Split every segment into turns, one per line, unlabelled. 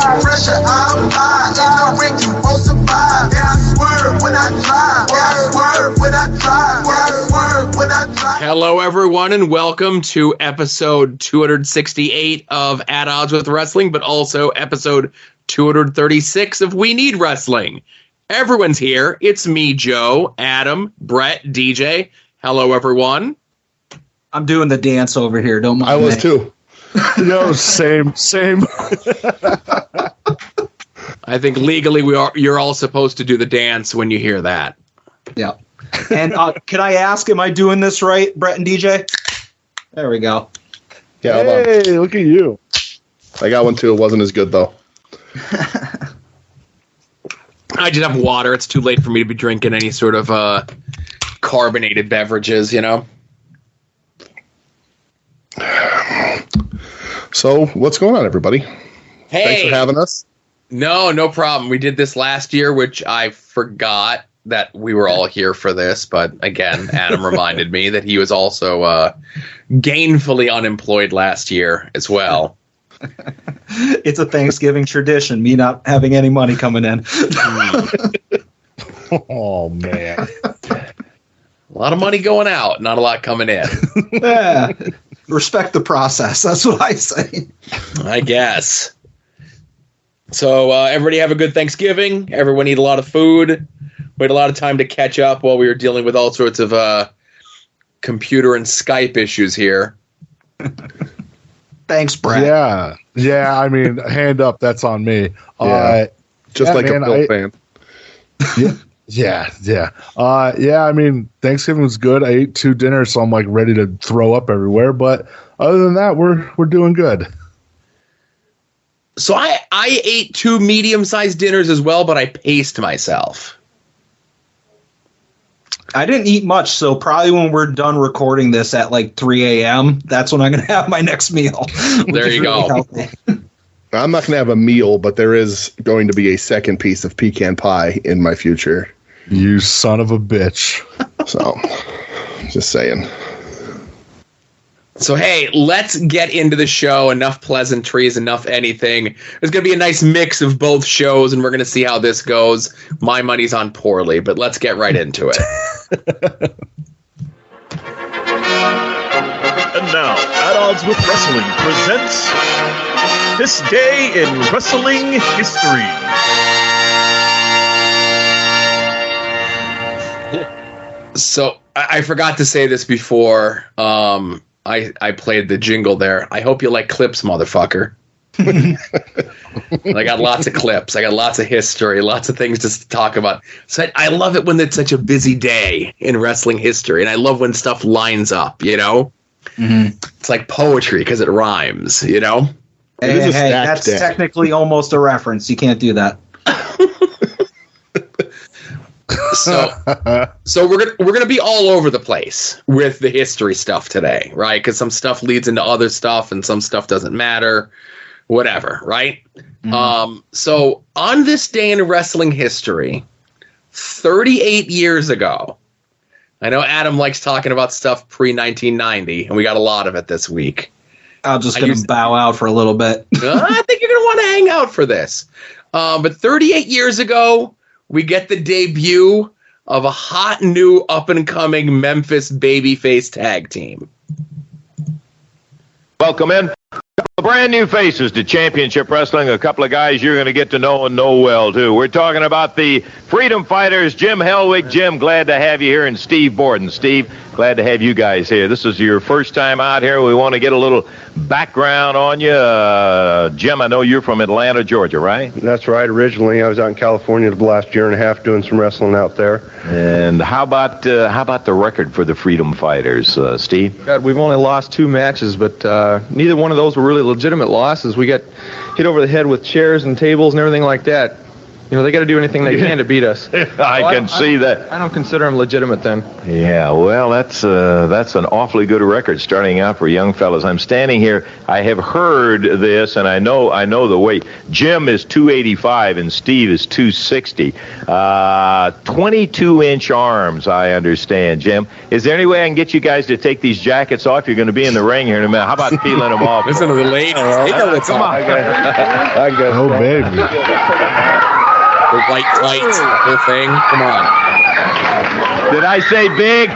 Pressure, I'm high. In the ring, you won't survive. Yeah, I swerve when I drive. Yeah, I swerve when I drive. Yeah, I swerve when I drive.
Hello, everyone, and welcome to episode 268 of At Odds with Wrestling, but also episode 236 of We Need Wrestling. Everyone's here. It's me, Joe, Adam, Brett, DJ. Hello, everyone.
I'm doing the dance over here. Don't mind.
I was too.
No, same.
I think legally you're all supposed to do the dance when you hear that.
Yeah. And can I ask, am I doing this right, Brett and DJ? There we go.
Yeah,
hey, look at you.
I got one too. It wasn't as good though.
I just have water. It's too late for me to be drinking any sort of carbonated beverages, you know?
So, what's going on, everybody?
Hey!
Thanks for having us.
No problem. We did this last year, which I forgot that we were all here for this. But again, Adam reminded me that he was also gainfully unemployed last year as well.
It's a Thanksgiving tradition, me not having any money coming in.
Oh, man.
A lot of money going out, not a lot coming in.
Yeah. Respect the process. That's what I say.
I guess. So everybody have a good Thanksgiving. Everyone eat a lot of food. We had a lot of time to catch up while we were dealing with all sorts of computer and Skype issues here.
Thanks, Brett.
Yeah. I mean, hand up. That's on me.
Yeah. Just like
man,
a Bill fan.
Yeah. I mean, Thanksgiving was good. I ate 2 dinners, so I'm like ready to throw up everywhere. But other than that, we're doing good.
So I ate 2 medium-sized dinners as well, but I paced myself.
I didn't eat much, so probably when we're done recording this at like 3 a.m., that's when I'm going to have my next meal.
There you go.
I'm not going to have a meal, but there is going to be a second piece of pecan pie in my future.
You son of a bitch.
So, just saying.
So, hey, let's get into the show. Enough pleasantries, enough anything. There's going to be a nice mix of both shows, and we're going to see how this goes. My money's on poorly, but let's get right into it.
And now, At Odds with Wrestling presents This Day in Wrestling History.
So, I forgot to say this before I played the jingle there. I hope you like clips, motherfucker. I got lots of clips. I got lots of history, lots of things to talk about. So I love it when it's such a busy day in wrestling history, and I love when stuff lines up, you know? Mm-hmm. It's like poetry because it rhymes, you know?
Hey, that's technically almost a reference. You can't do that.
So we're gonna be all over the place with the history stuff today, right? Because some stuff leads into other stuff, and some stuff doesn't matter. Whatever, right? Mm-hmm. So on this day in wrestling history, 38 years ago, I know Adam likes talking about stuff pre-1990, and we got a lot of it this week.
I'm just going to bow out for a little bit.
I think you're going to want to hang out for this. But 38 years ago, we get the debut of a hot, new, up-and-coming Memphis babyface tag team.
Welcome in. Brand new faces to Championship Wrestling. A couple of guys you're going to get to know and know well, too. We're talking about the Freedom Fighters, Jim Hellwig. Jim, glad to have you here, and Steve Borden. Steve, glad to have you guys here. This is your first time out here. We want to get a little background on you. Jim, I know you're from Atlanta, Georgia, right?
That's right. Originally, I was out in California the last year and a half doing some wrestling out there.
And how about the record for the Freedom Fighters, Steve?
God, we've only lost 2 matches, but neither one of those were really legitimate losses. We got hit over the head with chairs and tables and everything like that. they got to do anything they can to beat us.
I can see that.
I don't consider them legitimate then.
Yeah, well, that's an awfully good record starting out for young fellas. I'm standing here. I have heard this, and I know the weight. Jim is 285 and Steve is 260. 22-inch arms, I understand. Jim, is there any way I can get you guys to take these jackets off? You're going to be in the ring here in a minute. How about peeling them off?
Listen to the ladies.
Come on. I got
Oh, baby.
The white tights, the whole thing. Come on.
Did I say big?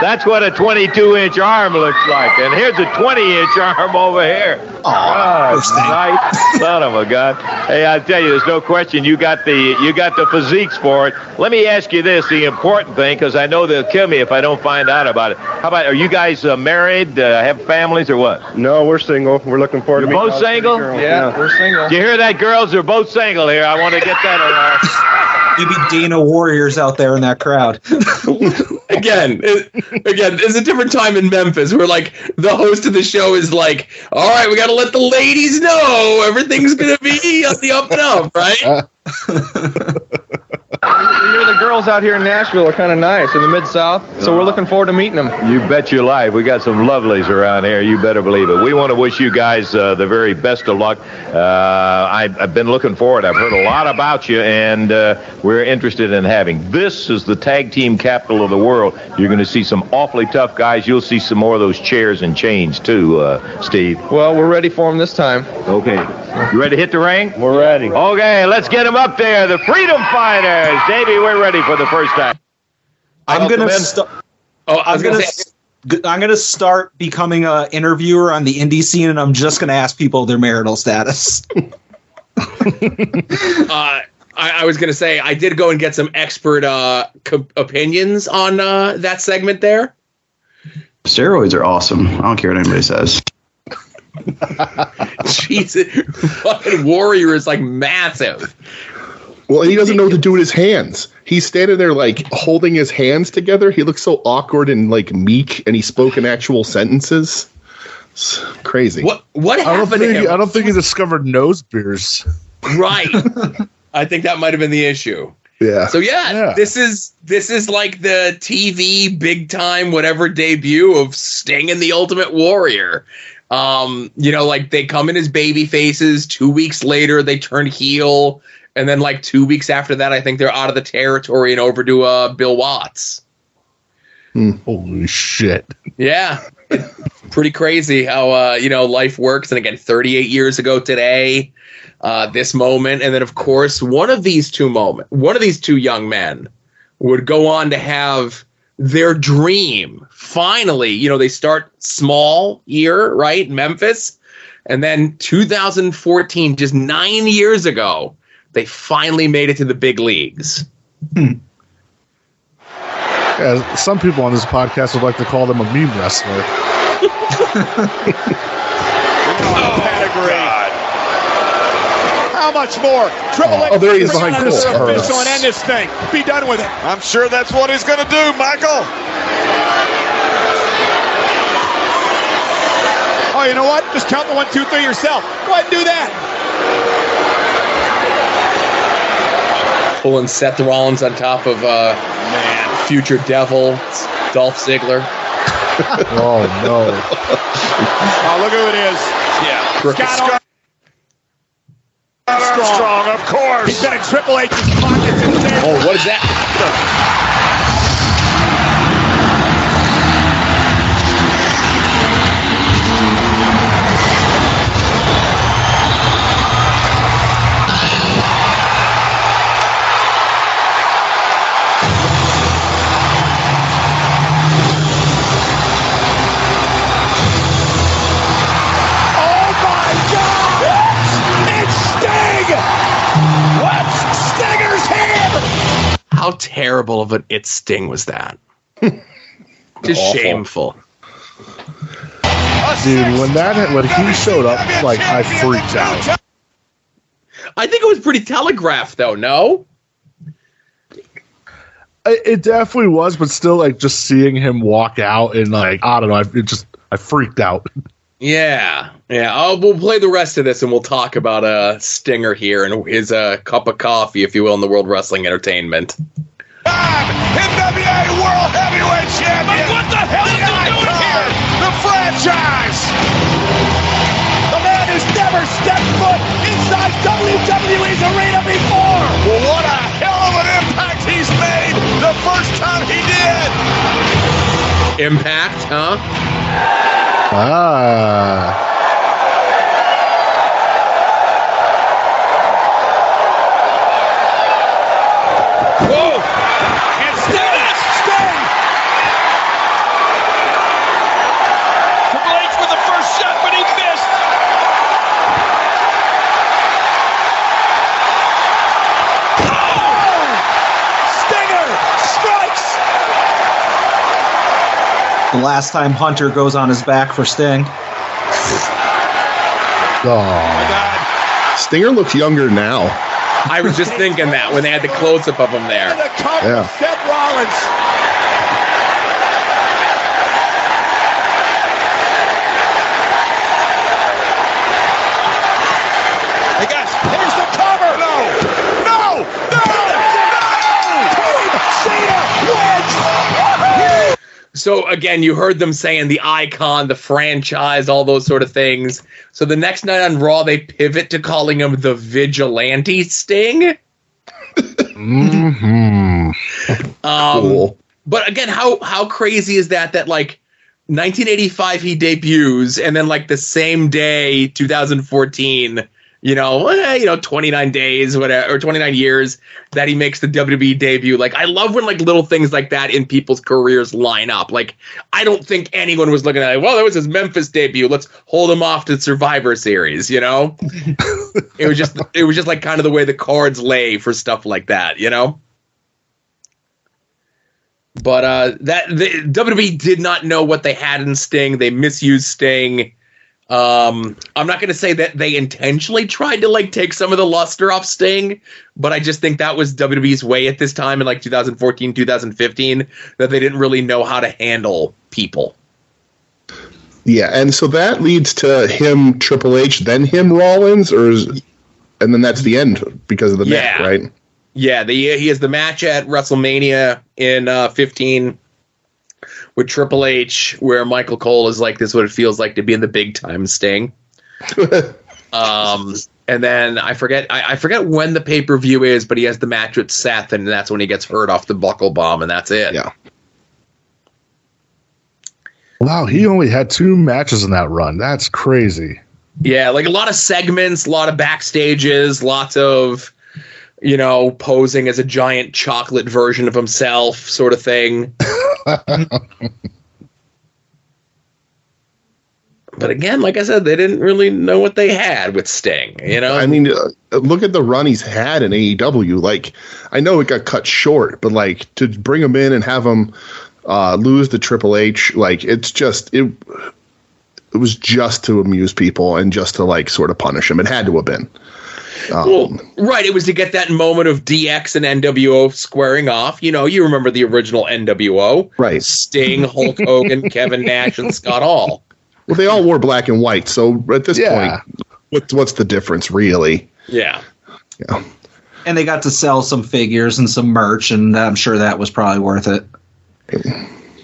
That's what a 22-inch arm looks like. And here's a 20-inch arm over here. Oh, nice son of a gun. Hey, I tell you, there's no question you got the physiques for it. Let me ask you this, the important thing, because I know they'll kill me if I don't find out about it. How about, are you guys married, have families, or what?
No, we're single. We're looking forward to
You're
meeting
both
all three
single?
girls.
Yeah, we're single.
Do you hear that, girls? They're both single here. I want to get that around.
Maybe Dana Warriors out there in that crowd.
Again, it's a different time in Memphis where, like, the host of the show is like, all right, we got to let the ladies know everything's going to be on the up and up, right?
The girls out here in Nashville are kind of nice in the Mid-South, so we're looking forward to meeting them.
You bet your life. We got some lovelies around here. You better believe it. We want to wish you guys the very best of luck. I've been looking forward. I've heard a lot about you, and we're interested in having. This is the tag team capital of the world. You're going to see some awfully tough guys. You'll see some more of those chairs and chains, too, Steve.
Well, we're ready for them this time.
Okay. You ready to hit the ring?
We're ready.
Okay, let's get them up there. The Freedom Fighters. Davey, we're ready for the first time.
I'm
Welcome
gonna
in.
I'm gonna start becoming an interviewer on the indie scene, and I'm just gonna ask people their marital status.
I was going to say, I did go and get some expert opinions on that segment there.
Steroids are awesome. I don't care what anybody says.
Jesus. Fucking Warrior is, like, massive.
Well, he doesn't know what to do with his hands. He's standing there, like, holding his hands together. He looks so awkward and, like, meek, and he spoke in actual sentences. It's crazy.
What happened to him?
I don't think he discovered nose beers.
Right. I think that might have been the issue.
Yeah.
So yeah, this is like the TV big time whatever debut of Sting and the Ultimate Warrior. Like they come in as baby faces. 2 weeks later, they turn heel, and then like 2 weeks after that, I think they're out of the territory and over to Bill Watts.
Holy shit!
Yeah, pretty crazy how life works. And again, 38 years ago today. This moment, and then of course one of these two young men would go on to have their dream finally. They start small here, right, in Memphis, and then 2014, just 9 years ago, they finally made it to the big leagues.
Yeah, some people on this podcast would like to call them a meme wrestler.
How much more? Triple H.
Oh, there he is behind Cole.
Official and end this thing. Be done with it. I'm sure that's what he's going to do, Michael. Oh, you know what? Just count the 1, 2, 3 yourself. Go ahead and do that.
Pulling Seth Rollins on top of future devil Dolph Ziggler.
Oh no!
Oh, look who it is. Yeah. Scott Armstrong, of course. He's been in Triple H's pockets.
Oh, what is that? How terrible of an It Sting was that? Just awful. Shameful.
Dude, when he showed up, like, I freaked out.
I think it was pretty telegraphed, though, no?
It definitely was, but still, like, just seeing him walk out and, like, I don't know, I freaked out.
Yeah. We'll play the rest of this, and we'll talk about Stinger here and his cup of coffee, if you will, in the World Wrestling Entertainment.
NWA World Heavyweight Champion. But what the hell is he doing here? The franchise. The man who's never stepped foot inside WWE's arena before. Well, what a hell of an impact he's made the first time he did.
Impact, huh?
Whoa! And Sting! Triple H with the first shot, but he missed. Oh! Stinger strikes!
The last time Hunter goes on his back for Sting.
Oh.
Stinger looks younger now.
I was just thinking that when they had the close-up of him there.
The cover, Seth Rollins. Hey guys, here's the cover. No! Cena wins.
So again, you heard them saying the icon, the franchise, all those sort of things. So the next night on Raw, they pivot to calling him the Vigilante Sting.
Cool.
But again, how crazy is that? That like 1985 he debuts, and then like the same day, 2014. 29 days, whatever, or 29 years that he makes the WWE debut. Like, I love when like little things like that in people's careers line up. Like, I don't think anyone was looking at it, well, that was his Memphis debut. Let's hold him off to Survivor Series, It was just like kind of the way the cards lay for stuff like that, But the WWE did not know what they had in Sting. They misused Sting. I'm not going to say that they intentionally tried to like take some of the luster off Sting, but I just think that was WWE's way at this time in like 2014, 2015, that they didn't really know how to handle people.
Yeah, and so that leads to him Triple H, then him Rollins, and then that's the end because of the match, right?
Yeah, he has the match at WrestleMania in 15. With Triple H, where Michael Cole is like, this is what it feels like to be in the big time Sting. And then I forget when the pay-per-view is, but he has the match with Seth, and that's when he gets hurt off the buckle bomb, and that's it.
Yeah.
Wow, he only had 2 matches in that run. That's crazy.
Yeah, like a lot of segments, a lot of backstages, lots of, posing as a giant chocolate version of himself sort of thing. But again, like I said, they didn't really know what they had with Sting,
I mean, look at the run he's had in AEW. Like, I know it got cut short, but like to bring him in and have him lose to Triple H, like it was just to amuse people and just to like sort of punish him. It had to have been.
Right. It was to get that moment of DX and NWO squaring off. You remember the original NWO.
Right.
Sting, Hulk Hogan, Kevin Nash, and Scott Hall.
Well, they all wore black and white. So at this point, what's the difference, really?
Yeah.
Yeah. And they got to sell some figures and some merch, and I'm sure that was probably worth it.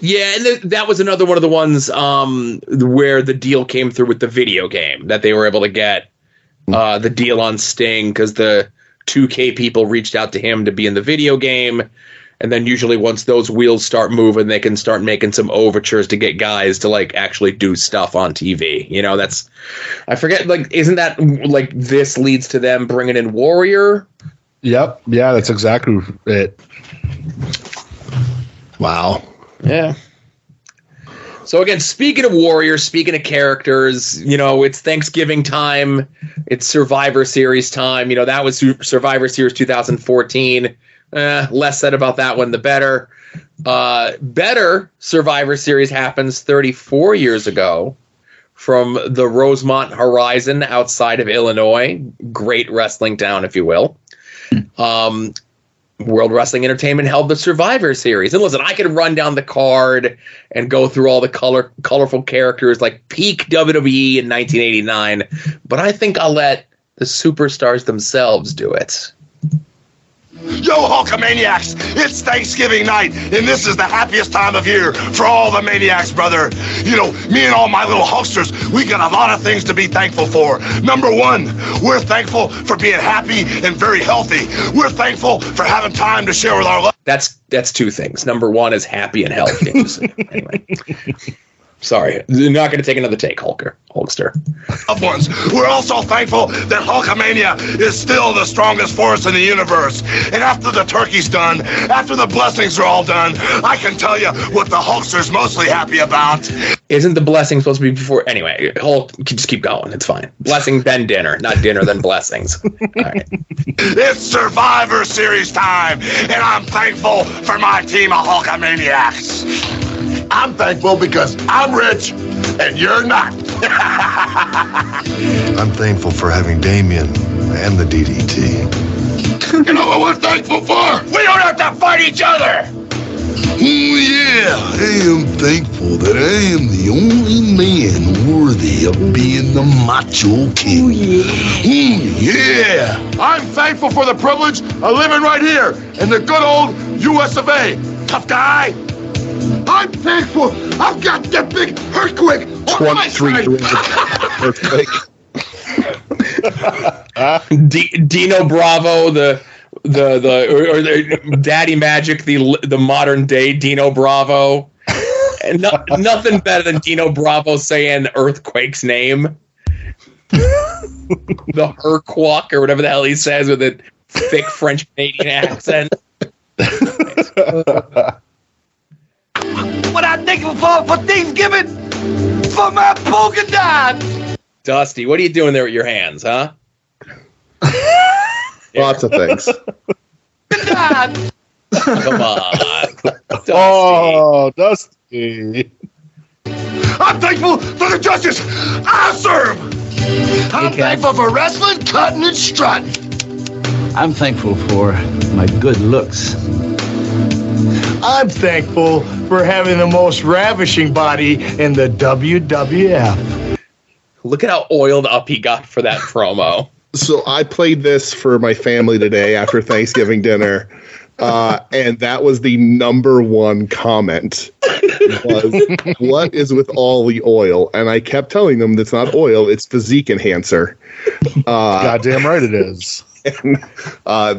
Yeah, and that was another one of the ones where the deal came through with the video game, that they were able to get the deal on Sting because the 2K people reached out to him to be in the video game. And then usually once those wheels start moving, they can start making some overtures to get guys to like actually do stuff on TV. I forget, like, isn't that like this leads to them bringing in Warrior?
Yep. Yeah, that's exactly it.
Wow.
Yeah. So again, speaking of Warriors, speaking of characters, it's Thanksgiving time. It's Survivor Series time. That was Survivor Series 2014. Less said about that one, the better. Better Survivor Series happens 34 years ago from the Rosemont Horizon outside of Illinois. Great wrestling town, if you will. World Wrestling Entertainment held the Survivor Series. And listen, I could run down the card and go through all the colorful characters like peak WWE in 1989, but I think I'll let the superstars themselves do it.
Yo, Hulkamaniacs! It's Thanksgiving night, and this is the happiest time of year for all the maniacs, brother. You know, me and all my little Hulksters, we got a lot of things to be thankful for. Number one, we're thankful for being happy and very healthy. We're thankful for having time to share with our
That's two things. Number one is happy and healthy. Anyway. Sorry, you're not going to take another take, Hulkster.
loved ones. We're also thankful that Hulkamania is still the strongest force in the universe. And after the turkey's done, after the blessings are all done, I can tell you what the Hulkster's mostly happy about.
Isn't the blessing supposed to be before? Anyway, Hulk, just keep going. It's fine. Blessing, then dinner. Not dinner, then blessings. All right.
It's Survivor Series time, and I'm thankful for my team of Hulkamaniacs. I'm thankful because I'm rich and you're not.
I'm thankful for having Damien and the DDT.
You know what we're thankful for? We don't have to fight each other.
Oh yeah, I am thankful that I am the only man worthy of being the Macho King.
Oh yeah. I'm thankful for the privilege of living right here in the good old US of A. Tough guy. I'm thankful I've got that big earthquake on my side.
Dino Bravo, the Daddy Magic, the modern day Dino Bravo, and nothing better than Dino Bravo saying Earthquake's name, the Herquak or whatever the hell he says with a thick French Canadian accent.
What I'm thankful for Thanksgiving, for my polka dots.
Dusty, what are you doing there with your hands, huh?
Lots of things.
Come on. Dusty.
Oh, Dusty.
I'm thankful for the justice I serve. I'm thankful for wrestling, cutting, and strutting.
I'm thankful for my good looks.
I'm thankful for having the most ravishing body in the WWF.
Look at how oiled up he got for that promo.
So I played this for my family today after Thanksgiving dinner, and that was the number one comment. Was, what is with all the oil? And I kept telling them it's not oil, it's physique enhancer.
Goddamn right it is.
And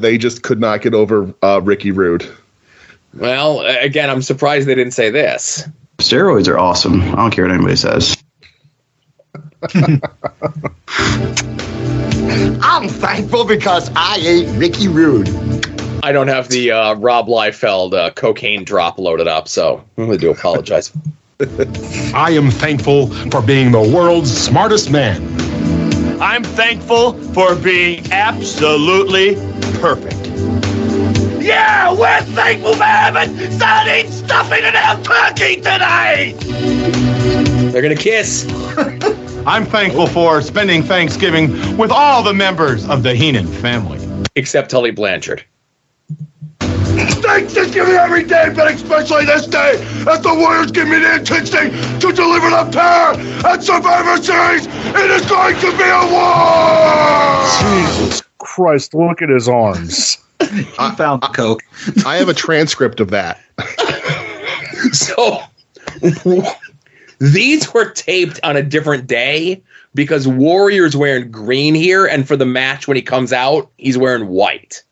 they just could not get over Ricky Rude.
Well, again, I'm surprised they didn't say this.
Steroids are awesome. I don't care what anybody says.
I'm thankful because I ate Ricky Rude.
I don't have the Rob Liefeld cocaine drop loaded up, so I'm going to apologize.
I am thankful for being the world's smartest man.
I'm thankful for being absolutely perfect.
Yeah, we're thankful for having sardine stuffing and our turkey tonight.
They're going to kiss.
I'm thankful for spending Thanksgiving with all the members of the Heenan family.
Except Tully Blanchard.
Thanksgiving every day, but especially this day, as the Warriors give me the intensity to deliver the power at Survivor Series. It is going to be a war!
Jesus Christ, look at his arms.
He found the coke.
I have a transcript of that.
So these were taped on a different day because Warrior's wearing green here, and for the match when he comes out, he's wearing white.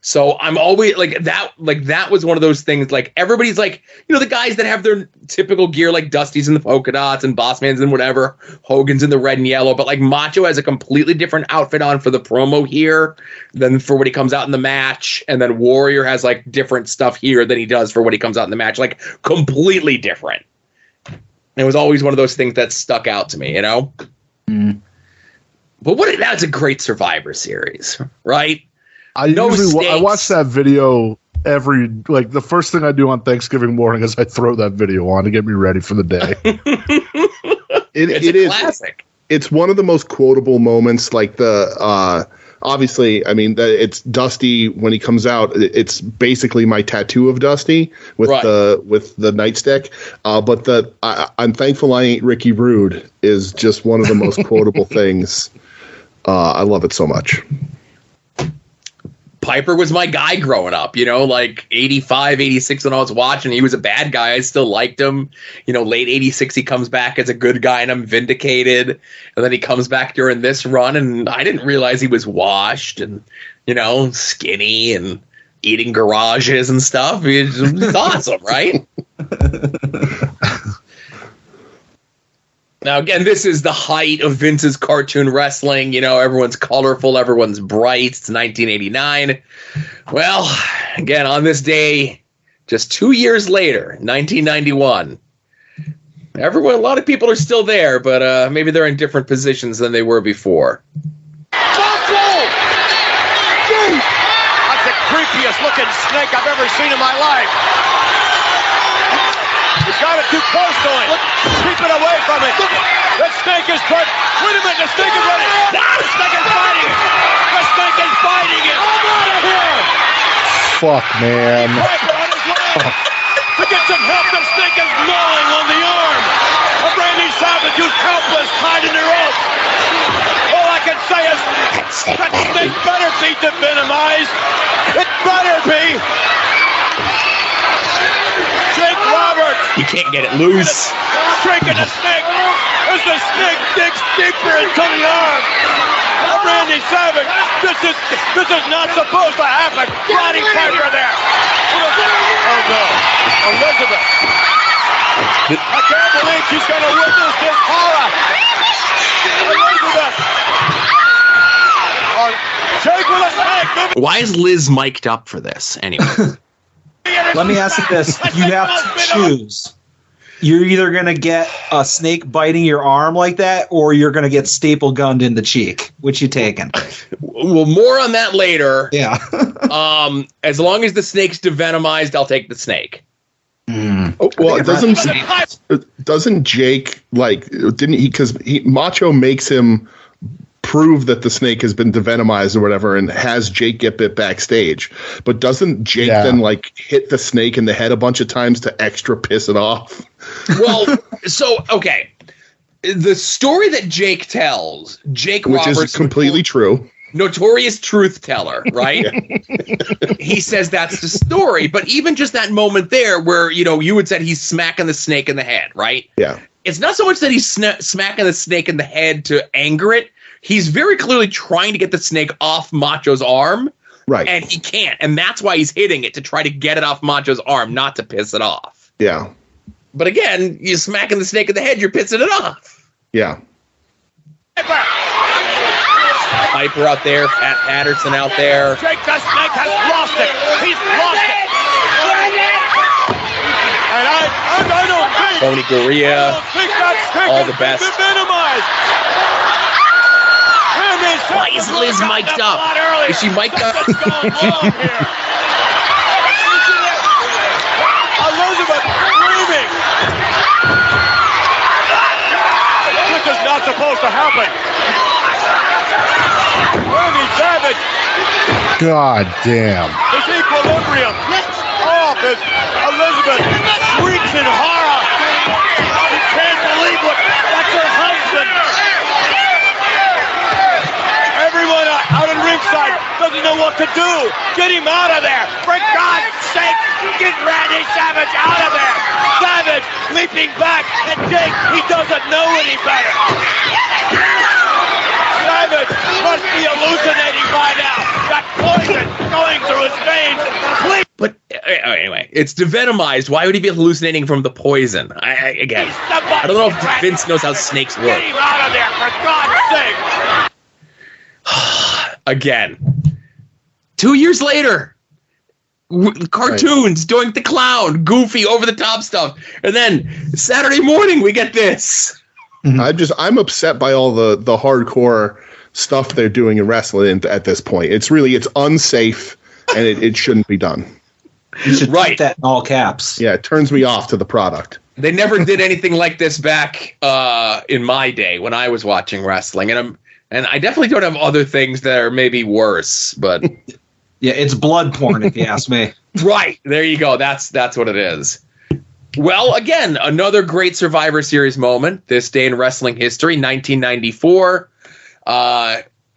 So I'm always like that was one of those things, like everybody's like, you know, the guys that have their typical gear, like Dusty's in the polka dots and Bossman's in whatever, Hogan's in the red and yellow, but like Macho has a completely different outfit on for the promo here than for when he comes out in the match. And then Warrior has like different stuff here than he does for when he comes out in the match, like completely different. And it was always one of those things that stuck out to me, you know? Mm. But that's a great Survivor Series, right?
I watch that video the first thing I do on Thanksgiving morning is I throw that video on to get me ready for the day.
It is classic.
It's one of the most quotable moments. Like I'll obviously, I mean, it's Dusty when he comes out. It's basically my tattoo of Dusty with the nightstick. But I'm thankful I ain't Ricky Rude is just one of the most quotable things. I love it so much.
Piper was my guy growing up, like 85, 86 when I was watching. He was a bad guy. I still liked him. Late 86, he comes back as a good guy and I'm vindicated. And then he comes back during this run and I didn't realize he was washed and, skinny and eating garages and stuff. It's awesome, right? Now, again, this is the height of Vince's cartoon wrestling. Everyone's colorful, everyone's bright. It's 1989. Well, again, on this day, just 2 years later, 1991, a lot of people are still there, but maybe they're in different positions than they were before.
That's the creepiest looking snake I've ever seen in my life. He's got it too close to him. Keep it away from it. The snake is trying. Wait a minute, the snake is running. The snake is fighting it. The snake is fighting it. I'm out of here.
Fuck, man.
To get some help, the snake is gnawing on the arm of Randy Savage, who's helpless, tied in the rope. All I can say is that snake better be devenomized. It better be. Jake Roberts.
You can't get it loose.
Drinking the snake as the snake digs deeper into the arm of Randy Savage. This is not supposed to happen. Roddy Piper there. Oh no, Elizabeth. I can't believe she's going to witness this horror. Elizabeth. Jake with a snake.
Why is Liz mic'd up for this anyway?
Let me ask you this. You have to choose. You're either going to get a snake biting your arm like that, or you're going to get staple gunned in the cheek. Which you taking?
Well, more on that later.
Yeah.
As long as the snake's devenomized, I'll take the snake.
Oh, well, doesn't Jake, didn't he, because Macho makes him prove that the snake has been devenomized or whatever and has Jake get bit backstage. But doesn't Jake then hit the snake in the head a bunch of times to extra piss it off?
Well, okay. The story that Jake tells, Which Roberts,
is completely true.
Notorious truth teller, right? He says that's the story. But even just that moment there where, you had said he's smacking the snake in the head, right?
Yeah.
It's not so much that he's smacking the snake in the head to anger it. He's very clearly trying to get the snake off Macho's arm.
Right.
And he can't. And that's why he's hitting it, to try to get it off Macho's arm, not to piss it off.
Yeah.
But again, you're smacking the snake in the head, you're pissing it off.
Yeah.
Piper out there, Pat Patterson out there.
Jake the Snake has lost it. He's lost it. And I don't think.
Tony Gurria. All the best. Why is Liz mic'd up? Is she mic'd up?
Elizabeth screaming. This is not supposed to happen. Randy Savage.
God damn.
His equilibrium off as Elizabeth shrieks in horror. She can't believe that's her husband. Everyone out in ringside doesn't know what to do. Get him out of there. For God's sake, get Randy Savage out of there. Savage leaping back, and Jake, he doesn't know any better. Savage must be hallucinating by now. Got poison going through his veins. Please.
But anyway, it's devenomized. Why would he be hallucinating from the poison? I don't know if Vince knows how snakes work.
Get him out of there, for God's sake.
Again, 2 years later, cartoons, Doink the Clown, goofy, over-the-top stuff. And then Saturday morning, we get this.
I'm upset by all the hardcore stuff they're doing in wrestling at this point. It's unsafe, and it shouldn't be done.
You should write that in all caps.
Yeah, it turns me off to the product.
They never did anything like this back in my day when I was watching wrestling. And And I definitely don't have other things that are maybe worse, but
yeah, it's blood porn if you ask me.
Right. There you go. That's what it is. Well, again, another great Survivor Series moment. This day in wrestling history, 1994.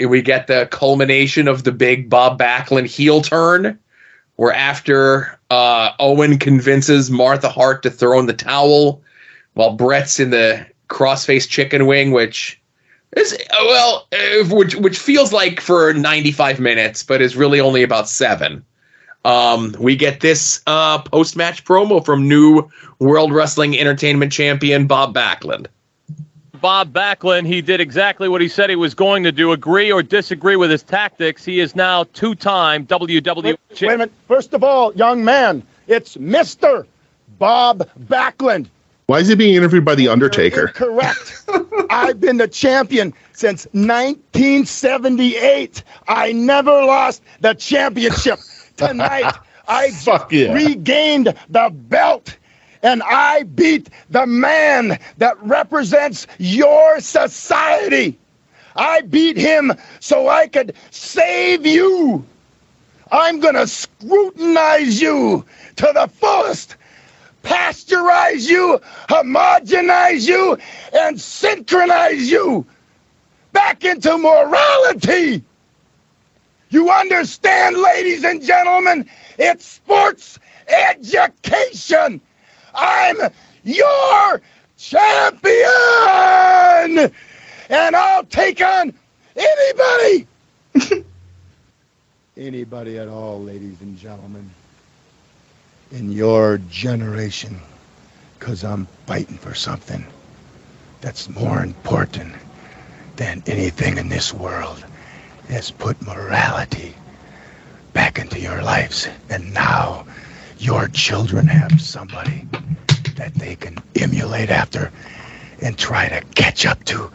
We get the culmination of the big Bob Backlund heel turn, where after Owen convinces Martha Hart to throw in the towel, while Brett's in the crossface chicken wing, which is which feels like for 95 minutes, but is really only about 7. We get this post-match promo from new World Wrestling Entertainment Champion Bob Backlund.
Bob Backlund, he did exactly what he said he was going to do. Agree or disagree with his tactics. He is now 2-time WWE
Wait a minute. First of all, young man, it's Mr. Bob Backlund.
Why is he being interviewed by The Undertaker?
Correct. I've been the champion since 1978. I never lost the championship. Tonight, I regained the belt. And I beat the man that represents your society. I beat him so I could save you. I'm going to scrutinize you to the fullest, pasteurize you, homogenize you, and synchronize you back into morality. You understand, ladies and gentlemen? It's sports education. I'm your champion, and I'll take on anybody. Anybody at all, ladies and gentlemen, in your generation, because I'm fighting for something that's more important than anything in this world. Has put morality back into your lives, and now your children have somebody that they can emulate after and try to catch up to.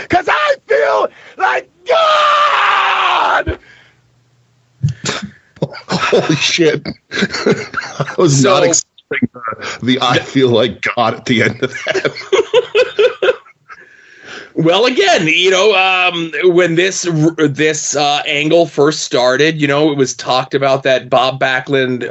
Because I feel like God!
Holy shit. I was not expecting the I feel like God at the end of that.
Well, again, when this angle first started, it was talked about that Bob Backlund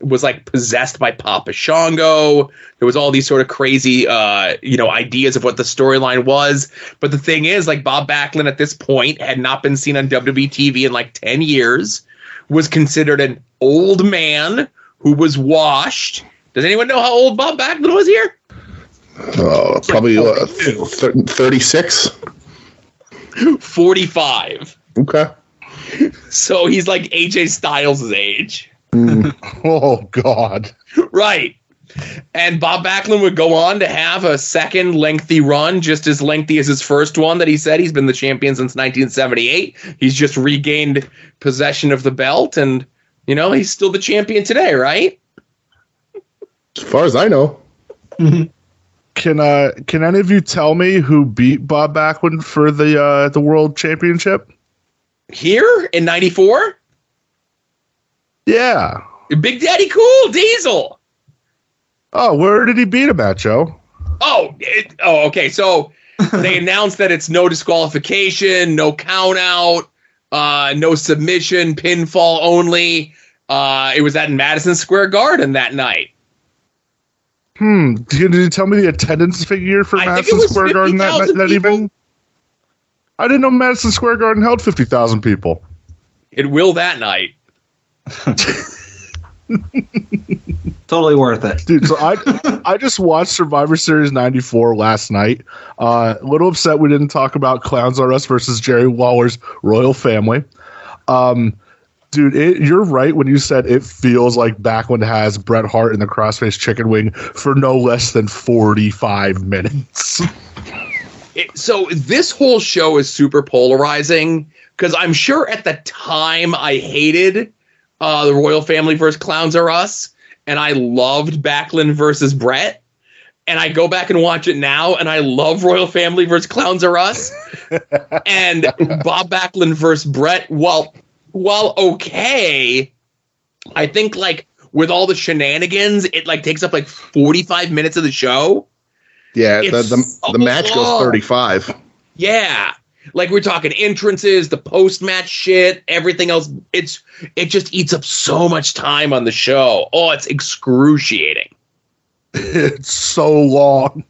was like possessed by Papa Shango. There was all these sort of crazy, ideas of what the storyline was. But the thing is, like, Bob Backlund at this point had not been seen on WWE TV in like 10 years, was considered an old man who was washed. Does anyone know how old Bob Backlund was here?
Probably 36.
45.
Okay.
So he's like AJ Styles' age.
Oh, God.
Right. And Bob Backlund would go on to have a second lengthy run, just as lengthy as his first one that he said. He's been the champion since 1978. He's just regained possession of the belt, and, he's still the champion today, right?
As far as I know.
Can any of you tell me who beat Bob Backlund for the World Championship?
Here in 94?
Yeah.
Big Daddy Cool, Diesel.
Oh, where did he beat him at, Joe?
Okay. So they announced that it's no disqualification, no count out, no submission, pinfall only. It was at Madison Square Garden that night.
Did you tell me the attendance figure for Madison Square Garden that evening? I didn't know Madison Square Garden held 50,000 people.
It will that night.
Totally worth it.
Dude, so I just watched Survivor Series 94 last night. A little upset we didn't talk about Clowns R Us versus Jerry Lawler's Royal Family. Dude, you're right when you said it feels like Backlund has Bret Hart in the crossface chicken wing for no less than 45 minutes.
So this whole show is super polarizing because I'm sure at the time I hated the Royal Family versus Clowns R Us, and I loved Backlund versus Bret. And I go back and watch it now, and I love Royal Family versus Clowns R Us. And Bob Backlund versus Bret, while okay, I think like with all the shenanigans, it like takes up like 45 minutes of the show.
Yeah, the match goes 35.
Yeah. Like we're talking entrances, the post-match shit, everything else. It just eats up so much time on the show. Oh, it's excruciating.
It's so long.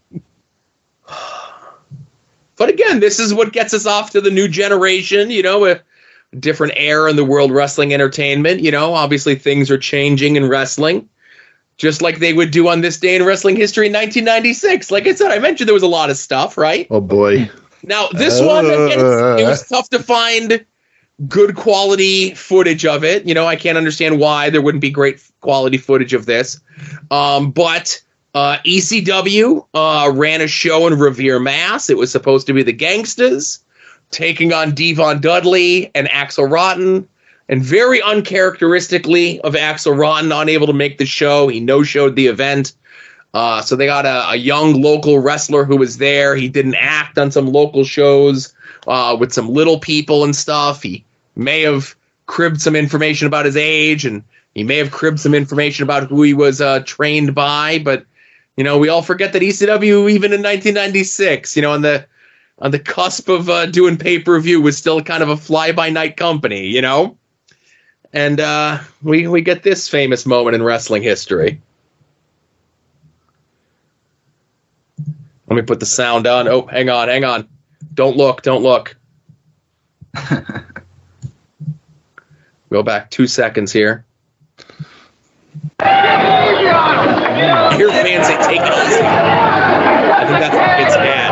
But again, this is what gets us off to the new generation, a different era in the world wrestling entertainment. Obviously things are changing in wrestling, just like they would do on this day in wrestling history in 1996. Like I said, I mentioned there was a lot of stuff, right?
Oh, boy.
Now, this one, again, it was tough to find good quality footage of it. I can't understand why there wouldn't be great quality footage of this. But ECW ran a show in Revere, Mass. It was supposed to be the Gangstas taking on Devon Dudley and Axel Rotten. And very uncharacteristically of Axel Rotten, unable to make the show. He no-showed the event. So they got a young local wrestler who was there. He didn't act on some local shows with some little people and stuff. He may have cribbed some information about his age, and he may have cribbed some information about who he was trained by. But, we all forget that ECW, even in 1996, on the cusp of doing pay-per-view, was still kind of a fly-by-night company, And we get this famous moment in wrestling history. Let me put the sound on. Oh, hang on. Don't look. Go back 2 seconds here. I hear fans say, take it easy. I think that's the kid's dad.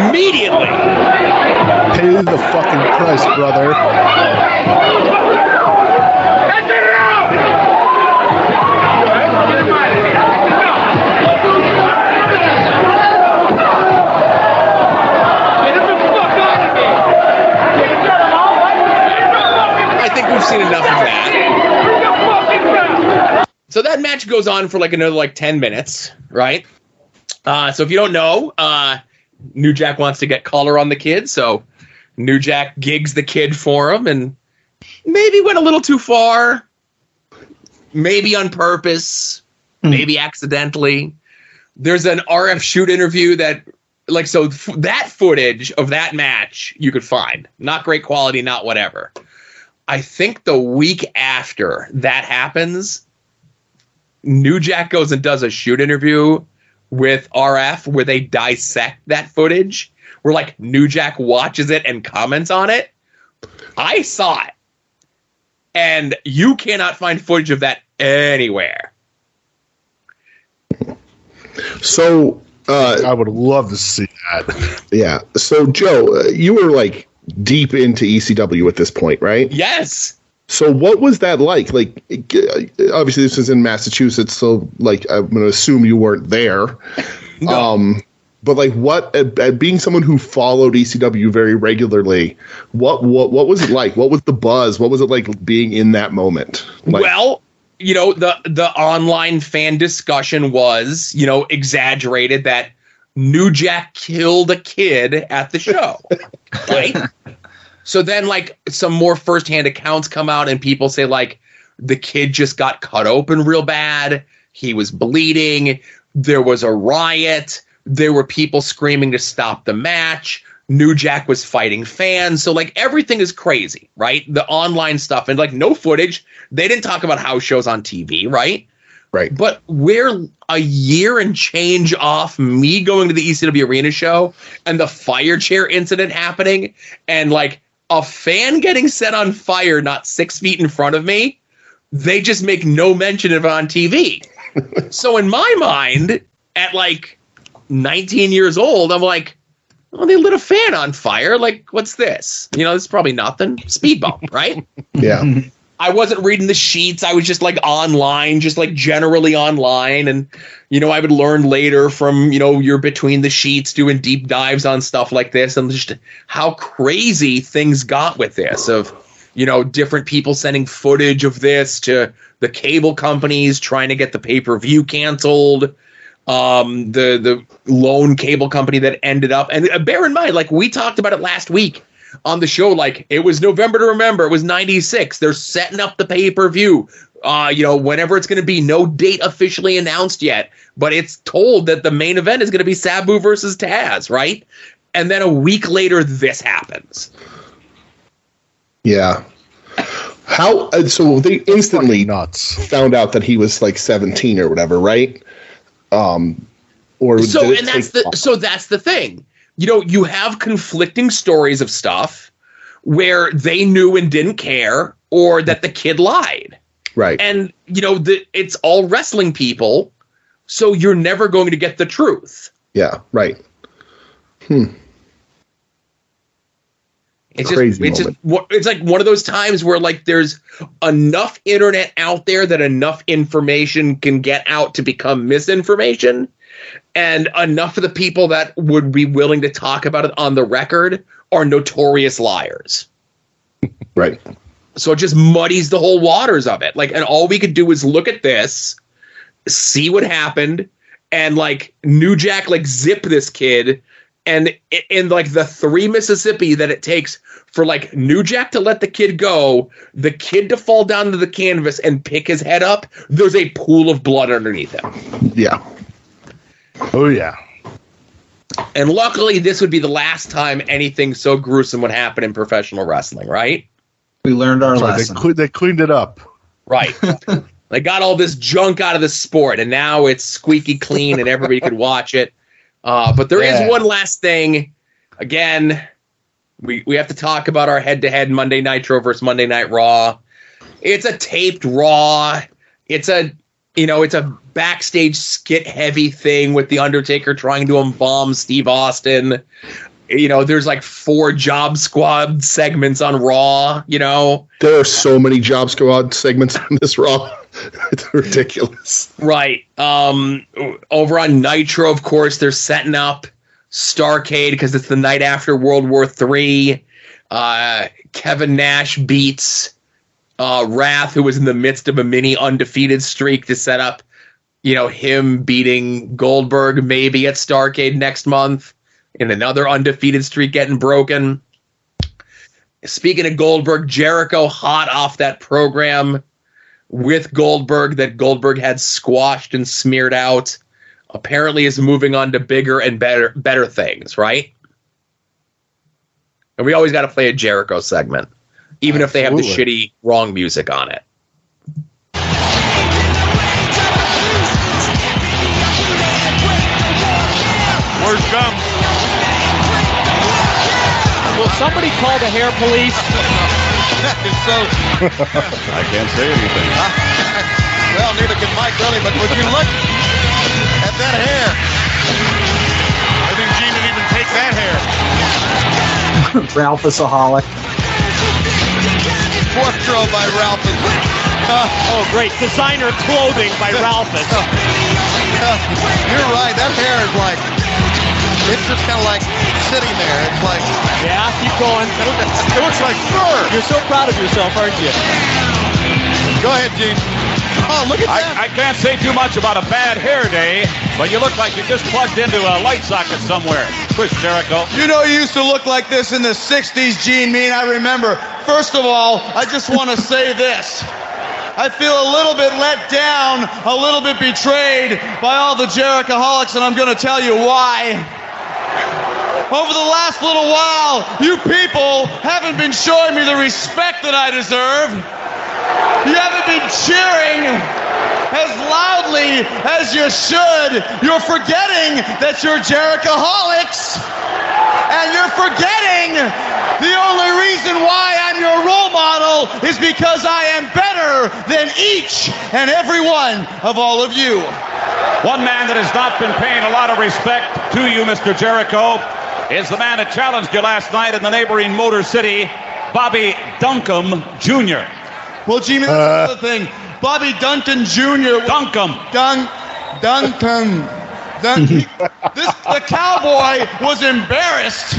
Immediately.
Pay the fucking price, brother.
I think we've seen enough of that. So that match goes on for another 10 minutes, right? So if you don't know, New Jack wants to get color on the kid, so New Jack gigs the kid for him and maybe went a little too far, maybe on purpose, maybe accidentally. There's an RF shoot interview that, that footage of that match you could find. Not great quality, not whatever. I think the week after that happens, New Jack goes and does a shoot interview with RF where they dissect that footage, where New Jack watches it and comments on it. I saw it, and you cannot find footage of that anywhere.
So
I would love to see that.
Yeah. So Joe, you were deep into ECW at this point, right?
Yes.
So what was that like? Obviously this was in Massachusetts, so I'm going to assume you weren't there. No. But what at being someone who followed ECW very regularly, what was it like? What was the buzz? What was it like being in that moment?
Well, the online fan discussion was, exaggerated that New Jack killed a kid at the show, right? So then, some more firsthand accounts come out, and people say, the kid just got cut open real bad. He was bleeding. There was a riot. There were people screaming to stop the match. New Jack was fighting fans. So, everything is crazy, right? The online stuff and, no footage. They didn't talk about house shows on TV, right?
Right.
But we're a year and change off me going to the ECW Arena show and the fire chair incident happening and, a fan getting set on fire not 6 feet in front of me. They just make no mention of it on TV. So in my mind, at 19 years old, I'm well, they lit a fan on fire. What's this? This is probably nothing. Speed bump, right?
Yeah.
I wasn't reading the sheets. I was just online, just generally online. And, I would learn later from, you're between the sheets doing deep dives on stuff like this and just how crazy things got with this of, different people sending footage of this to the cable companies trying to get the pay-per-view canceled. The lone cable company that ended up, and bear in mind, we talked about it last week, on the show, like, it was November to Remember. It was 96. They're setting up the pay-per-view. Whenever it's going to be, no date officially announced yet, but it's told that the main event is going to be Sabu versus Taz, right? And then a week later, this happens.
Yeah. How? So they instantly found out that he was like 17 or whatever, right? That's the thing. You have conflicting stories of stuff where they knew and didn't care, or that the kid lied. Right.
And, it's all wrestling people, so you're never going to get the truth.
Yeah, right.
It's it's like one of those times where, like, there's enough internet out there that enough information can get out to become misinformation, and enough of the people that would be willing to talk about it on the record are notorious liars.
Right.
So it just muddies the whole waters of it. Like, and all we could do is look at this, see what happened, and, like, New Jack, like, zip this kid. And in, like, the 3 Mississippi that it takes for, like, New Jack to let the kid go, the kid to fall down to the canvas and pick his head up, there's a pool of blood underneath him.
Yeah.
Oh, yeah.
And luckily, this would be the last time anything so gruesome would happen in professional wrestling, right?
We learned our lesson.
They cleaned it up.
Right. They got all this junk out of the sport, and now it's squeaky clean and everybody could watch it. But there is one last thing. Again, we have to talk about our head-to-head Monday Nitro versus Monday Night Raw. It's a taped Raw. It's a backstage skit-heavy thing with The Undertaker trying to embalm Steve Austin. There's like 4 Job Squad segments on Raw,
There are so many Job Squad segments on this Raw. It's ridiculous.
Right. Over on Nitro, of course, they're setting up Starrcade because it's the night after World War III. Kevin Nash beats Wrath, who was in the midst of a mini undefeated streak, to set up, him beating Goldberg maybe at Starrcade next month. In another undefeated streak getting broken. Speaking of Goldberg, Jericho hot off that program with Goldberg that Goldberg had squashed and smeared out, apparently is moving on to bigger and better things, right? And we always got to play a Jericho segment, even if they have the shitty wrong music on it.
Worst comes.
Will somebody call the hair police?
That is so.
I can't say anything.
Well, neither can Mike really, but would you look at that hair? I think Gene didn't even take that hair.
Ralphusaholic.
Fourth throw by Ralphus.
Oh, great. Designer clothing by Ralphus.
You're right. That hair is like, it's just kind of like sitting there. It's like,
yeah, keep going.
It looks like fur.
You're so proud of yourself, aren't you?
Go ahead, Gene. Oh, look at that.
I can't say too much about a bad hair day, but you look like you just plugged into a light socket somewhere. Chris Jericho.
You used to look like this in the 60s, Gene Mean. I remember. First of all, I just want to say this. I feel a little bit let down, a little bit betrayed by all the Jerichoholics, and I'm going to tell you why. Over the last little while, you people haven't been showing me the respect that I deserve. You haven't been cheering as loudly as you should. You're forgetting that you're Jerichoholics. And you're forgetting the only reason why I'm your role model is because I am better than each and every one of all of you.
One man that has not been paying a lot of respect to you, Mr. Jericho, is the man that challenged you last night in the neighboring Motor City, Bobby Duncombe Jr.
Well, Jimmy, that's another thing. Bobby Duncan Jr.
Duncombe.
Duncan. The cowboy was embarrassed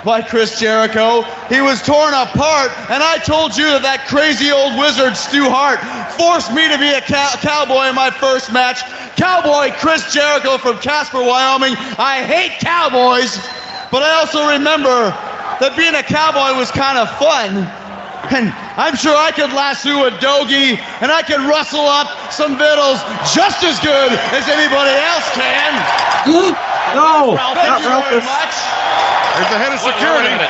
by Chris Jericho. He was torn apart, and I told you that crazy old wizard Stu Hart forced me to be a cowboy in my first match. Cowboy Chris Jericho from Casper, Wyoming. I hate cowboys, but I also remember
that being a cowboy was kind of fun. And I'm sure I could lasso a dogie and I could rustle up some vittles just as good as anybody else can.
No,
Ralph,
not
thank you very
Ralphus.
much.
There's the head of security.
And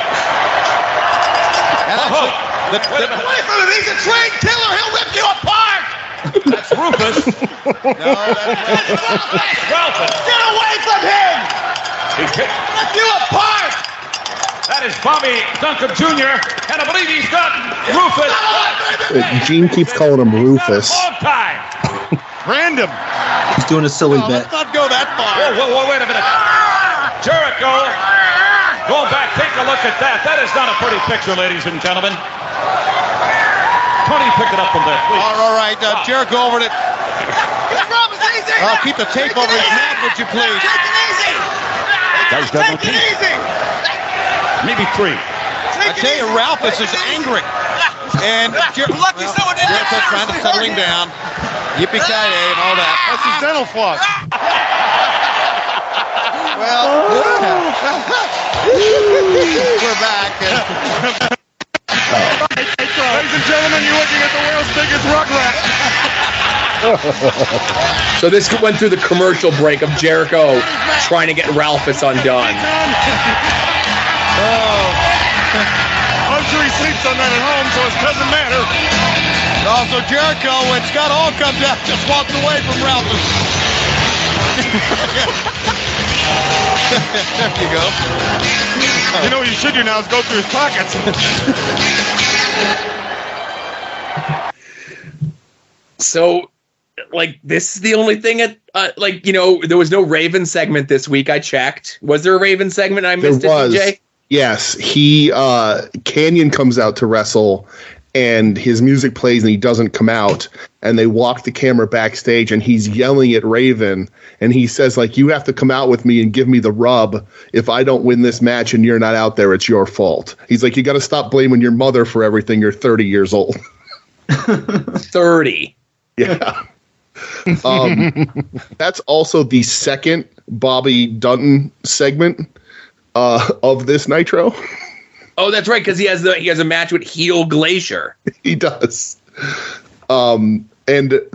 get away from him. He's a trained killer. He'll rip you apart.
That's Rufus.
No, that's Ralphus. Get away from him. Rip you apart.
That is Bobby Duncan Jr., and I believe he's got Rufus.
Gene keeps calling him Rufus.
Hog tie.
Random.
He's doing a silly bit.
Let's not go that far.
Whoa, wait a minute. Jericho, go back, take a look at that. That is not a pretty picture, ladies and gentlemen. Tony, pick it up from there, please.
All right, Jericho over it. I'll keep the tape over his mouth, would you please? Take it easy. Take it easy.
Maybe 3.
I tell you, Ralph is angry. And Jericho trying to settle him down. Yippee-ki-yay and all that.
That's his dental floss.
Well, we're back.
Ladies and gentlemen, you're looking at the world's biggest rugrat.
So this went through the commercial break of Jericho trying to get Ralphus undone.
I'm sure he sleeps on that at home, so it doesn't matter.
Also, Jericho, when Scott Hall comes out, just walks away from Ralphus. There you go.
You know what you should do now is go through his pockets.
So, like, this is the only thing at, there was no Raven segment this week. I checked. Was there a Raven segment? I missed it, DJ?
Yes, Canyon comes out to wrestle, and his music plays, and he doesn't come out, and they walk the camera backstage, and he's yelling at Raven, and he says, like, you have to come out with me and give me the rub. If I don't win this match and you're not out there, it's your fault. He's like, you got to stop blaming your mother for everything. You're 30 years old.
30.
Yeah. That's also the second Bobby Dunton segment of this Nitro.
Oh, that's right, because he has a match with Heel Glacier.
He does. And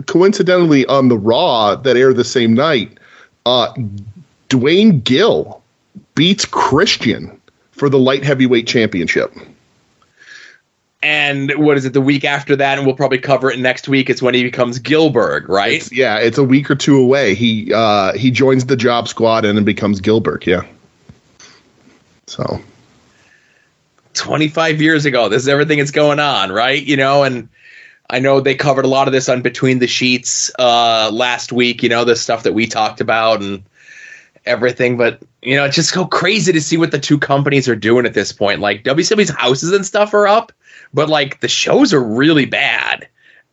coincidentally, on the Raw that aired the same night, Dwayne Gill beats Christian for the light heavyweight championship.
And what is it, the week after that, and we'll probably cover it next week, it's when he becomes Gilbert, right?
It's a week or two away. He joins the Job Squad and then becomes Gilbert, yeah. So
25 years ago, this is everything that's going on, right? And I know they covered a lot of this on Between the Sheets last week, the stuff that we talked about and everything, but it's just so crazy to see what the two companies are doing at this point. Like, WCW's houses and stuff are up, but like the shows are really bad.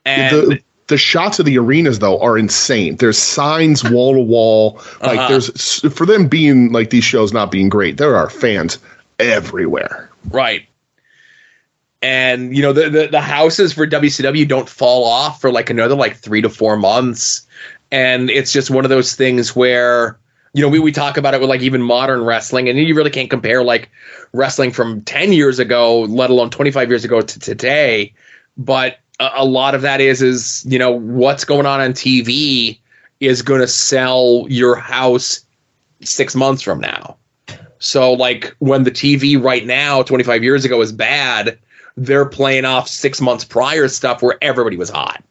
And
the shots of the arenas, though, are insane. There's signs wall to wall. Like, there's, for them being like these shows not being great, there are fans everywhere.
Right. And, the houses for WCW don't fall off for like another 3 to 4 months. And it's just one of those things where, we talk about it with like even modern wrestling, and you really can't compare like wrestling from 10 years ago, let alone 25 years ago to today. But a lot of that is, what's going on TV is going to sell your house 6 months from now. So like when the TV right now, 25 years ago, is bad, they're playing off 6 months prior stuff where everybody was hot.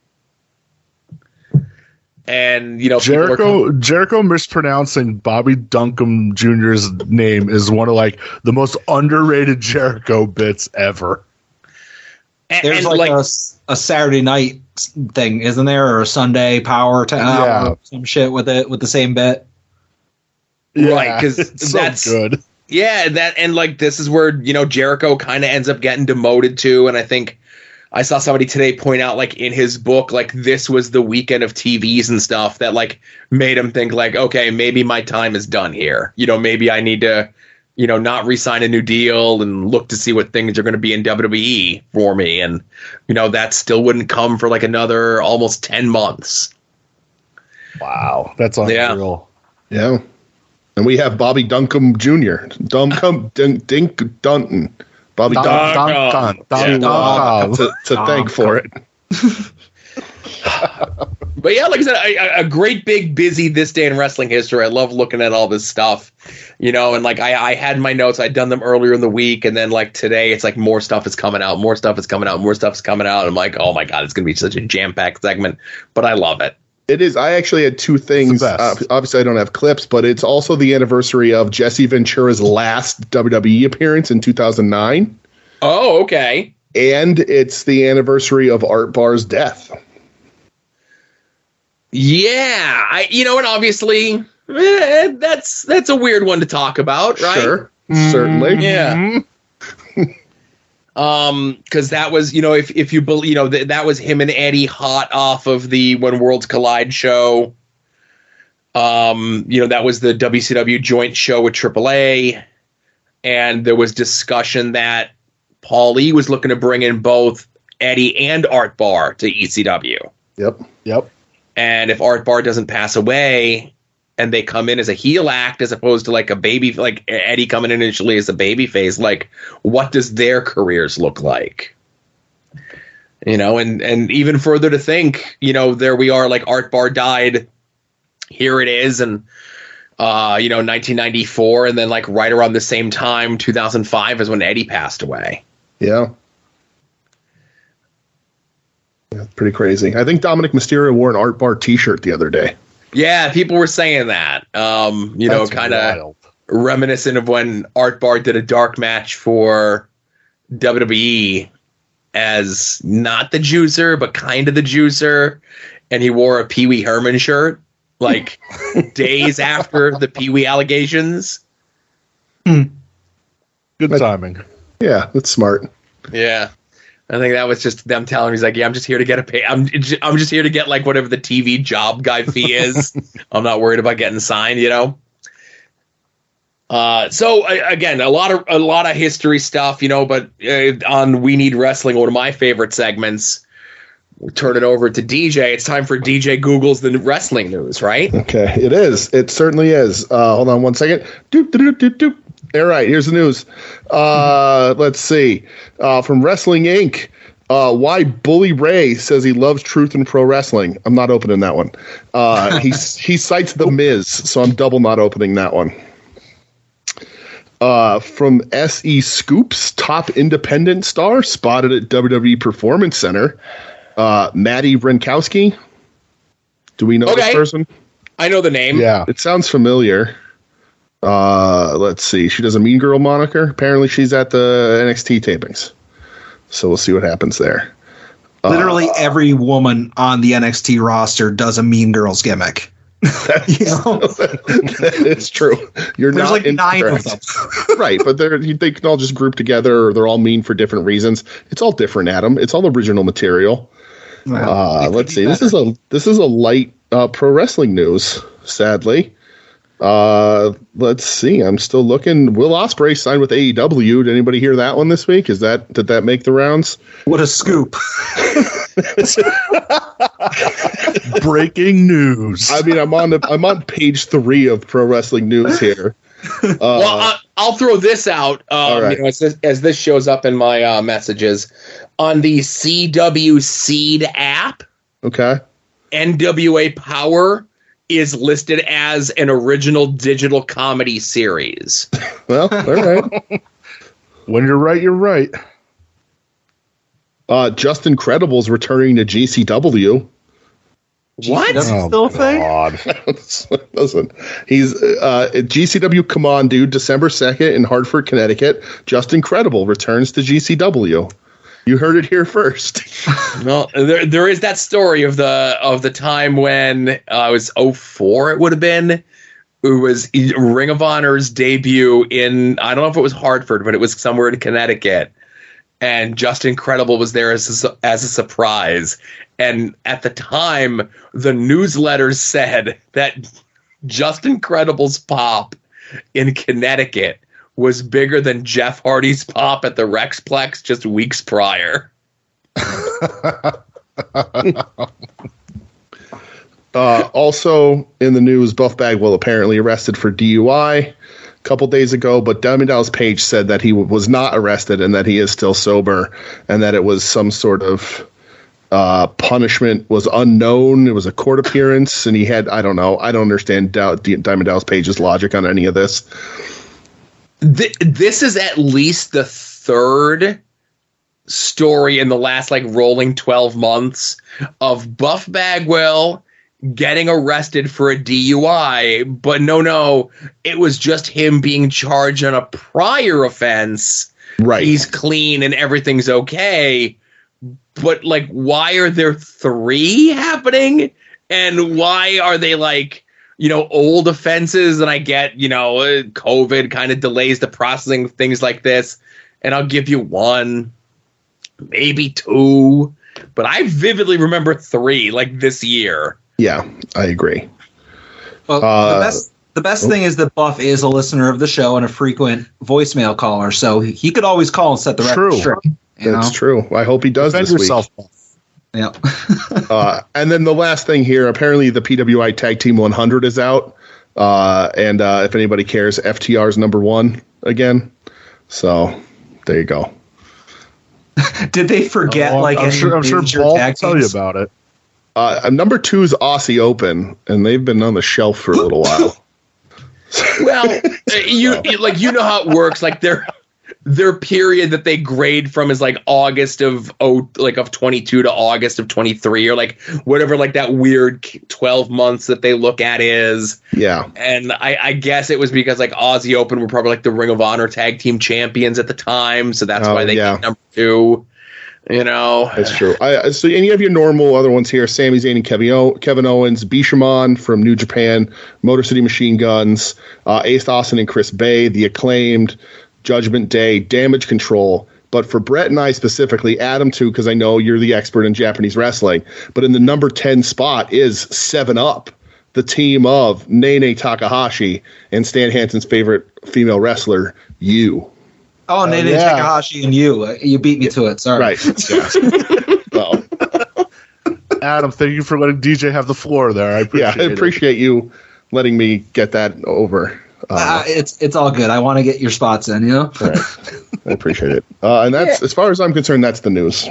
And,
Jericho mispronouncing Bobby Duncan Jr.'s name is one of like the most underrated Jericho bits ever.
There's like a Saturday night thing, isn't there? Or a Sunday Power or some shit with it, with the same bit.
Yeah,
right, because that's
so good.
Yeah, and like this is where, Jericho kind of ends up getting demoted to. And I think I saw somebody today point out, like, in his book, like, this was the weekend of TVs and stuff that, like, made him think, like, okay, maybe my time is done here. Maybe I need to, not re-sign a new deal and look to see what things are going to be in WWE for me. And, that still wouldn't come for, like, another almost 10 months.
Wow. That's unreal.
Yeah. And we have Bobby Duncombe Jr. Dink Dunton. Bobby Duncombe. To thank for it.
But yeah, like I said, a great big busy this day in wrestling history. I love looking at all this stuff, and like I had my notes. I'd done them earlier in the week, and then like today, it's like more stuff is coming out, more stuff is coming out, more stuff is coming out. I'm like, oh my god, it's gonna be such a jam-packed segment, but I love it.
It is. I actually had two things. Obviously, I don't have clips, but it's also the anniversary of Jesse Ventura's last WWE appearance in 2009.
Oh, okay.
And it's the anniversary of Art Barr's death.
Yeah, and obviously that's a weird one to talk about, right?
Sure, certainly.
Yeah. Because that was, if you believe, that was him and Eddie hot off of the When Worlds Collide show. That was the WCW joint show with AAA, and there was discussion that Paul E was looking to bring in both Eddie and Art Barr to ECW.
Yep.
And if Art Barr doesn't pass away and they come in as a heel act as opposed to like a baby, like Eddie coming in initially as a baby face, like what does their careers look like? And even further to think, there we are, like Art Barr died. Here it is. And, 1994. And then like right around the same time, 2005 is when Eddie passed away.
Yeah. Pretty crazy. I think Dominic Mysterio wore an Art Barr t-shirt the other day.
Yeah, people were saying that. Kind of reminiscent of when Art Barr did a dark match for WWE as not the juicer, but kind of the juicer. And he wore a Pee Wee Herman shirt, like days after the Pee Wee allegations.
Good timing.
Yeah, that's smart.
Yeah. I think that was just them telling me, he's like, yeah, I'm just here to get a pay. I'm just here to get like whatever the TV job guy fee is. I'm not worried about getting signed, So again, a lot of history stuff, but on We Need Wrestling, one of my favorite segments, we turn it over to DJ. It's time for DJ Googles the wrestling news, right?
Okay, it is. It certainly is. Hold on one second. Doop, doop, doop, doop. All right, here's the news. Let's see. From Wrestling Inc., why Bully Ray says he loves truth in pro wrestling. I'm not opening that one. He cites The Miz, so I'm double not opening that one. From SE Scoops, top independent star spotted at WWE Performance Center. Maddie Renkowski. Do we know this person?
I know the name.
Yeah. It sounds familiar. Let's see. She does a Mean Girl moniker. Apparently she's at the NXT tapings. So we'll see what happens there.
Literally every woman on the NXT roster does a Mean Girls gimmick.
It's true. There's not
like 9 of them.
Right, but they can all just group together, or they're all mean for different reasons. It's all different, Adam. It's all original material. Let's see. This is a light pro wrestling news, sadly. Let's see. I'm still looking. Will Ospreay signed with AEW. Did anybody hear that one this week? Did that make the rounds?
What a scoop.
Breaking news.
I mean, I'm on page 3 of Pro Wrestling News here.
Well, I'll throw this out.
Right.
As this shows up in my messages on the CW Seed app.
Okay.
NWA Power is listed as an original digital comedy series.
Well, all right.
When you're right, you're right.
Just Incredible's returning to GCW.
What?
That's still a thing?
Listen, he's GCW Come On Dude, December 2nd in Hartford, Connecticut. Just Incredible returns to GCW. You heard it here first.
Well, there is that story of the time when it was 2004. It would have been. It was Ring of Honor's debut in, I don't know if it was Hartford, but it was somewhere in Connecticut. And Just Incredible was there as a surprise. And at the time, the newsletter said that Just Incredible's pop in Connecticut was bigger than Jeff Hardy's pop at the Rexplex just weeks prior.
Also in the news, Buff Bagwell apparently arrested for DUI a couple days ago, but Diamond Dallas Page said that he was not arrested and that he is still sober and that it was some sort of punishment was unknown. It was a court appearance, and he had, I don't know. I don't understand Diamond Dallas Page's logic on any of this.
This is at least the third story in the last rolling 12 months of Buff Bagwell getting arrested for a DUI, but no, it was just him being charged on a prior offense.
Right.
He's clean and everything's okay. But why are there 3 happening? And why are they old offenses? And I get, COVID kind of delays the processing of things like this. And I'll give you 1, maybe 2, but I vividly remember 3 this year.
Yeah, I agree.
Well, the best thing is that Buff is a listener of the show and a frequent voicemail caller, so he could always call and set the record straight.
That's true. I hope he does
Defend
this
yourself,
week.
Yeah.
And then the last thing here, apparently the PWI Tag Team 100 is out. And if anybody cares, FTR's number 1 again. So there you go.
Did they forget
I'm sure Paul will tell you about it.
Number 2 is Aussie Open, and they've been on the shelf for a little while.
Well, you know how it works. Their period that they grade from is August of 22 to August of 23, or whatever that weird 12 months that they look at is.
Yeah.
And I guess it was because Aussie Open were probably the Ring of Honor tag team champions at the time, so that's why they get number 2.
That's true. So any of your normal other ones here: Sami Zayn and Kevin Owens, Bishamon from New Japan, Motor City Machine Guns, Ace Austin and Chris Bay, The Acclaimed, Judgment Day, Damage Control. But for Brett and I specifically, Adam too, because I know you're the expert in Japanese wrestling. But in the number 10 spot is 7-Up, the team of Nene Takahashi and Stan Hansen's favorite female wrestler, Yu.
Oh, Nene Takahashi and you beat me to it. Sorry.
Right. Yeah. Well,
Adam, thank you for letting DJ have the floor there. I
appreciate you letting me get that over.
It's all good. I want to get your spots in, Right.
I appreciate it. And that's, as far as I'm concerned, that's the news.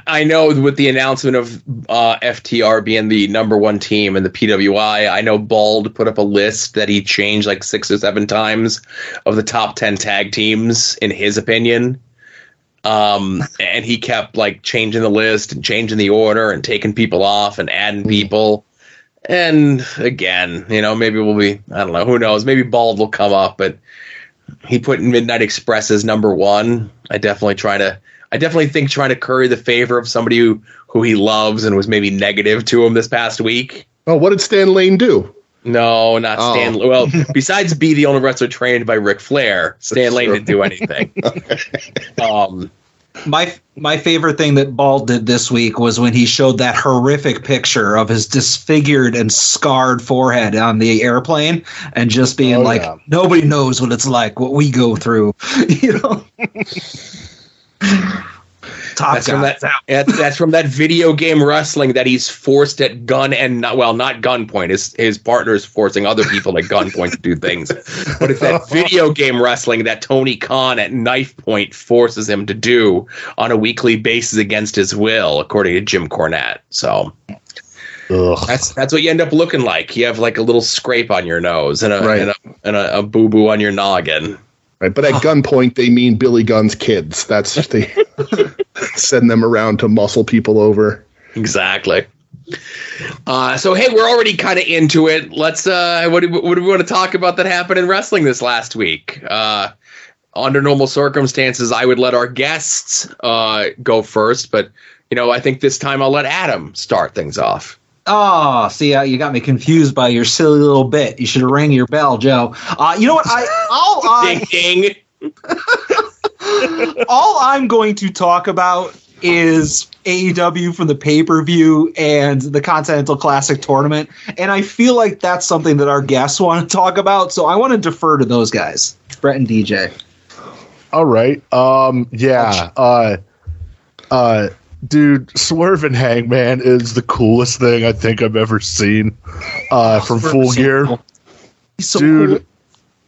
I know with the announcement of FTR being the number 1 team in the PWI, I know Bald put up a list that he changed 6 or 7 times of the top 10 tag teams in his opinion. And he kept changing the list and changing the order and taking people off and adding people. And again, maybe we'll be, I don't know, who knows? Maybe Bald will come up, but he put Midnight Express as number 1. I definitely think trying to curry the favor of somebody who he loves and was maybe negative to him this past week.
Oh, what did Stan Lane do?
No, not Stan. Well, besides be the only wrestler trained by Ric Flair, Stan Lane didn't do anything.
My favorite thing that Bald did this week was when he showed that horrific picture of his disfigured and scarred forehead on the airplane and just being nobody knows what it's like, what we go through.
That's from that video game wrestling that he's forced at gun and not gunpoint. His partner is forcing other people at gunpoint to do things. But it's that video game wrestling that Tony Khan at knife point forces him to do on a weekly basis against his will, according to Jim Cornette. So that's what you end up looking like. You have a little scrape on your nose and a boo boo on your noggin.
Right, but at gunpoint they mean Billy Gunn's kids. That's they send them around to muscle people over.
Exactly. So hey, we're already kind of into it. Let's what do we want to talk about that happened in wrestling this last week? Under normal circumstances, I would let our guests go first, but I think this time I'll let Adam start things off.
Oh, see, you got me confused by your silly little bit. You should have rang your bell, Joe. You know what?
Ding, ding.
All I'm going to talk about is AEW from the pay-per-view and the Continental Classic tournament, and I feel like that's something that our guests want to talk about, so I want to defer to those guys, Brett and DJ.
All right. Dude, Swerve and Hangman is the coolest thing I think I've ever seen from Full Gear.
Cool. He's so
Dude,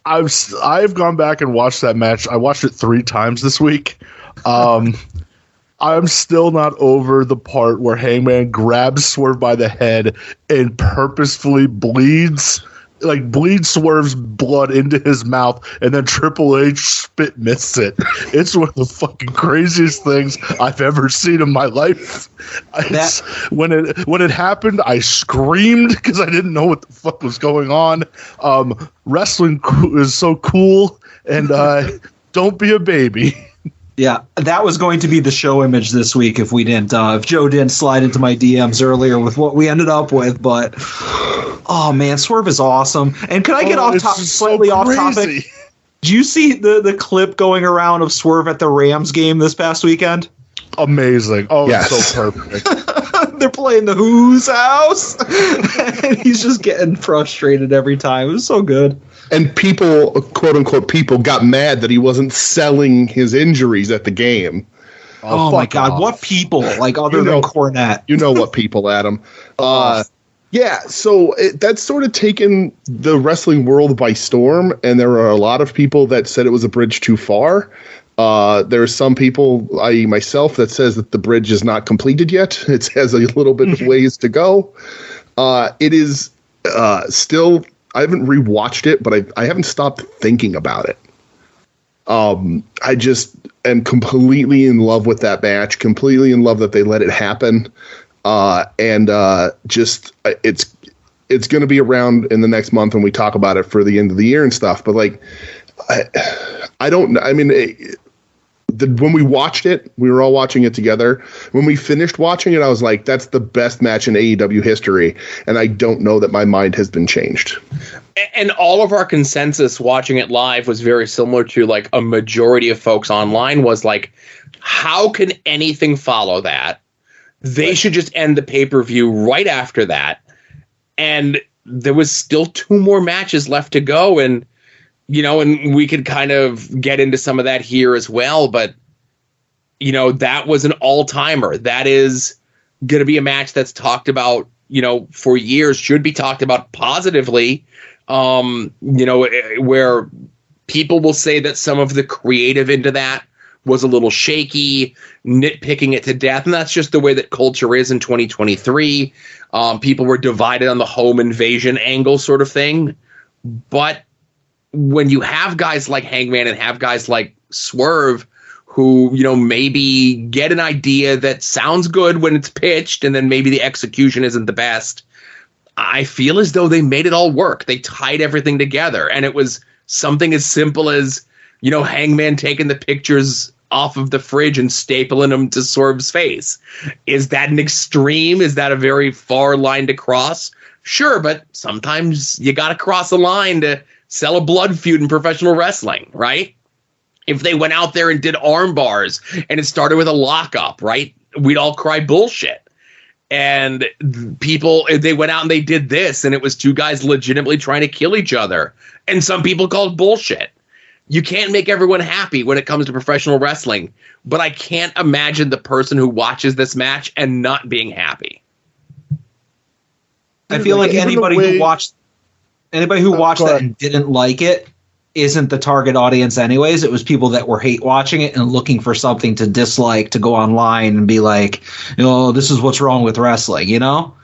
cool.
I've gone back and watched that match. I watched it 3 times this week. I'm still not over the part where Hangman grabs Swerve by the head and purposefully bleeds Swerve's blood into his mouth, and then Triple H spit missed it. It's one of the fucking craziest things I've ever seen in my life. When it happened, I screamed because I didn't know what the fuck was going on. Wrestling is so cool, and don't be a baby.
Yeah, that was going to be the show image this week if we didn't, if Joe didn't slide into my DMs earlier with what we ended up with. But oh man, Swerve is awesome. And could I get slightly off topic? Do you see the clip going around of Swerve at the Rams game this past weekend?
Amazing. Oh, yes. It's so perfect.
They're playing the Who's house, and he's just getting frustrated every time. It was so good.
And people, quote unquote, people got mad that he wasn't selling his injuries at the game.
Oh my God, off. What people? Like other than Cornette.
You know what people, Adam. Yeah, so that's sort of taken the wrestling world by storm, and there are a lot of people that said it was a bridge too far. There are some people, i.e. myself, that says that the bridge is not completed yet. It has a little bit of ways to go. It is still... I haven't rewatched it, but I haven't stopped thinking about it. I just am completely in love with that match, completely in love that they let it happen. Just it's going to be around in the next month when we talk about it for the end of the year and stuff. But like, I don't know. I mean, when we watched it, we were all watching it together. When we finished watching it, I was like, that's the best match in AEW history. And I don't know that my mind has been changed.
And all of our consensus watching it live was very similar to like a majority of folks online was like, how can anything follow that? They should just end the pay-per-view right after that. And there was still 2 more matches left to go. And, you know, and we could kind of get into some of that here as well. But, you know, that was an all-timer. That is going to be a match that's talked about, you know, for years, should be talked about positively. You know, where people will say that some of the creative into that was a little shaky, nitpicking it to death. And that's just the way that culture is in 2023. People were divided on the home invasion angle sort of thing. But when you have guys like Hangman and have guys like Swerve who, you know, maybe get an idea that sounds good when it's pitched and then maybe the execution isn't the best, I feel as though they made it all work. They tied everything together. And it was something as simple as, you know, Hangman taking the pictures off of the fridge and stapling them to Swerve's face. Is that an extreme? Is that a very far line to cross? Sure, but sometimes you got to cross a line to sell a blood feud in professional wrestling, right? If they went out there and did arm bars and it started with a lockup, right? We'd all cry bullshit. And they went out and they did this and it was 2 guys legitimately trying to kill each other. And some people called bullshit. You can't make everyone happy when it comes to professional wrestling, but I can't imagine the person who watches this match and not being happy.
I feel like anybody who watched that and didn't like it isn't the target audience anyways. It was people that were hate watching it and looking for something to dislike to go online and be like, you know, this is what's wrong with wrestling, you know?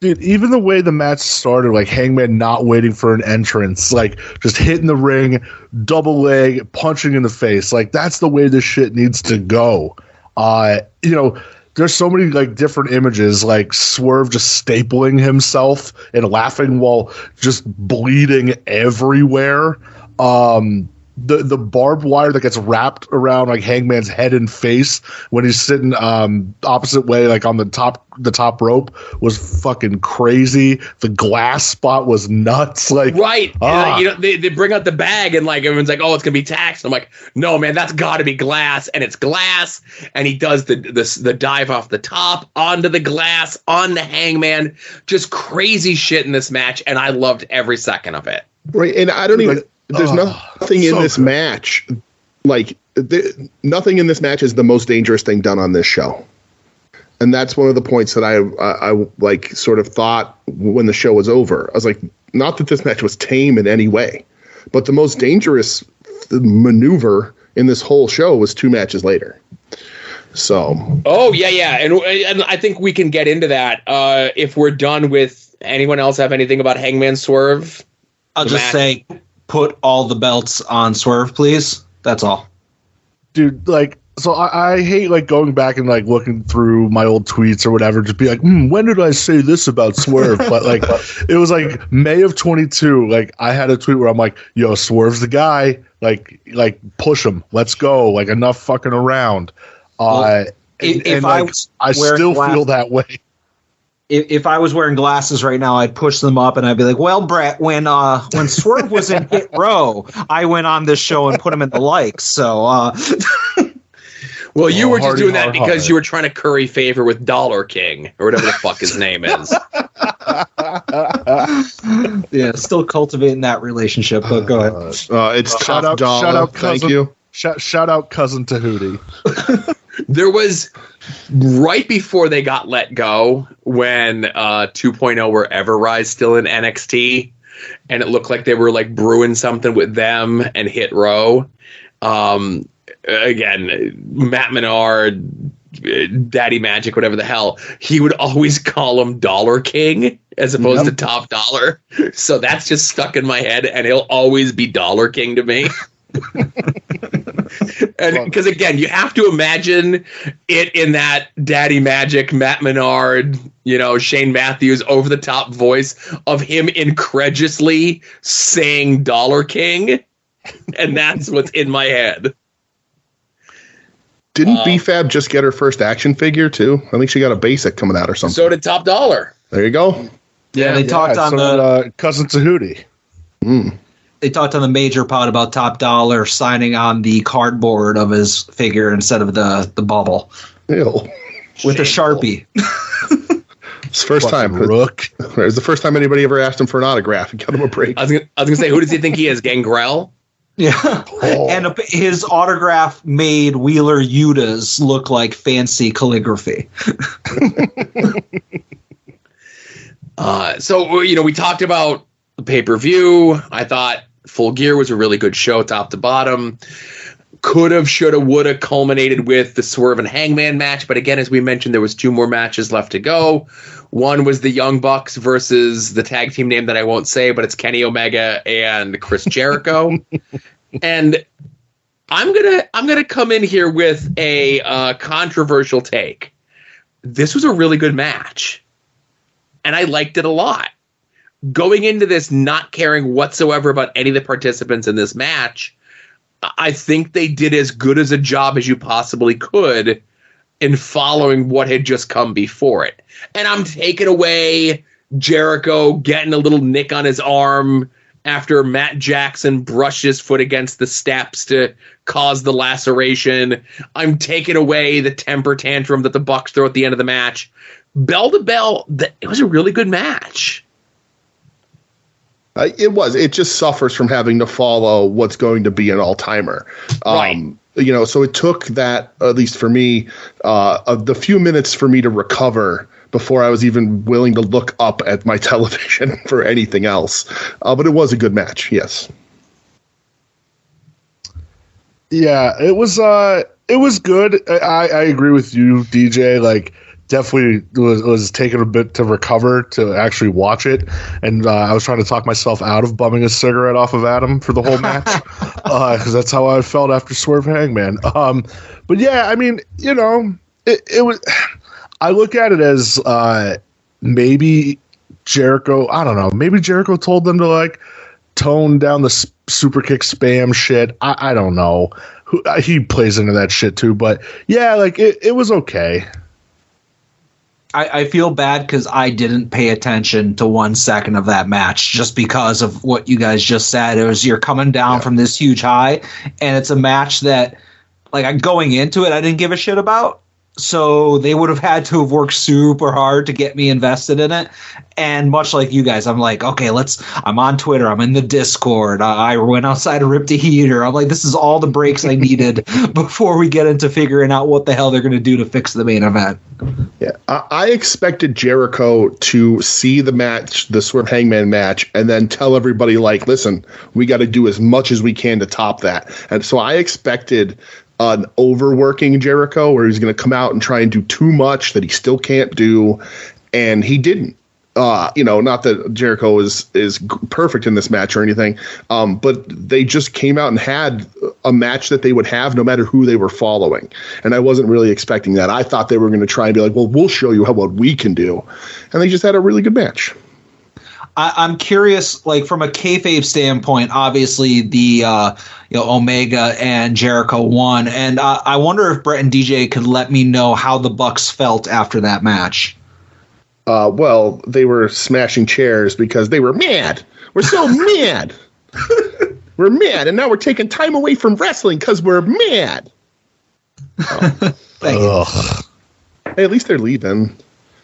Dude, even the way the match started, like Hangman not waiting for an entrance, like just hitting the ring, double leg, punching in the face. Like that's the way this shit needs to go. You know, there's so many like different images, like Swerve just stapling himself and laughing while just bleeding everywhere. The barbed wire that gets wrapped around like Hangman's head and face when he's sitting opposite way, like on the top rope, was fucking crazy. The glass spot was nuts. Like
right, you know, they bring out the bag and like everyone's like, oh, it's gonna be taxed. I'm like, no, man, that's got to be glass, and it's glass. And he does the dive off the top onto the glass on the Hangman, just crazy shit in this match, and I loved every second of it.
Right, and I don't even. There's nothing in this match, like nothing in this match is the most dangerous thing done on this show. And that's one of the points that I like sort of thought when the show was over. I was like, not that this match was tame in any way, but the most dangerous maneuver in this whole show was 2 matches later. So.
Oh, yeah. And I think we can get into that if we're done with anyone else have anything about Hangman Swerve.
I'll just say, put all the belts on Swerve, please. That's all.
Dude, like, so I hate like going back and like looking through my old tweets or whatever, just be like, when did I say this about Swerve? But like, it was like May of 22. Like, I had a tweet where I'm like, yo, Swerve's the guy. Like push him. Let's go. Like, enough fucking around. I still feel that way.
If I was wearing glasses right now, I'd push them up and I'd be like, well, Brett, when Swerve was in Hit Row, I went on this show and put him in the likes. So,
well, you were just doing that because you were trying to curry favor with Dollar King or whatever the fuck his name is.
Yeah, still cultivating that relationship. But go ahead.
It's shout out, thank you.
Shout out cousin Tahuti.
There was right before they got let go when 2.0 were Everrise still in NXT, and it looked like they were like brewing something with them and Hit Row. Again, Matt Menard, Daddy Magic, whatever the hell, he would always call him Dollar King as opposed to Top Dollar. So that's just stuck in my head, and he'll always be Dollar King to me. And because again, you have to imagine it in that Daddy Magic, Matt Menard, Shane Matthews over the top voice of him incredulously saying Dollar King, and that's what's in my head.
Didn't BFAB just get her first action figure too? I think she got a basic coming out or something.
So did Top Dollar.
There you go.
Yeah, they talked on the
cousin Tahuti.
They talked on the Major Pod about Top Dollar signing on the cardboard of his figure instead of the bubble.
Ew.
With a Sharpie.
It's the first time.
Rook.
It's the first time anybody ever asked him for an autograph and got him a break.
I was gonna say, who does he think he is? Gangrel?
Yeah. Oh. And his autograph made Wheeler Yuta's look like fancy calligraphy.
So we talked about the pay-per-view. I thought Full Gear was a really good show, top to bottom. Could have, should have, would have culminated with the Swerve and Hangman match. But again, as we mentioned, there was 2 more matches left to go. One was the Young Bucks versus the tag team name that I won't say, but it's Kenny Omega and Chris Jericho. And I'm gonna come in here with a controversial take. This was a really good match, and I liked it a lot. Going into this not caring whatsoever about any of the participants in this match, I think they did as good as a job as you possibly could in following what had just come before it. And I'm taking away Jericho getting a little nick on his arm after Matt Jackson brushed his foot against the steps to cause the laceration. I'm taking away the temper tantrum that the Bucks throw at the end of the match. Bell to bell, it was a really good match.
It was. It just suffers from having to follow what's going to be an all-timer.
Right.
So it took that, at least for me, the few minutes for me to recover before I was even willing to look up at my television for anything else. But it was a good match, yes.
Yeah, it was good. I agree with you, DJ. Like, definitely was taking a bit to recover to actually watch it, and I was trying to talk myself out of bumming a cigarette off of Adam for the whole match because that's how I felt after Swerve Hangman. But yeah, I mean, it was. I look at it as maybe Jericho. I don't know. Maybe Jericho told them to like tone down the super kick spam shit. I don't know. He plays into that shit too. But yeah, like it was okay.
I feel bad because I didn't pay attention to 1 second of that match just because of what you guys just said. It was you're coming down from this huge high, and it's a match that, like, going into it, I didn't give a shit about. So they would have had to have worked super hard to get me invested in it. And much like you guys, I'm like, okay, I'm on Twitter. I'm in the Discord. I went outside to rip the heater. I'm like, this is all the breaks I needed before we get into figuring out what the hell they're going to do to fix the main event.
Yeah, I expected Jericho to see the match, the Swerve Hangman match, and then tell everybody, like, listen, we got to do as much as we can to top that. And so I expected an overworking Jericho where he's going to come out and try and do too much that he still can't do, and he didn't. Not that Jericho is perfect in this match or anything, but they just came out and had a match that they would have no matter who they were following, and I wasn't really expecting that. I thought they were going to try and be like, well, we'll show you what we can do, and they just had a really good match.
I'm curious, like from a kayfabe standpoint, obviously the Omega and Jericho won, and I wonder if Brett and DJ could let me know how the Bucks felt after that match.
Well, they were smashing chairs because they were mad. We're so mad. We're mad, and now we're taking time away from wrestling because we're mad.
Thank you.
Hey, at least they're leaving.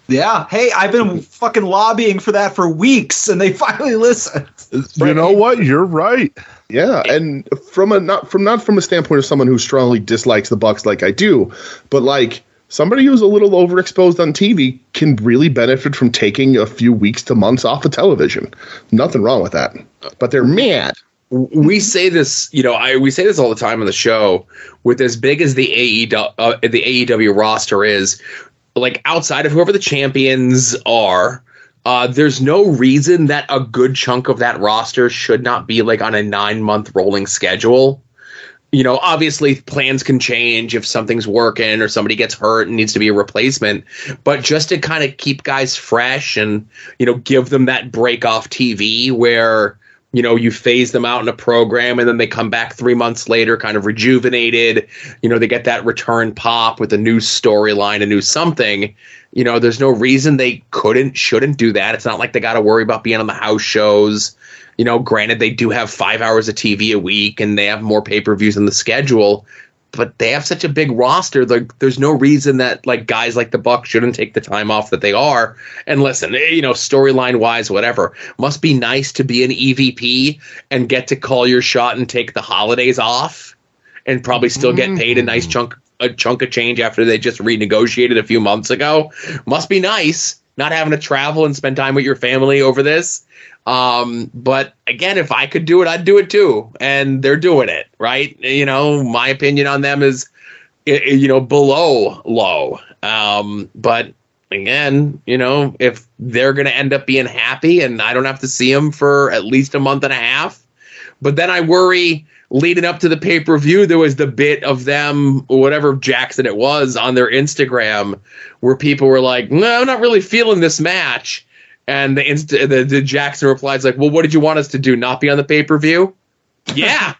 Yeah. Hey, I've been fucking lobbying for that for weeks, and they finally listened.
You know what? You're right.
Yeah, and not from a standpoint of someone who strongly dislikes the Bucks like I do, but like somebody who's a little overexposed on TV can really benefit from taking a few weeks to months off of television. Nothing wrong with that. But they're mad.
We say this, we say this all the time on the show. With as big as the AEW roster is, like outside of whoever the champions are, there's no reason that a good chunk of that roster should not be like on a 9-month rolling schedule. Obviously plans can change if something's working or somebody gets hurt and needs to be a replacement, but just to kind of keep guys fresh and, give them that break off TV where, you phase them out in a program and then they come back 3 months later kind of rejuvenated. They get that return pop with a new storyline, a new something. There's no reason they shouldn't do that. It's not like they got to worry about being on the house shows. Granted, they do have 5 hours of TV a week and they have more pay-per-views in the schedule, but they have such a big roster. There's no reason that like guys like the Bucks shouldn't take the time off that they are. And listen, storyline wise, whatever, must be nice to be an EVP and get to call your shot and take the holidays off and probably still get paid a nice chunk of change after they just renegotiated a few months ago. Must be nice not having to travel and spend time with your family over this. But again, if I could do it, I'd do it too. And they're doing it, right? My opinion on them is, below low. But again, if they're going to end up being happy and I don't have to see them for at least a month and a half, but then I worry leading up to the pay-per-view, there was the bit of them, whatever Jackson it was on their Instagram where people were like, no, I'm not really feeling this match. And the Jackson replies like, well, what did you want us to do? Not be on the pay-per-view? Yeah.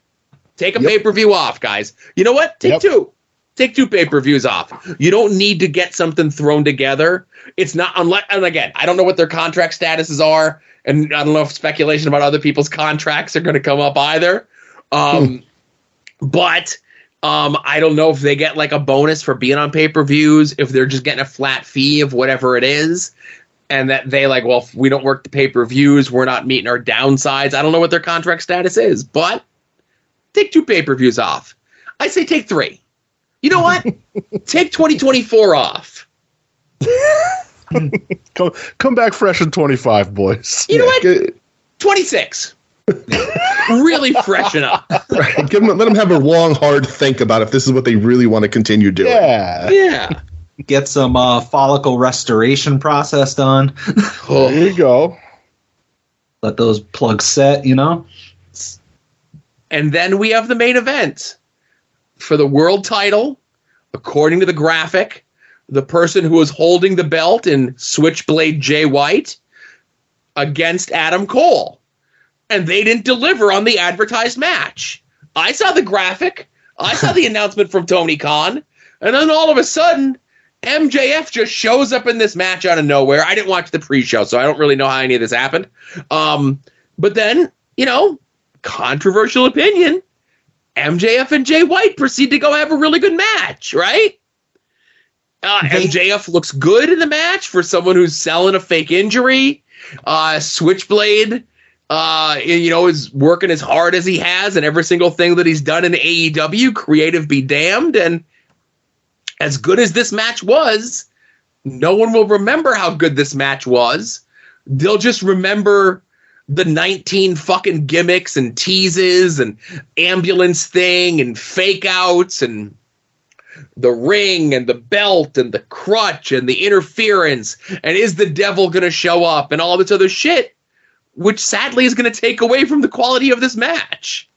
Take a pay-per-view off, guys. You know what? Take two. Take 2 pay-per-views off. You don't need to get something thrown together. It's not unless, and again, I don't know what their contract statuses are, and I don't know if speculation about other people's contracts are going to come up either. But I don't know if they get like a bonus for being on pay-per-views, if they're just getting a flat fee of whatever it is. And that they like, well, if we don't work the pay-per-views, we're not meeting our downsides. I don't know what their contract status is, but take 2 pay-per-views off. I say take 3. You know what? Take 2024 off.
Come back fresh in 25, boys.
You know what? 26. Really freshen up.
Right. Let them have a long, hard think about if this is what they really want to continue doing.
Yeah.
Get some follicle restoration process done.
There you go.
Let those plugs set,
And then we have the main event. For the world title, according to the graphic, the person who was holding the belt in Switchblade Jay White against Adam Cole. And they didn't deliver on the advertised match. I saw the graphic. I saw the announcement from Tony Khan. And then all of a sudden, MJF just shows up in this match out of nowhere. I didn't watch the pre-show, so I don't really know how any of this happened. But then, controversial opinion, MJF and Jay White proceed to go have a really good match, right? MJF looks good in the match for someone who's selling a fake injury. Switchblade, is working as hard as he has in every single thing that he's done in AEW. Creative be damned. And as good as this match was, no one will remember how good this match was. They'll just remember the 19 fucking gimmicks and teases and ambulance thing and fake outs and the ring and the belt and the crutch and the interference and is the devil going to show up and all this other shit, which sadly is going to take away from the quality of this match.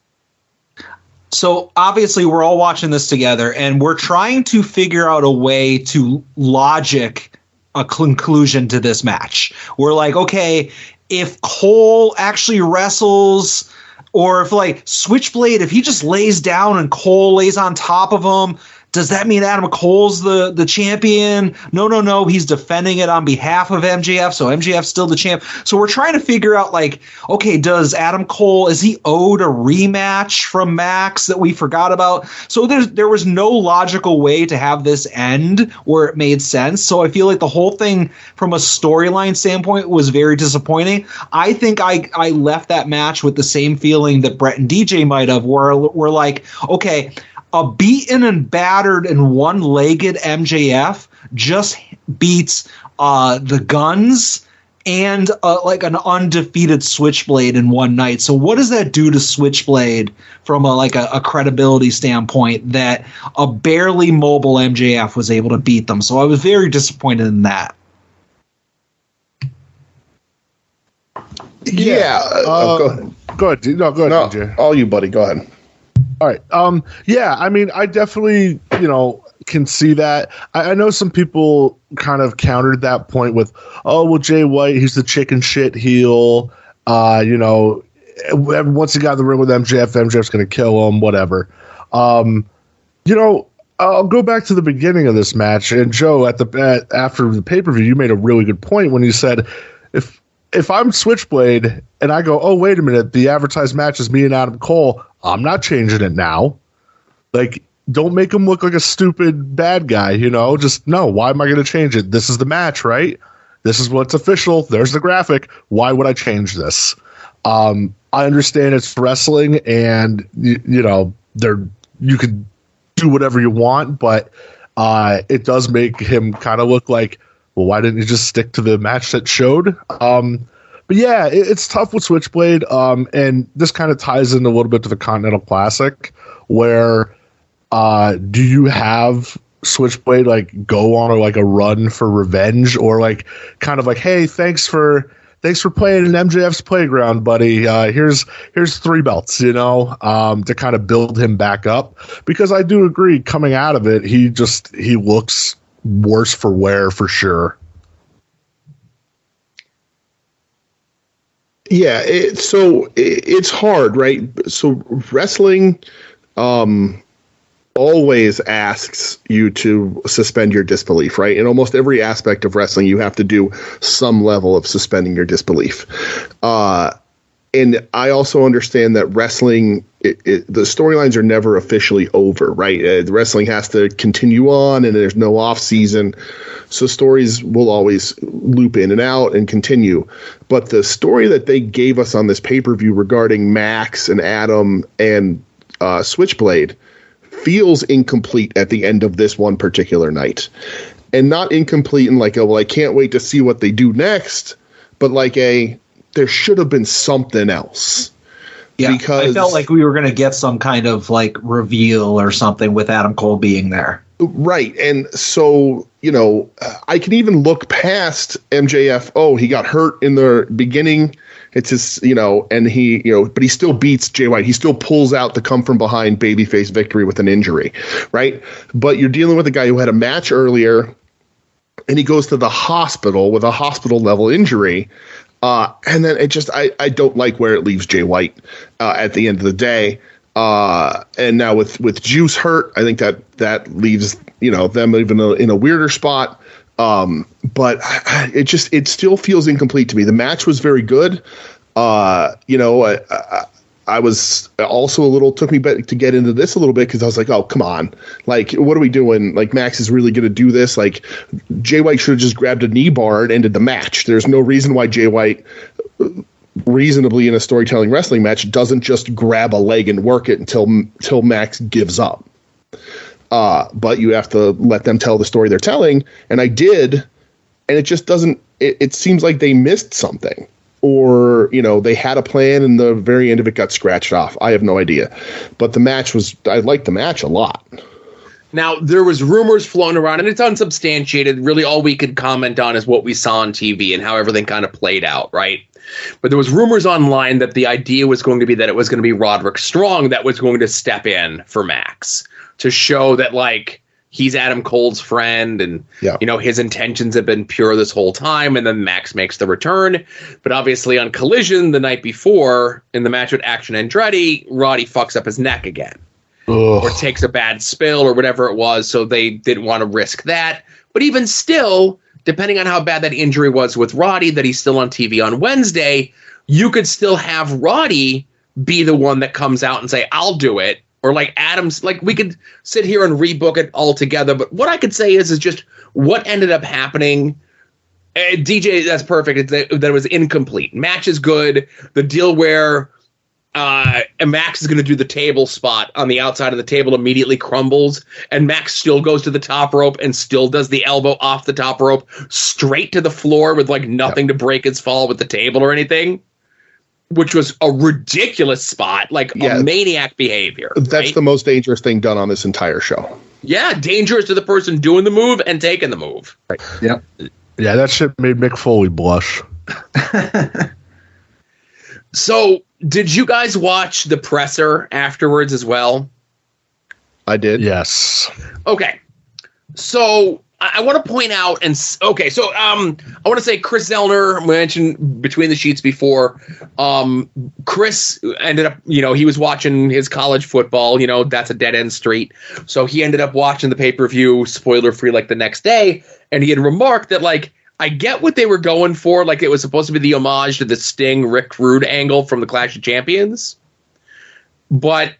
So obviously we're all watching this together and we're trying to figure out a way to logic a conclusion to this match. We're like, okay, if Cole actually wrestles, or if like Switchblade, if he just lays down and Cole lays on top of him, does that mean Adam Cole's the champion? No. He's defending it on behalf of MJF, so MJF's still the champ. So we're trying to figure out, like, okay, does Adam Cole, is he owed a rematch from Max that we forgot about? So there was no logical way to have this end where it made sense. So I feel like the whole thing from a storyline standpoint was very disappointing. I think I left that match with the same feeling that Brett and DJ might have, where we're like, okay, a beaten and battered and one-legged MJF just beats the Guns and like an undefeated Switchblade in one night. So what does that do to Switchblade from a credibility standpoint that a barely mobile MJF was able to beat them? So I was very disappointed in that.
Yeah. Go ahead.
Go ahead. No, go ahead, DJ.
All you, buddy. Go ahead.
All right. Yeah, I mean, I definitely, can see that. I know some people kind of countered that point with, oh, well, Jay White, he's the chicken shit heel. Once he got in the ring with MJF's going to kill him, whatever. I'll go back to the beginning of this match. And Joe, after the pay-per-view, you made a really good point when you said, if I'm Switchblade and I go, oh, wait a minute, the advertised match is me and Adam Cole, I'm not changing it now. Like, don't make him look like a stupid bad guy, Just, no, why am I going to change it? This is the match, right? This is what's official. There's the graphic. Why would I change this? I understand it's wrestling and, you could do whatever you want, but it does make him kind of look like, well, why didn't you just stick to the match that showed? But yeah, it's tough with Switchblade. And this kind of ties in a little bit to the Continental Classic, where do you have Switchblade like go on a run for revenge, or like kind of like, hey, thanks for playing in MJF's playground, buddy. Here's 3 belts, to kind of build him back up, because I do agree coming out of it, he looks worse for wear for sure.
Yeah, it's hard, right? So wrestling always asks you to suspend your disbelief, right? In almost every aspect of wrestling, you have to do some level of suspending your disbelief. And I also understand that wrestling, the storylines are never officially over, right? The wrestling has to continue on, and there's no off season, so stories will always loop in and out and continue. But the story that they gave us on this pay-per-view regarding Max and Adam and Switchblade feels incomplete at the end of this one particular night, and not incomplete in like, I can't wait to see what they do next, but like there should have been something else.
Yeah,
because
I felt like we were going to get some kind of like reveal or something with Adam Cole being there.
Right. And so, I can even look past MJF. Oh, he got hurt in the beginning. It's his, and he, but he still beats Jay White. He still pulls out the come from behind babyface victory with an injury. Right. But you're dealing with a guy who had a match earlier, and he goes to the hospital with a hospital level injury. And then it just, I don't like where it leaves Jay White at the end of the day. And now with Juice hurt, I think that leaves, them even in a weirder spot. But it still feels incomplete to me. The match was very good. I was also a little, took me back to get into this a little bit because I was like, oh, come on. Like, what are we doing? Like, Max is really going to do this? Like, Jay White should have just grabbed a knee bar and ended the match. There's no reason why Jay White, reasonably in a storytelling wrestling match, doesn't just grab a leg and work it until Max gives up. But you have to let them tell the story they're telling. And I did, and it just doesn't, it seems like they missed something. Or, they had a plan and the very end of it got scratched off. I have no idea. But the match I liked the match a lot.
Now, there was rumors floating around, and it's unsubstantiated. Really, all we could comment on is what we saw on TV and how everything kind of played out, right? But there was rumors online that the idea was going to be that it was going to be Roderick Strong that was going to step in for Max to show that, like, he's Adam Cole's friend and, his intentions have been pure this whole time. And then Max makes the return. But obviously on Collision the night before in the match with Action Andretti, Roddy fucks up his neck again. Or takes a bad spill or whatever it was. So they didn't want to risk that. But even still, depending on how bad that injury was with Roddy, that he's still on TV on Wednesday, you could still have Roddy be the one that comes out and say, I'll do it. Or like Adams, like we could sit here and rebook it all together. But what I could say is just what ended up happening. DJ, that's perfect. That it was incomplete. Match is good. The deal where Max is going to do the table spot on the outside of the table immediately crumbles. And Max still goes to the top rope and still does the elbow off the top rope straight to the floor with like nothing to break his fall with the table or anything. Which was a ridiculous spot, like a maniac behavior.
That's the most dangerous thing done on this entire show.
Yeah, dangerous to the person doing the move and taking the move.
Right.
Yep.
Yeah, that shit made Mick Foley blush.
So, did you guys watch the presser afterwards as well?
I did.
Yes. Okay.
So, I want to point out, I want to say Chris Zellner mentioned Between the Sheets before. Chris ended up, he was watching his college football, that's a dead end street. So he ended up watching the pay-per-view spoiler free like the next day. And he had remarked that, like, I get what they were going for. Like, it was supposed to be the homage to the Sting Rick Rude angle from the Clash of Champions. But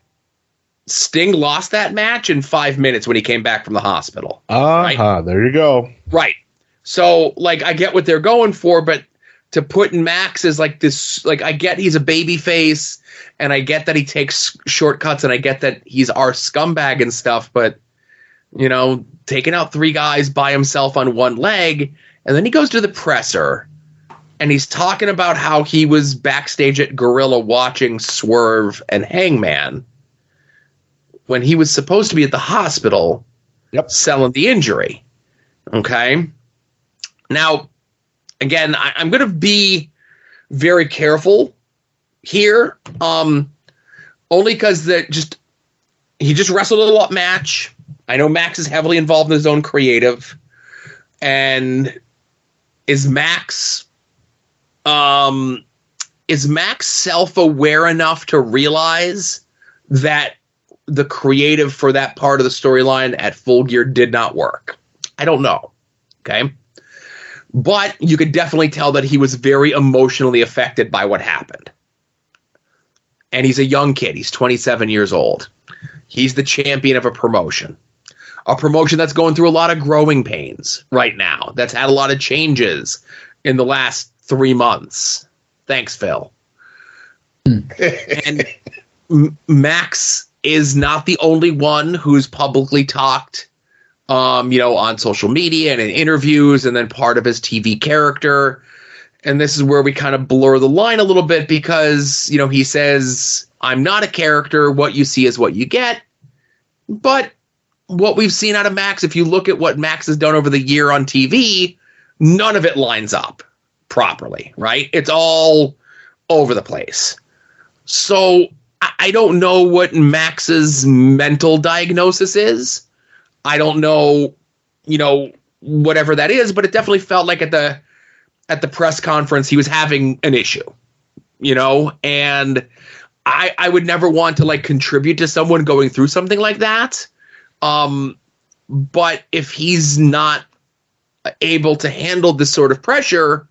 Sting lost that match in 5 minutes when he came back from the hospital.
Right? There you go.
Right. So, like, I get what they're going for, but to put Max as, like, this, like, I get he's a baby face, and I get that he takes shortcuts, and I get that he's our scumbag and stuff, but, taking out 3 guys by himself on one leg, and then he goes to the presser, and he's talking about how he was backstage at Gorilla watching Swerve and Hangman, when he was supposed to be at the hospital selling the injury. Okay? Now, again, I'm going to be very careful here, only because he just wrestled a lot match. I know Max is heavily involved in his own creative. And is Max self-aware enough to realize that the creative for that part of the storyline at Full Gear did not work? I don't know. Okay. But you could definitely tell that he was very emotionally affected by what happened. And he's a young kid. He's 27 years old. He's the champion of a promotion that's going through a lot of growing pains right now. That's had a lot of changes in the last 3 months. Thanks, Phil. And Max is not the only one who's publicly talked, on social media and in interviews, and then part of his TV character. And this is where we kind of blur the line a little bit because, he says, I'm not a character. What you see is what you get. But what we've seen out of Max, if you look at what Max has done over the year on TV, none of it lines up properly, right? It's all over the place. So I don't know what Max's mental diagnosis is. I don't know, whatever that is, but it definitely felt like at the press conference he was having an issue, and I would never want to contribute to someone going through something like that. But if he's not able to handle this sort of pressure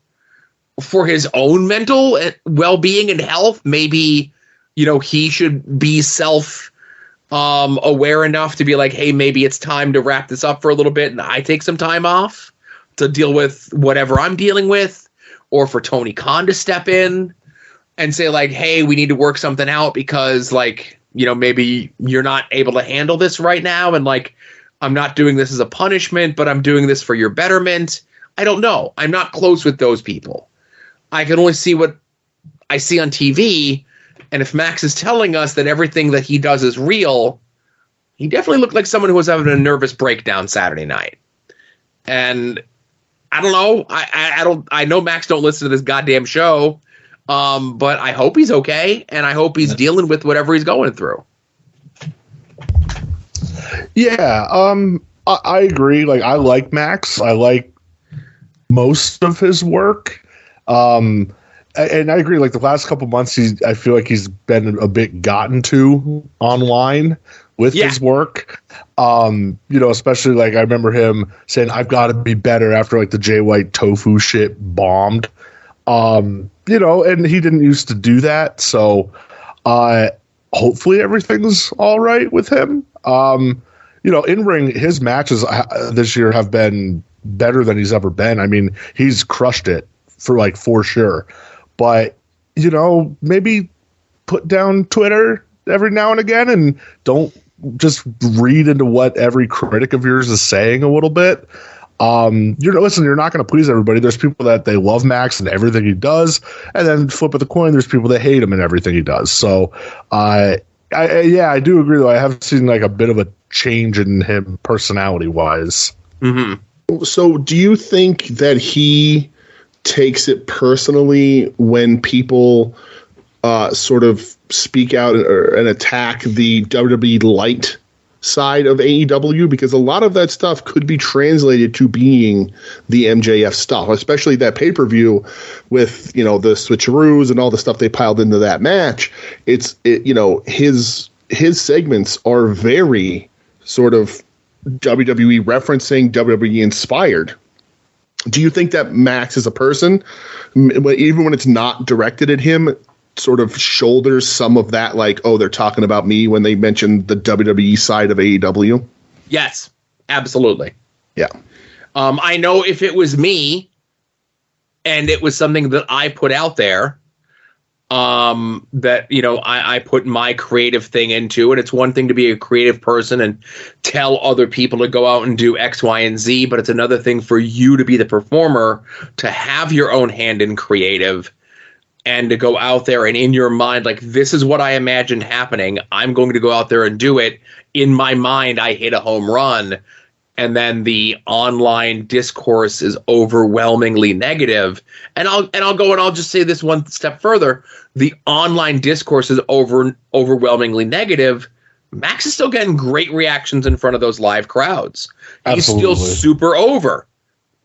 for his own mental well-being and health, maybe he should be aware enough to be like, hey, maybe it's time to wrap this up for a little bit and I take some time off to deal with whatever I'm dealing with, or for Tony Khan to step in and say like, hey, we need to work something out because like, maybe you're not able to handle this right now. And like, I'm not doing this as a punishment, but I'm doing this for your betterment. I don't know. I'm not close with those people. I can only see what I see on TV. And if Max is telling us that everything that he does is real, he definitely looked like someone who was having a nervous breakdown Saturday night. And I don't know. I know Max don't listen to this goddamn show, but I hope he's okay, and I hope he's dealing with whatever he's going through.
Yeah, I agree. Like, I like Max. I like most of his work. And I agree. Like the last couple months, I feel like he's been a bit gotten to online with his work. Especially like I remember him saying, "I've got to be better" after like the Jay White tofu shit bombed. And he didn't used to do that. So, hopefully everything's all right with him. In ring, his matches this year have been better than he's ever been. I mean, he's crushed it for sure. But, maybe put down Twitter every now and again and don't just read into what every critic of yours is saying a little bit. You're not going to please everybody. There's people that they love Max and everything he does. And then flip of the coin, there's people that hate him and everything he does. So, I do agree, though. I have seen like a bit of a change in him personality wise.
Mm-hmm. So do you think that he takes it personally when people sort of speak out and attack the WWE light side of AEW? Because a lot of that stuff could be translated to being the MJF stuff, especially that pay-per-view with, the switcheroos and all the stuff they piled into that match. His segments are very sort of WWE referencing, WWE inspired. Do you think that Max as a person, even when it's not directed at him, sort of shoulders some of that, like, oh, they're talking about me when they mention the WWE side of AEW?
Yes, absolutely.
Yeah.
I know if it was me and it was something that I put out there, that, I put my creative thing into, and it's one thing to be a creative person and tell other people to go out and do X, Y, and Z, but it's another thing for you to be the performer, to have your own hand in creative, and to go out there and in your mind, like, this is what I imagined happening. I'm going to go out there and do it. In my mind, I hit a home run. And then the online discourse is overwhelmingly negative. And I'll go and I'll just say this one step further. The online discourse is overwhelmingly negative. Max is still getting great reactions in front of those live crowds. Absolutely. He's still super over.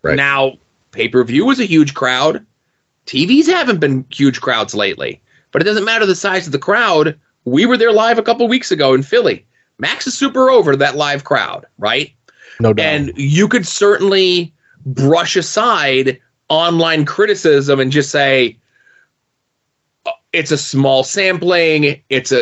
Right. Now, pay-per-view was a huge crowd. TVs haven't been huge crowds lately. But it doesn't matter the size of the crowd. We were there live a couple weeks ago in Philly. Max is super over that live crowd, right?
No doubt.
And you could certainly brush aside online criticism and just say, it's a small sampling. It's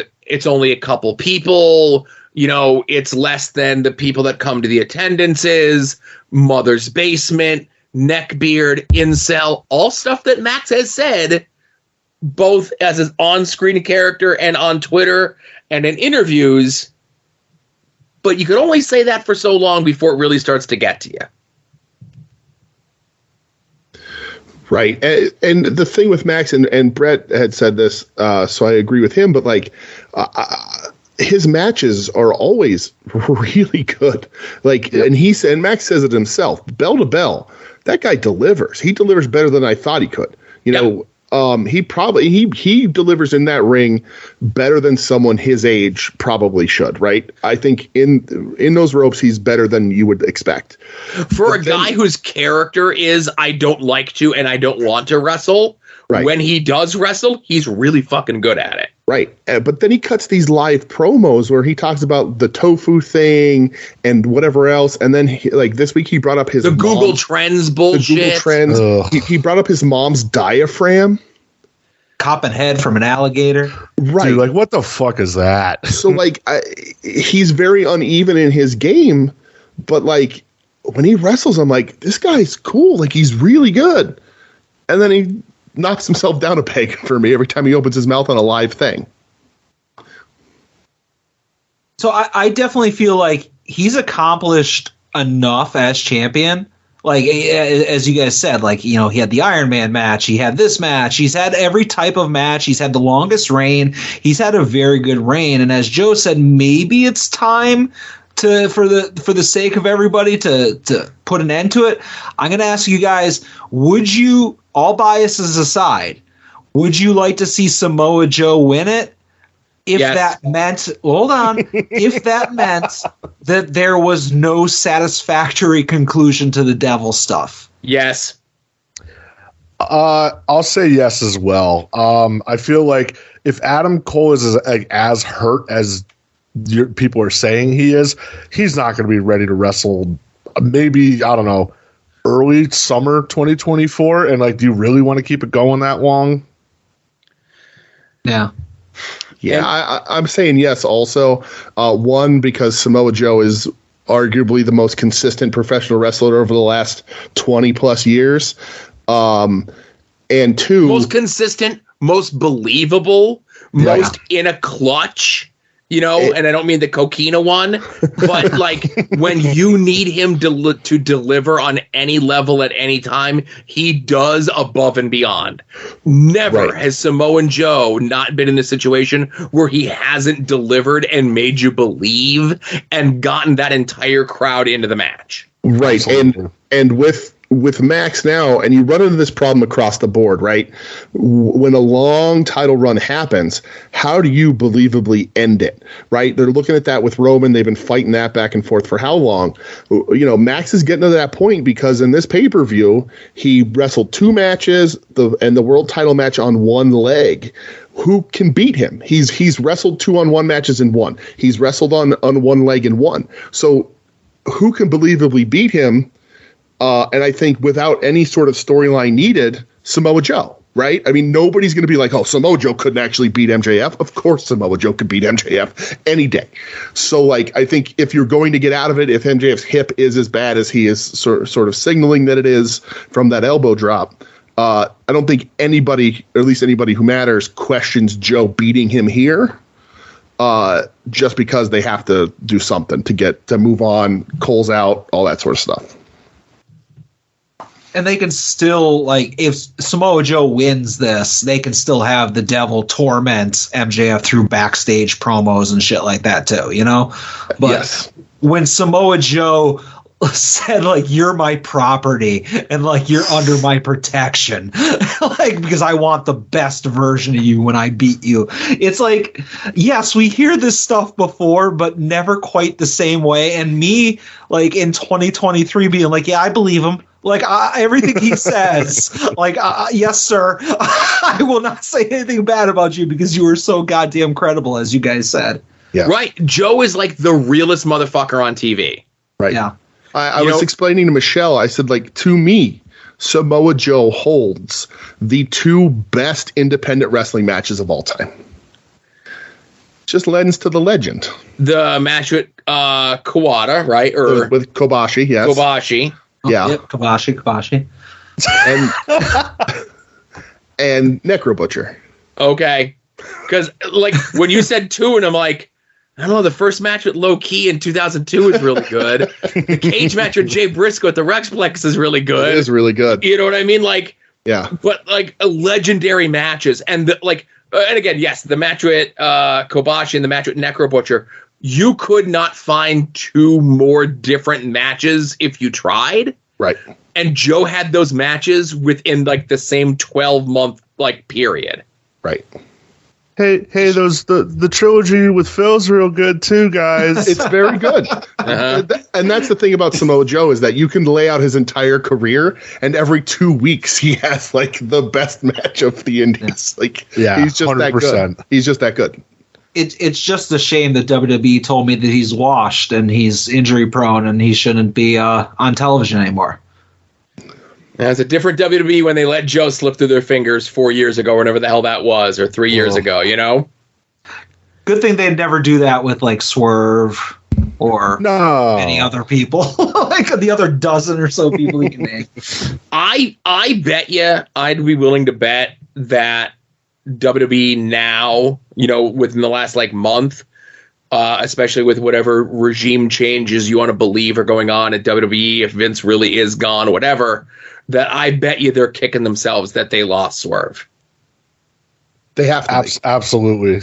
only a couple people. It's less than the people that come to the attendances, Mother's Basement, Neckbeard, Incel, all stuff that Max has said, both as his on-screen character and on Twitter and in interviews. But you could only say that for so long before it really starts to get to you.
Right. And the thing with Max, and Brett had said this, so I agree with him, but like his matches are always really good. Like, and Max says it himself, bell to bell, that guy delivers. He delivers better than I thought he could. He delivers in that ring better than someone his age probably should, right? I think in those ropes, he's better than you would expect.
For a guy whose character is, I don't like to and I don't want to wrestle, right. When he does wrestle, he's really fucking good at it.
Right. But then he cuts these live promos where he talks about the tofu thing and whatever else. And then this week he brought up the
Google Trends bullshit.
The Google Trends. He brought up his mom's diaphragm.
copping head from an alligator.
Right.
Dude, like, what the fuck is that?
So, like, he's very uneven in his game, but, like, when he wrestles, I'm like, this guy's cool. Like, he's really good. And then he knocks himself down a peg for me every time he opens his mouth on a live thing.
So I definitely feel like he's accomplished enough as champion. Like, as you guys said, like, you know, he had the Iron Man match. He had this match. He's had every type of match. He's had the longest reign. He's had a very good reign. And as Joe said, maybe it's time for the sake of everybody to put an end to it. I'm going to ask you guys, would you, all biases aside, would you like to see Samoa Joe win it? If that meant, hold on, if that meant that there was no satisfactory conclusion to the devil stuff.
Yes.
I'll say yes as well. I feel like if Adam Cole is as hurt as people are saying he is, he's not going to be ready to wrestle. Maybe, I don't know, early summer 2024. And like, do you really want to keep it going that long?
Yeah.
Yeah, I'm saying yes also. One, because Samoa Joe is arguably the most consistent professional wrestler over the last 20-plus years. And two...
Most consistent, most believable, most in a clutch. You know, and I don't mean the coquina one, but like when you need him to deliver on any level at any time, he does above and beyond. Never has Samoa Joe not been in a situation where he hasn't delivered and made you believe and gotten that entire crowd into the match.
Right. Absolutely. And with Max now, and you run into this problem across the board, right? When a long title run happens, how do you believably end it, right? They're looking at that with Roman. They've been fighting that back and forth for how long? You know, Max is getting to that point because in this pay-per-view, he wrestled 2 matches and the world title match on one leg. Who can beat him? He's wrestled 2-on-1 matches in one. He's wrestled on one leg in one. So who can believably beat him? And I think without any sort of storyline needed, Samoa Joe, right? I mean, nobody's going to be like, oh, Samoa Joe couldn't actually beat MJF. Of course Samoa Joe could beat MJF any day. So, like, I think if you're going to get out of it, if MJF's hip is as bad as he is sort of signaling that it is from that elbow drop, I don't think anybody, or at least anybody who matters, questions Joe beating him here. Just because they have to do something to move on, Cole's out, all that sort of stuff.
And they can still, like, if Samoa Joe wins this, they can still have the devil torment MJF through backstage promos and shit like that too, you know? But when Samoa Joe said, like, you're my property and, like, you're under my protection, like, because I want the best version of you when I beat you. It's like, yes, we hear this stuff before, but never quite the same way. And me, like, in 2023 being like, yeah, I believe him. Like, everything he says, like, yes, sir, I will not say anything bad about you because you were so goddamn credible, as you guys said.
Yeah.
Right. Joe is like the realest motherfucker on TV.
Right.
Yeah.
I was explaining to Michelle, I said, like, to me, Samoa Joe holds the 2 best independent wrestling matches of all time. Just lends to the legend.
The match with Kawada, right? Or
with Kobashi, yes.
Kobashi.
Yeah.
Yep, Kobashi.
And Necro Butcher.
Okay. Because, like, when you said 2, and I'm like, I don't know, the first match with Low Key in 2002 is really good. The cage match with Jay Briscoe at the Rexplex is really good.
It is really good.
You know what I mean? Like,
yeah.
But, like, legendary matches. And, and again, yes, the match with Kobashi and the match with Necro Butcher, you could not find 2 more different matches if you tried.
Right.
And Joe had those matches within, like, the same 12-month, like, period.
Right.
Hey, the trilogy with Phil's real good too, guys.
It's very good. And that's the thing about Samoa Joe is that you can lay out his entire career, and every 2 weeks he has, like, the best match of the Indies. Like, he's just 100%. That good. He's just that good.
It's just a shame that WWE told me that he's washed and he's injury prone and he shouldn't be on television anymore.
And it's a different WWE when they let Joe slip through their fingers 4 years ago, whenever the hell that was, or 3 years ago, you know?
Good thing they'd never do that with like Swerve or any other people, like the other dozen or so people he can name.
I bet you I'd be willing to bet that WWE now, you know, within the last like month, especially with whatever regime changes you want to believe are going on at WWE, if Vince really is gone, whatever, that I bet you they're kicking themselves that they lost Swerve.
They have to.
Absolutely.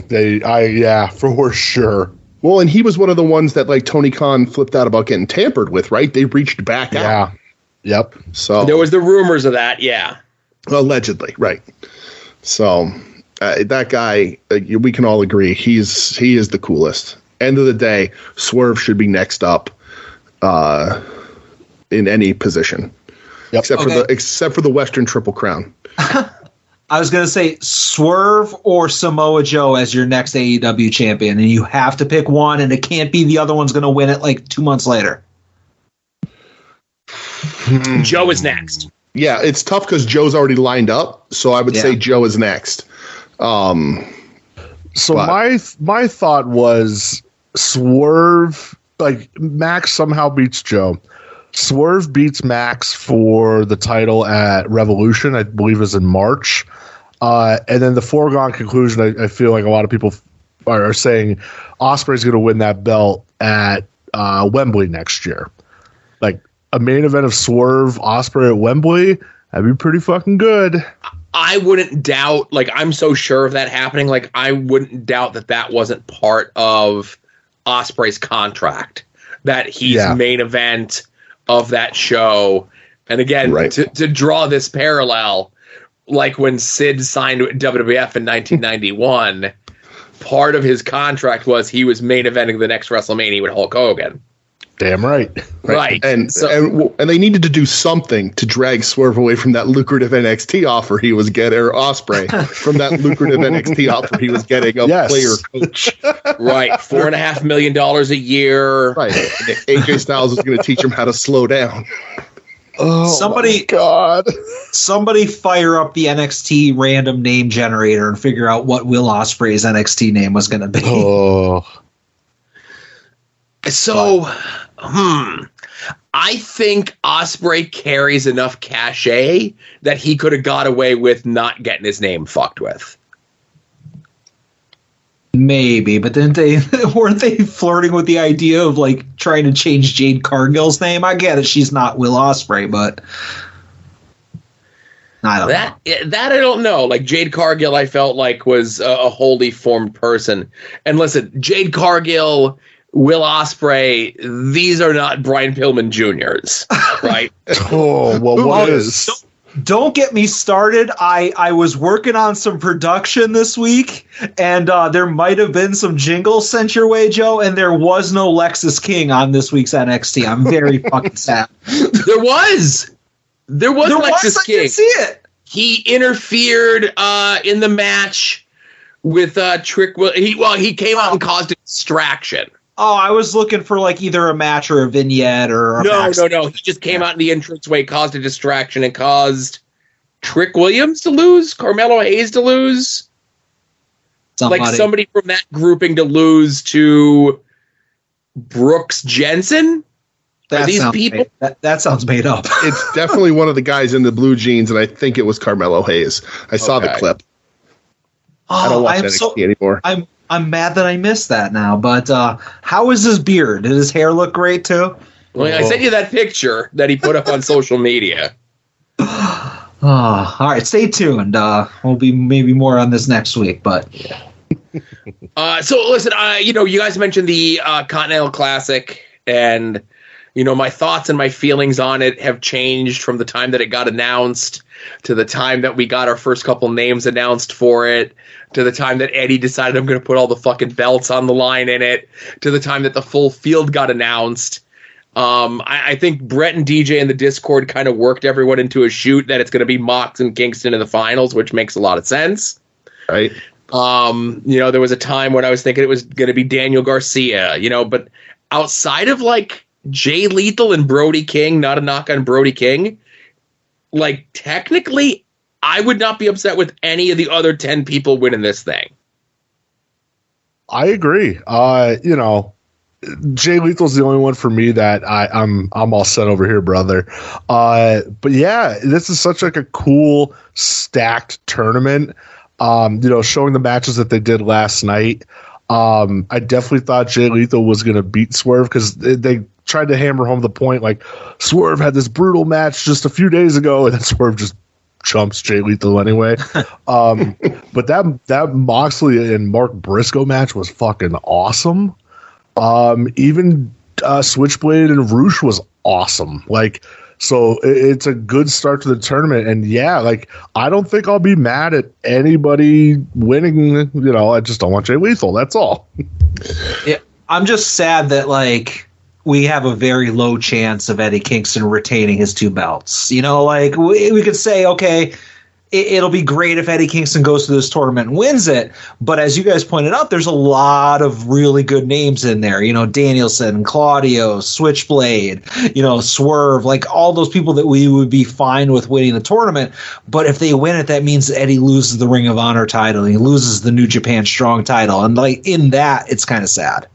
Yeah, for sure.
Well, and he was one of the ones that like Tony Khan flipped out about getting tampered with, right? They reached back out.
Yep.
So
there was the rumors of that, yeah.
Allegedly, right. So that guy, we can all agree, he is the coolest. End of the day, Swerve should be next up in any position.
Yep.
Except for the Western Triple Crown.
I was going to say Swerve or Samoa Joe as your next AEW champion, and you have to pick one, and it can't be the other one's going to win it like 2 months later.
Joe is next.
Yeah, it's tough because Joe's already lined up, so I would say Joe is next.
My thought was Swerve, like Max somehow beats Joe. Swerve beats Max for the title at Revolution, I believe is in March. And then the foregone conclusion, I feel like a lot of people are saying Ospreay's going to win that belt at Wembley next year. Like a main event of Swerve, Ospreay at Wembley, that'd be pretty fucking good.
I wouldn't doubt, like, I'm so sure of that happening. Like, I wouldn't doubt that wasn't part of Ospreay's contract, that he's main event of that show. And again, to draw this parallel, like when Sid signed with WWF in 1991, part of his contract was he was main eventing the next WrestleMania with Hulk Hogan.
Damn right.
Right.
And they needed to do something to drag Swerve away from that lucrative NXT offer he was getting, or Ospreay from that lucrative NXT offer he was getting of player coach.
Right. $4.5 million a year.
Right. And AJ Styles was going to teach him how to slow down.
Oh,
somebody fire up the NXT random name generator and figure out what Will Ospreay's NXT name was going to be.
So, I think Ospreay carries enough cachet that he could have got away with not getting his name fucked with.
Maybe, but weren't they flirting with the idea of like trying to change Jade Cargill's name? I get it, she's not Will Ospreay, but I don't know.
That I don't know. Like Jade Cargill, I felt like was a wholly formed person. And listen, Jade Cargill, Will Ospreay, these are not Brian Pillman Jr.'s, right?
What is?
Don't get me started. I was working on some production this week, and there might have been some jingles sent your way, Joe, and there was no Lexus King on this week's NXT. I'm very fucking sad.
There was Lexus King.
I didn't see it.
He interfered in the match with Trick. He came out and caused a distraction.
Oh, I was looking for like either a match or a vignette or a
No. He just came out in the entranceway, caused a distraction, and caused Trick Williams to lose, Carmelo Hayes to lose, like somebody from that grouping to lose to Brooks Jensen. Are these people?
That sounds made up.
It's definitely one of the guys in the blue jeans, and I think it was Carmelo Hayes. I saw the clip. I don't watch NXT anymore.
I'm mad that I missed that now, but how is his beard? Did his hair look great too?
Well, I sent you that picture that he put up on social media.
All right, stay tuned. We'll be maybe more on this next week, but
so listen, you guys mentioned the Continental Classic, and my thoughts and my feelings on it have changed from the time that it got announced to the time that we got our first couple names announced for it, to the time that Eddie decided I'm going to put all the fucking belts on the line in it, to the time that the full field got announced. I think Brett and DJ in the Discord kind of worked everyone into a shoot that it's going to be Mox and Kingston in the finals, which makes a lot of sense.
Right.
There was a time when I was thinking it was going to be Daniel Garcia, but outside of like Jay Lethal and Brody King, not a knock on Brody King, like technically, I would not be upset with any of the other 10 people winning this thing.
I agree. Jay Lethal's the only one for me that I'm all set over here, brother. But yeah, this is such like a cool stacked tournament. Showing the matches that they did last night. I definitely thought Jay Lethal was going to beat Swerve because they tried to hammer home the point like Swerve had this brutal match just a few days ago, and then Swerve just chumps Jay Lethal anyway. But that Moxley and Mark Briscoe match was fucking awesome. Even Switchblade and Roosh was awesome. Like, so it's a good start to the tournament. And yeah, like, I don't think I'll be mad at anybody winning. I just don't want Jay Lethal. That's all.
Yeah, I'm just sad that, like, we have a very low chance of Eddie Kingston retaining his 2 belts. Like, we could say, okay, it'll be great if Eddie Kingston goes to this tournament and wins it. But as you guys pointed out, there's a lot of really good names in there. Danielson, Claudio, Switchblade, Swerve, like all those people that we would be fine with winning the tournament. But if they win it, that means Eddie loses the Ring of Honor title. He loses the New Japan Strong title. And like in that, it's kind of sad.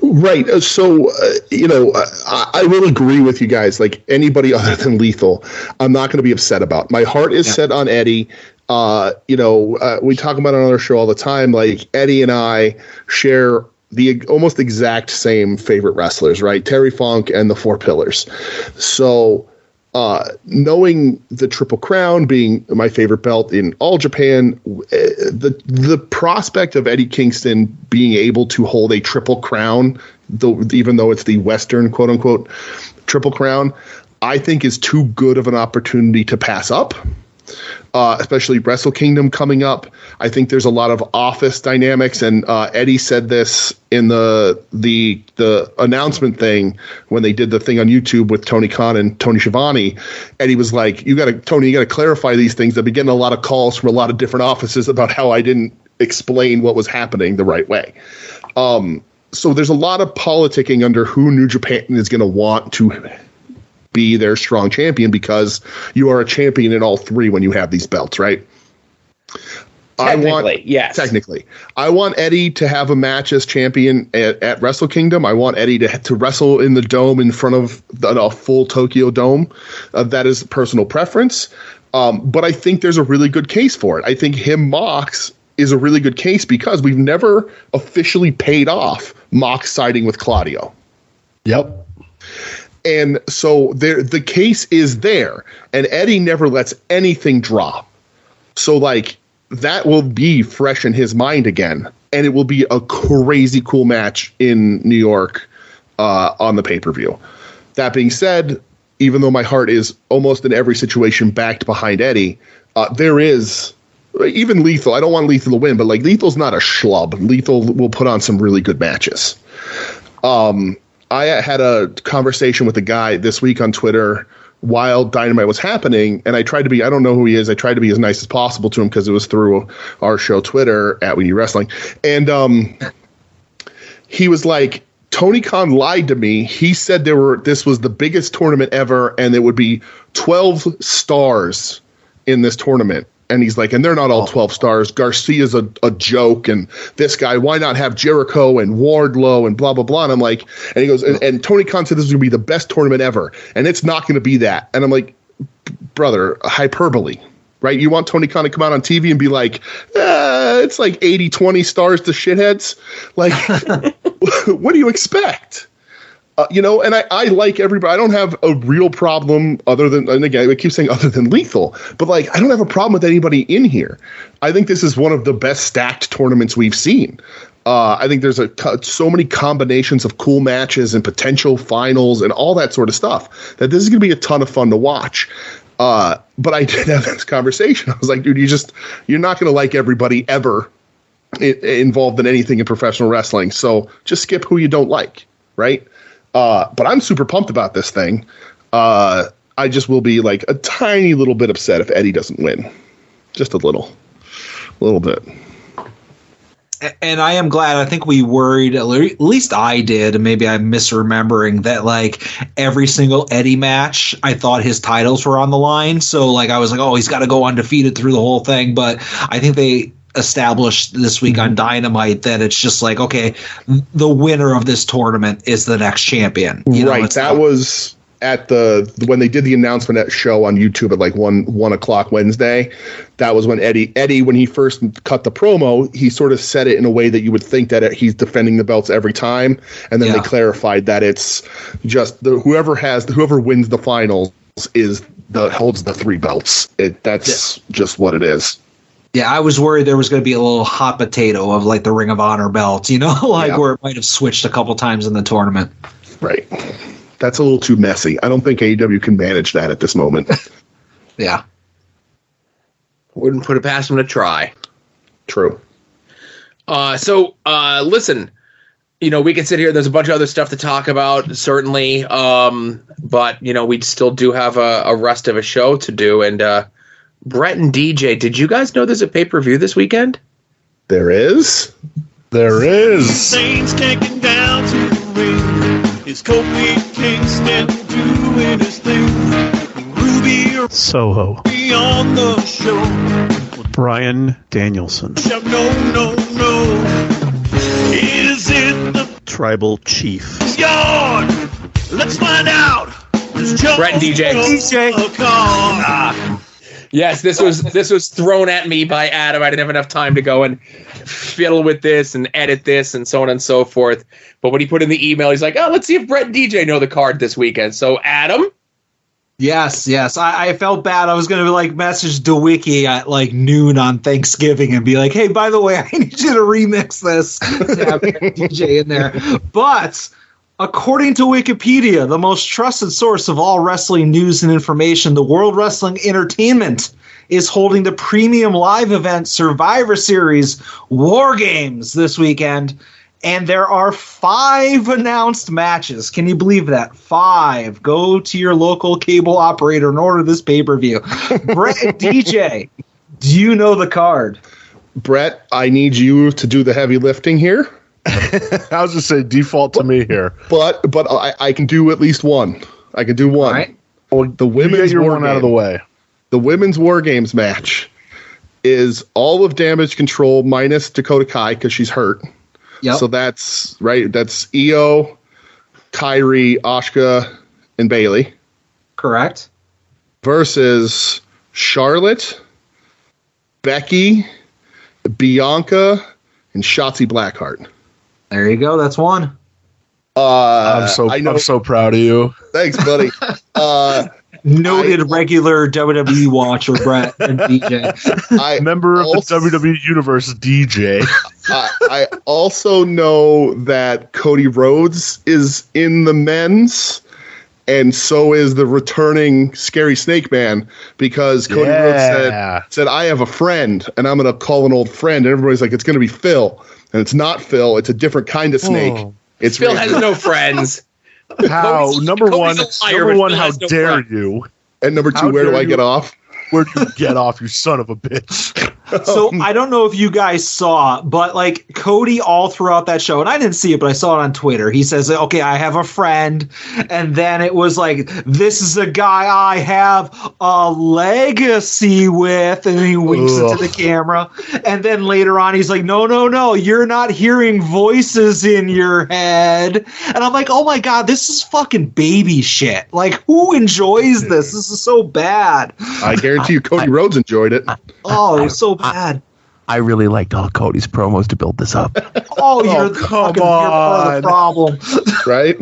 Right. So, I will agree with you guys. Like anybody other than Lethal, I'm not going to be upset about. My heart is set on Eddie. We talk about it on our show all the time. Like Eddie and I share the almost exact same favorite wrestlers, right? Terry Funk and the Four Pillars. So, knowing the Triple Crown being my favorite belt in all Japan, the prospect of Eddie Kingston being able to hold a Triple Crown, even though it's the Western quote unquote Triple Crown, I think is too good of an opportunity to pass up. Especially Wrestle Kingdom coming up. I think there's a lot of office dynamics, and Eddie said this in the announcement thing when they did the thing on YouTube with Tony Khan and Tony Schiavone. Eddie was like, you got to clarify these things. I've been getting a lot of calls from a lot of different offices about how I didn't explain what was happening the right way. So there's a lot of politicking under who New Japan is going to want to be their strong champion, because you are a champion in all 3 when you have these belts, right? Technically. I want Eddie to have a match as champion at Wrestle Kingdom. I want Eddie to wrestle in the dome in front of a full Tokyo Dome. That is personal preference. But I think there's a really good case for it. I think Mox is a really good case because we've never officially paid off Mox siding with Claudio.
Yep.
And so the case is there, and Eddie never lets anything drop. So like that will be fresh in his mind again, and it will be a crazy cool match in New York on the pay-per-view. That being said, even though my heart is almost in every situation backed behind Eddie, there is even Lethal. I don't want Lethal to win, but like Lethal's not a schlub. Lethal will put on some really good matches. I had a conversation with a guy this week on Twitter while Dynamite was happening, and I don't know who he is. I tried to be as nice as possible to him because it was through our show Twitter at We Need Wrestling. And he was like, Tony Khan lied to me. He said this was the biggest tournament ever, and there would be 12 stars in this tournament. And he's like, and they're not all 12 stars. Garcia's a joke. And this guy, why not have Jericho and Wardlow and blah, blah, blah. And I'm like, and he goes, and Tony Khan said this is going to be the best tournament ever. And it's not going to be that. And I'm like, brother, hyperbole, right? You want Tony Khan to come out on TV and be like, it's like 80-20 stars to shitheads. Like, what do you expect? And I like everybody. I don't have a real problem other than, and again, I keep saying other than Lethal, but like, I don't have a problem with anybody in here. I think this is one of the best stacked tournaments we've seen. I think there's so many combinations of cool matches and potential finals and all that sort of stuff that this is going to be a ton of fun to watch. But I did have this conversation. I was like, dude, you're not going to like everybody ever involved in anything in professional wrestling. So just skip who you don't like. Right. But I'm super pumped about this thing. I just will be like a tiny little bit upset if Eddie doesn't win. Just a little bit.
And I am glad. I think we worried, at least I did, and maybe I'm misremembering, that like every single Eddie match, I thought his titles were on the line. So like I was like, oh, he's got to go undefeated through the whole thing. But I think they established this week on Dynamite that it's just like, okay, the winner of this tournament is the next champion.
Right. That was at when they did the announcement at show on YouTube at like 1 o'clock Wednesday. That was when Eddie, when he first cut the promo, he sort of said it in a way that you would think that he's defending the belts every time. And then they clarified that it's just whoever wins the finals holds the 3 belts. That's just what it is.
Yeah, I was worried there was going to be a little hot potato of like the Ring of Honor belt, where it might have switched a couple times in the tournament.
Right. That's a little too messy. I don't think AEW can manage that at this moment.
Yeah.
Wouldn't put it past them to try.
True.
So listen, we can sit here. There's a bunch of other stuff to talk about, certainly. But, we still do have a rest of a show to do. And Brett and DJ, did you guys know there's a pay-per-view this weekend?
There is.
There is.
Saints taking down to the ring. It's Kofi Kingston doing his thing. Ruby
Soho.
on the show.
Bryan Danielson.
No. Is it the
Tribal Chief.
yard? Let's find out.
Brett and DJ. Yes, this was thrown at me by Adam. I didn't have enough time to go and fiddle with this and edit this and so on and so forth. But when he put in the email, he's like, "Oh, let's see if Brett and DJ know the card this weekend." So, Adam.
Yes. I felt bad. I was going to message DeWiki at like noon on Thanksgiving and be like, "Hey, by the way, I need you to remix this to have DJ in there." But according to Wikipedia, the most trusted source of all wrestling news and information, the World Wrestling Entertainment is holding the premium live event Survivor Series War Games this weekend. And there are 5 announced matches. Can you believe that? 5. Go to your local cable operator and order this pay-per-view. Brett and DJ, do you know the card?
Brett, I need you to do the heavy lifting here.
I was just saying default to me here.
But I can do at least one. I can do one.
All right.
Well, the women's
your
war
one out of the way.
The women's War Games match is all of Damage Control minus Dakota Kai because she's hurt.
Yep.
So that's right. That's Io, Kairi, Asuka, and Bayley.
Correct.
Versus Charlotte, Becky, Bianca, and Shotzi Blackheart.
There you go. That's one.
I'm so proud of you.
Thanks, buddy.
Noted regular WWE watcher Brett and DJ.
Member of the WWE Universe, DJ.
I also know that Cody Rhodes is in the men's, and so is the returning Scary Snake Man, because Cody Rhodes said, "I have a friend, and I'm going to call an old friend." And everybody's like, "It's going to be Phil." And it's not Phil. It's a different kind of snake. It's
Phil has no friends.
How? Number one, how dare you?
And number 2, where do I get off?
Where do you get off, you son of a bitch?
So I don't know if you guys saw, but like Cody all throughout that show, and I didn't see it, but I saw it on Twitter. He says, "Okay, I have a friend," and then it was like, "This is a guy I have a legacy with," and he winks into the camera. And then later on, he's like, "No, you're not hearing voices in your head." And I'm like, "Oh my god, this is fucking baby shit! Like, who enjoys this? This is so bad."
I guarantee you, Cody Rhodes enjoyed it.
Oh, it's so bad.
I really liked all Cody's promos to build this up.
You're part of the problem.
Right?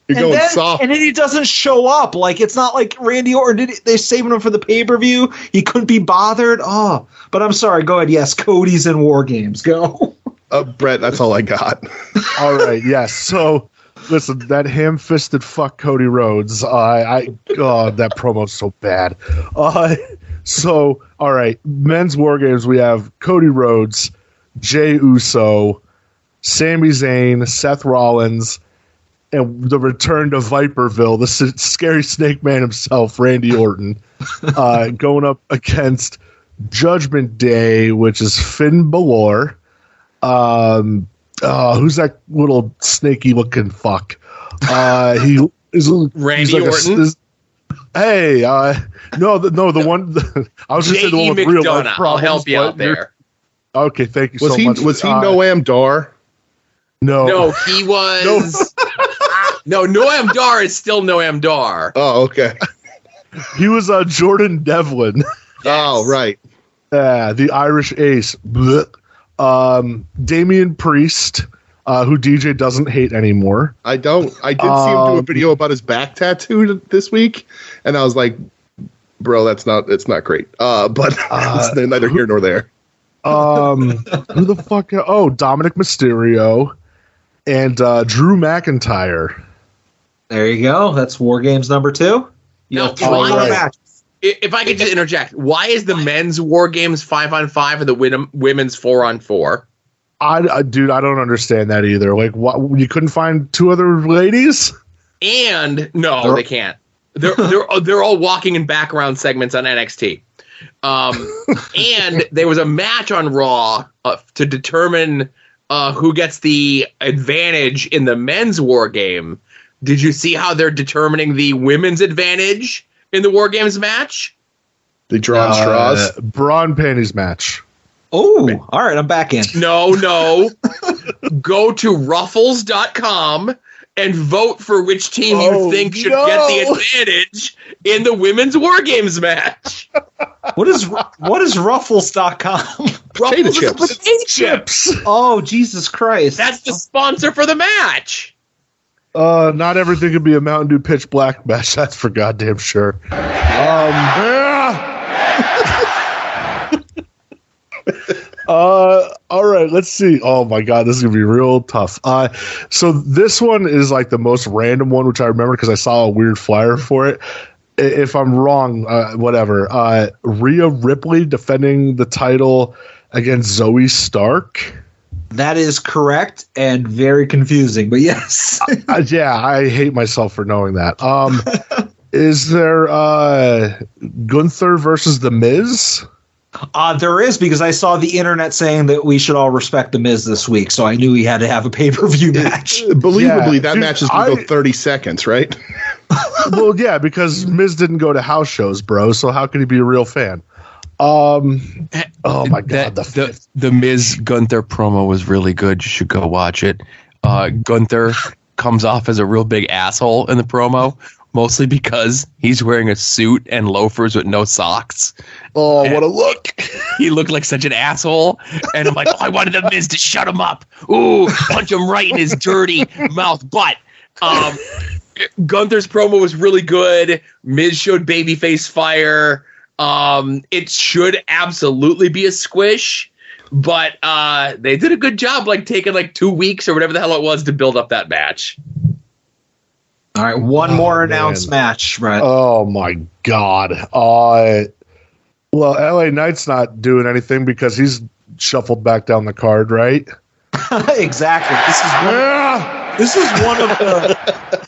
You're going soft.
And then he doesn't show up. Like, it's not like Randy Orton. They're saving him for the pay-per-view. He couldn't be bothered. Oh, but I'm sorry. Go ahead. Yes, Cody's in War Games. Go.
Brett, that's all I got.
All right. Yes. So, listen, that ham-fisted fuck Cody Rhodes. That promo's so bad. So, all right, men's War Games, we have Cody Rhodes, Jey Uso, Sami Zayn, Seth Rollins, and the return to Viperville, the Scary Snake Man himself, Randy Orton, going up against Judgment Day, which is Finn Balor, Who's that little snaky looking fuck? He is
Randy Orton.
The one. I was going to say the one with real life problems.
I'll help you out there.
Okay, thank you so much.
Was he Noam Dar?
No, he was. No, Noam Dar is still Noam Dar.
Oh, okay.
He was Jordan Devlin.
Yes.
Oh, right.
Yeah, the Irish ace. Damian Priest, who DJ doesn't hate anymore.
I don't. I did see him do a video about his back tattoo this week, and I was like, bro, it's not great. But it's neither here nor there.
Who the fuck? Oh, Dominic Mysterio and Drew McIntyre.
There you go. That's War Games number 2.
Now, if I could just interject, why is the men's War Games 5-on-5 and the women's 4-on-4?
Dude, I don't understand that either. Like, what? You couldn't find 2 other ladies?
And no, they can't. They're all walking in background segments on NXT. And there was a match on Raw to determine who gets the advantage in the men's War Game. Did you see how they're determining the women's advantage in the War Games match?
They draw straws.
Bra and panties match.
Oh, all right. I'm back in.
No. Go to ruffles.com and vote for which team you think should get the advantage in the women's War Games match.
What is ruffles.com?
Potato chips.
Potato chips.
Oh, Jesus Christ.
That's the sponsor for the match.
Not everything can be a Mountain Dew pitch black match. That's for goddamn sure. All right, let's see. Oh my God, this is gonna be real tough. So this one is like the most random one, which I remember because I saw a weird flyer for it. If I'm wrong, whatever. Rhea Ripley defending the title against Zoe Stark.
That is correct and very confusing, but yes.
Yeah, I hate myself for knowing that. Is there Gunther versus The Miz?
There is, because I saw the internet saying that we should all respect The Miz this week, so I knew he had to have a pay-per-view match.
Yeah,
Believably, that match is going to go 30 seconds, right?
Well, yeah, because Miz didn't go to house shows, bro, so how could he be a real fan? Oh my God,
the Miz Gunther promo was really good. You should go watch it. Gunther comes off as a real big asshole in the promo, mostly because he's wearing a suit and loafers with no socks.
Oh, and what a look!
He looked like such an asshole, and I'm like, I wanted the Miz to shut him up. Ooh, punch him right in his dirty mouth butt.
Gunther's promo was really good. Miz showed babyface fire. It should absolutely be a squish, but they did a good job, like taking like 2 weeks or whatever the hell it was to build up that match.
All right, one more announced match, right?
Oh my God. Well, LA Knight's not doing anything because he's shuffled back down the card, right?
Exactly. This is one of the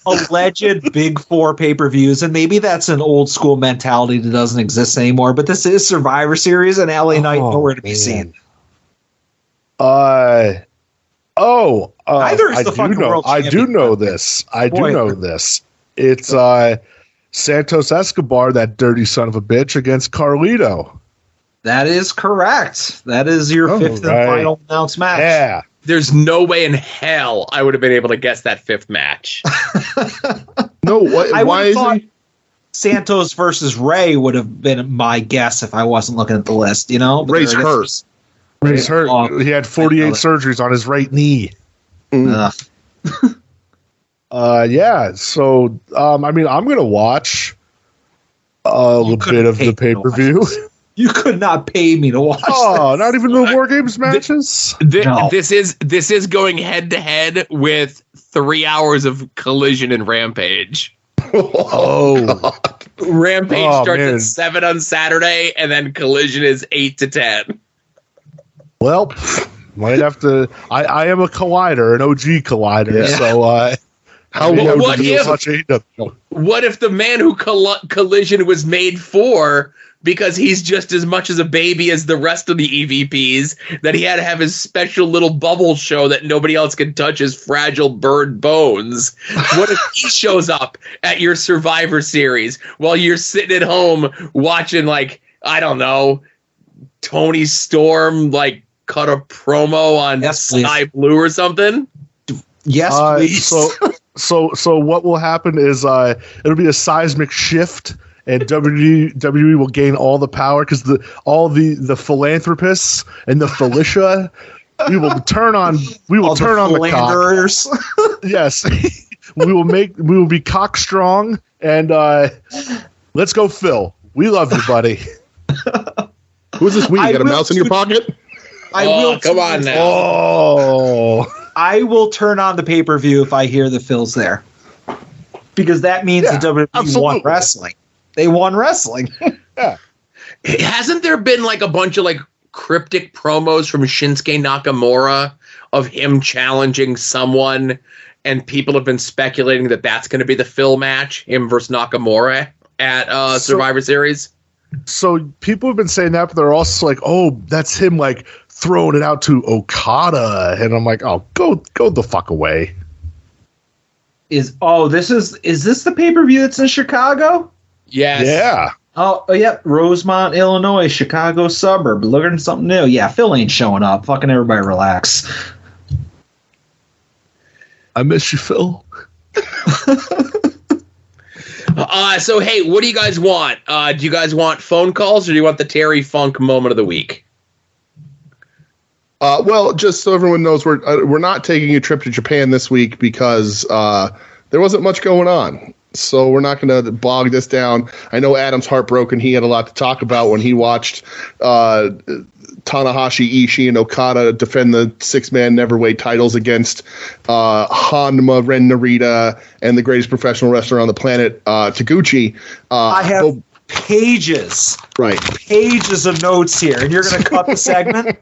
alleged Big Four pay-per-views, and maybe that's an old school mentality that doesn't exist anymore, but this is Survivor Series, and LA Knight nowhere to be seen.
Either is
the fucking world champion.
I do know this. It's Santos Escobar, that dirty son of a bitch, against Carlito.
That is correct. That is your fifth and final announced match.
Yeah.
There's no way in hell I would have been able to guess that fifth match.
No, why is he?
Santos versus Ray would have been my guess if I wasn't looking at the list, you know? But
Ray's hurt. Ray's hurt. He had 48 surgeries on his right knee. Yeah, so, I mean, I'm going to watch a little bit of the pay-per-view.
You could not pay me to watch.
Oh, not even the War Games matches?
No. This is going head-to-head with 3 hours of Collision and Rampage.
Oh.
Rampage starts at 7 on Saturday, and then Collision is 8 to 10.
Well, might have to. I am a collider, an OG collider, so How low did you watch AEW?
What if the man who Collision was made for, because he's just as much as a baby as the rest of the EVPs, that he had to have his special little bubble show that nobody else can touch his fragile bird bones? What if he shows up at your Survivor Series while you're sitting at home watching, like, I don't know, Tony Storm, like, cut a promo on Sky Blue or something?
Yes, please.
So what will happen is it'll be a seismic shift, and WWE will gain all the power because all the philanthropists and the Felicia, we will turn on the cock. Yes, we will be cock strong, and let's go, Phil. We love you, buddy.
Who's this? You got a mouse in your pocket?
Come on now.
Oh. I will turn on the pay-per-view if I hear the Phil's there. Because that means the WWE won wrestling. They won wrestling.
Yeah.
Hasn't there been like a bunch of like cryptic promos from Shinsuke Nakamura of him challenging someone, and people have been speculating that that's going to be the Phil match, him versus Nakamura at Survivor Series?
So people have been saying that, but they're also like, oh, that's him like throwing it out to Okada, and I'm like, oh, go the fuck away.
Is this the pay-per-view that's in Chicago?
Yes.
Yeah.
Oh, yep. Rosemont, Illinois, Chicago suburb. Looking at something new. Yeah, Phil ain't showing up. Fucking everybody relax.
I miss you, Phil.
So, hey, what do you guys want? Do you guys want phone calls, or do you want the Terry Funk moment of the week?
Well, just so everyone knows, we're not taking a trip to Japan this week because there wasn't much going on. So we're not going to bog this down. I know Adam's heartbroken. He had a lot to talk about when he watched Tanahashi, Ishii, and Okada defend the six-man neverweight titles against Hanma, Ren Narita, and the greatest professional wrestler on the planet, Taguchi.
I have pages of notes here, and you're going to cut the segment.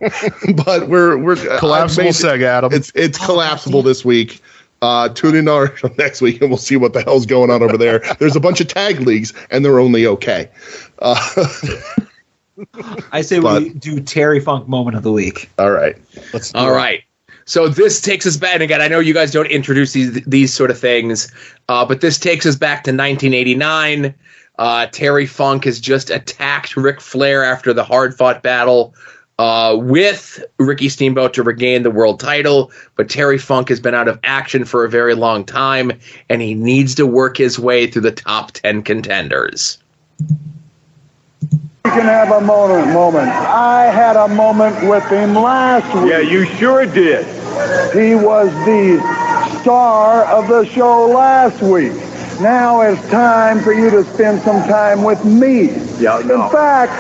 But we're
collapsible seg, Adam.
It's collapsible this week. Tune in next week, and we'll see what the hell's going on over there. There's a bunch of tag leagues, and they're only okay.
I say we do Terry Funk moment of the week.
All right.
All right. So this takes us back, and again, I know you guys don't introduce these sort of things, but this takes us back to 1989. Terry Funk has just attacked Ric Flair after the hard-fought battle with Ricky Steamboat to regain the world title, but Terry Funk has been out of action for a very long time, and he needs to work his way through the top 10 contenders.
You can have a moment. I had a moment with him last week.
Yeah, you sure did.
He was the star of the show last week. Now it's time for you to spend some time with me.
Yeah, no.
In fact,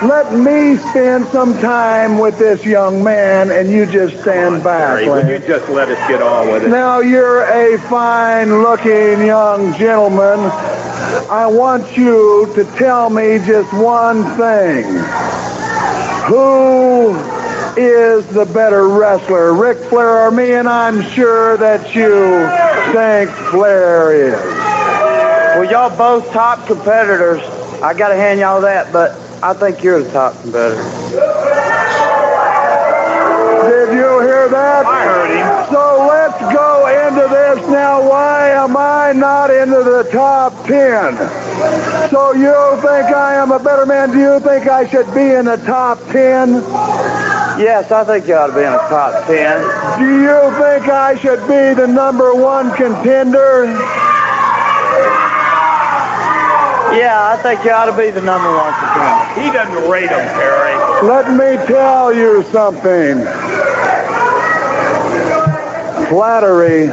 let me spend some time with this young man, and you just stand back.
Terry, will you just let us get on with it?
Now you're a fine-looking young gentleman. I want you to tell me just one thing. Who is the better wrestler, Ric Flair or me? And I'm sure that you think Flair is.
Well, y'all both top competitors. I got to hand y'all that, but I think you're the top competitor.
Did you hear that?
I heard him.
So let's go into this now. Why am I not into the top 10? So you think I am a better man? Do you think I should be in the top 10?
Yes, I think you ought to be in the top 10.
Do you think I should be the number 1 contender?
Yeah, I think you ought to be the number 1 contender.
He doesn't rate him, Terry.
Let me tell you something. Flattery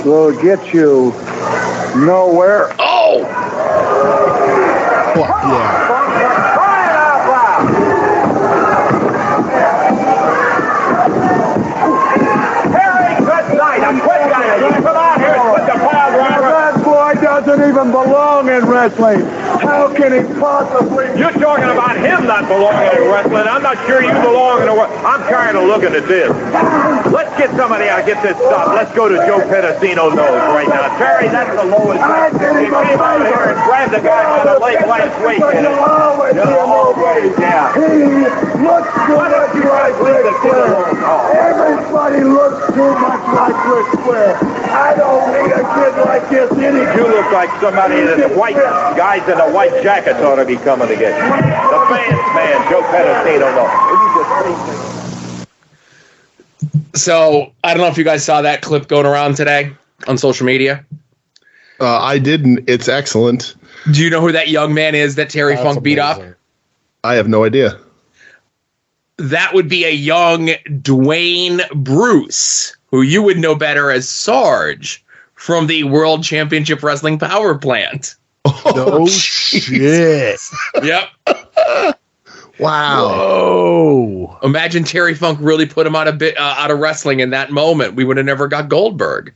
will get you nowhere.
Oh!
Well, yeah.
Doesn't even belong in wrestling. How can he possibly?
You're talking about him not belonging in wrestling. I'm not sure you belong in a. I'm tired of looking at this. Let's get somebody out, get this stopped. Let's go to Joe Pedicino nose right now. Terry, that's the lowest. He came out here and grabbed the guy by the leg last week. Yeah.
He looks too much like Ric Flair. Everybody looks too much like Ric Flair. I don't need a kid like this anymore.
You look like somebody that the white guys in the white jackets ought to be coming to get you. The fans, man, Joe Pedicino nose.
So I don't know if you guys saw that clip going around today on social media.
I didn't. It's excellent.
Do you know who that young man is that Terry Funk beat up?
I have no idea.
That would be a young Dwayne Bruce, who you would know better as Sarge from the World Championship Wrestling Power Plant.
No shit.
Yep.
Wow.
Whoa.
Imagine Terry Funk really put him out of wrestling in that moment. We would have never got Goldberg.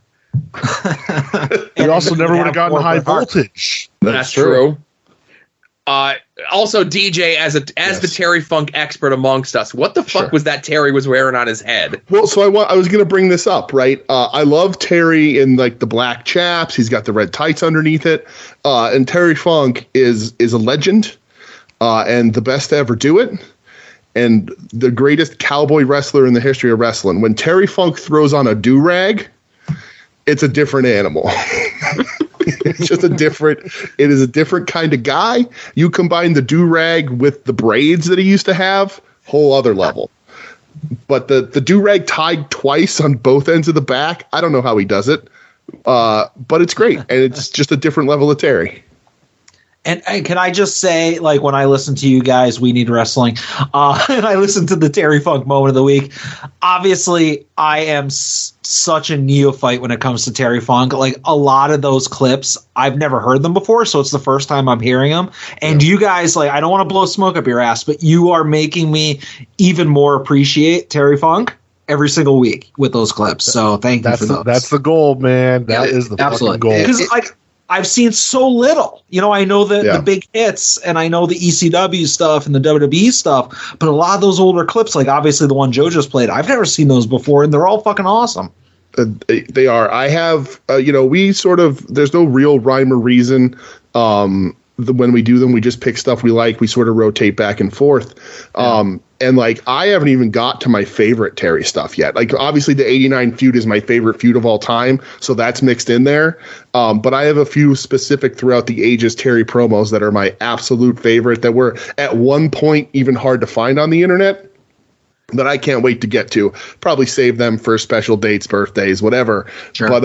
We also never would have gotten high voltage.
That's true. Also, DJ, as the Terry Funk expert amongst us, what the fuck was that Terry was wearing on his head?
Well, so I was going to bring this up, right? I love Terry in like the black chaps. He's got the red tights underneath it, and Terry Funk is a legend, and the best to ever do it, and the greatest cowboy wrestler in the history of wrestling. When Terry Funk throws on a do-rag, it's a different animal. It's just it is a different kind of guy. You combine the do-rag with the braids that he used to have, whole other level. But the do-rag tied twice on both ends of the back, I don't know how he does it. But it's great. And it's just a different level of Terry.
And can I just say, like, when I listen to you guys, We Need Wrestling, and I listen to the Terry Funk moment of the week, obviously I am such a neophyte when it comes to Terry Funk. Like, a lot of those clips, I've never heard them before, so it's the first time I'm hearing them. And you guys, like, I don't want to blow smoke up your ass, but you are making me even more appreciate Terry Funk every single week with those clips. So thank you for those.
That's the goal, man. That is the fucking goal.
Because, like, I've seen so little. You know, I know the big hits and I know the ECW stuff and the WWE stuff, but a lot of those older clips, like obviously the one Joe just played, I've never seen those before, and they're all fucking awesome.
They are. I have, we sort of, there's no real rhyme or reason. When we do them, we just pick stuff we like. We sort of rotate back and forth. And like, I haven't even got to my favorite Terry stuff yet. Like, obviously the 89 feud is my favorite feud of all time. So that's mixed in there. But I have a few specific throughout the ages Terry promos that are my absolute favorite that were at one point even hard to find on the internet that I can't wait to get to. Probably save them for special dates, birthdays, whatever. Sure. But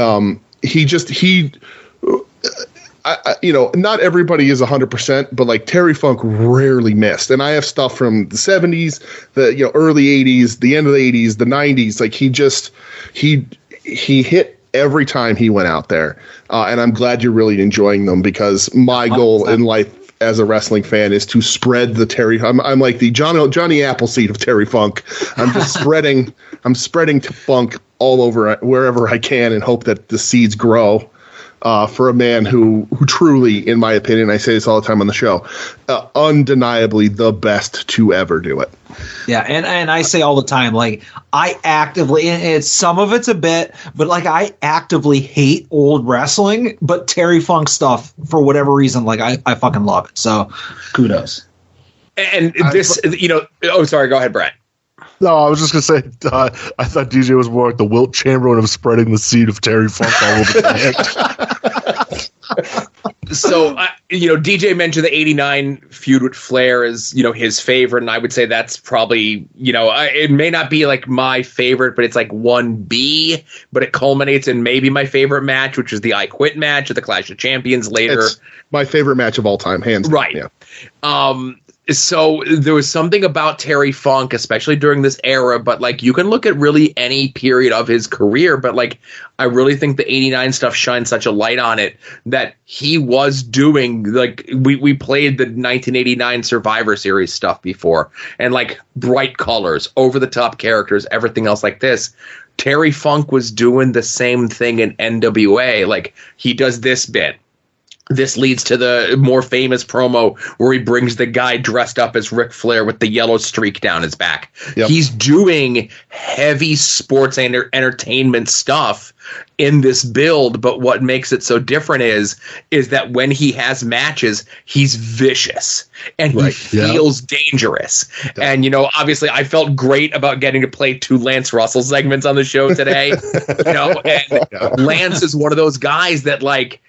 not everybody is 100%, but like Terry Funk rarely missed. And I have stuff from the 70s, the early 80s, the end of the 80s, the 90s. Like he hit every time he went out there. And I'm glad you're really enjoying them, because my goal in life as a wrestling fan is to spread the Terry. I'm like the Johnny Appleseed of Terry Funk. I'm just spreading Funk all over wherever I can and hope that the seeds grow. For a man who truly, in my opinion, I say this all the time on the show, undeniably the best to ever do it.
Yeah, and I say all the time, like, I actively, and some of it's a bit, but like, I actively hate old wrestling, but Terry Funk stuff, for whatever reason, like, I fucking love it. So kudos.
And this, sorry, go ahead, Brett.
No, I was just going to say, I thought DJ was more like the Wilt Chamberlain of spreading the seed of Terry Funk all over the neck.
So, DJ mentioned the 89 feud with Flair is, his favorite. And I would say that's probably, it may not be like my favorite, but it's like 1B. But it culminates in maybe my favorite match, which is the I Quit match at the Clash of Champions later.
It's my favorite match of all time, hands down.
Right.
Yeah.
So there was something about Terry Funk, especially during this era, but like, you can look at really any period of his career, but like, I really think the 89 stuff shines such a light on it that he was doing, like, we played the 1989 Survivor Series stuff before, and like bright colors, over the top characters, everything else like this. Terry Funk was doing the same thing in NWA. Like, he does this bit. this leads to the more famous promo where he brings the guy dressed up as Ric Flair with the yellow streak down his back. Yep. He's doing heavy sports entertainment stuff in this build, but what makes it so different is that when he has matches, he's vicious and he feels dangerous. And, obviously I felt great about getting to play 2 Lance Russell segments on the show today, and Lance is one of those guys that, like,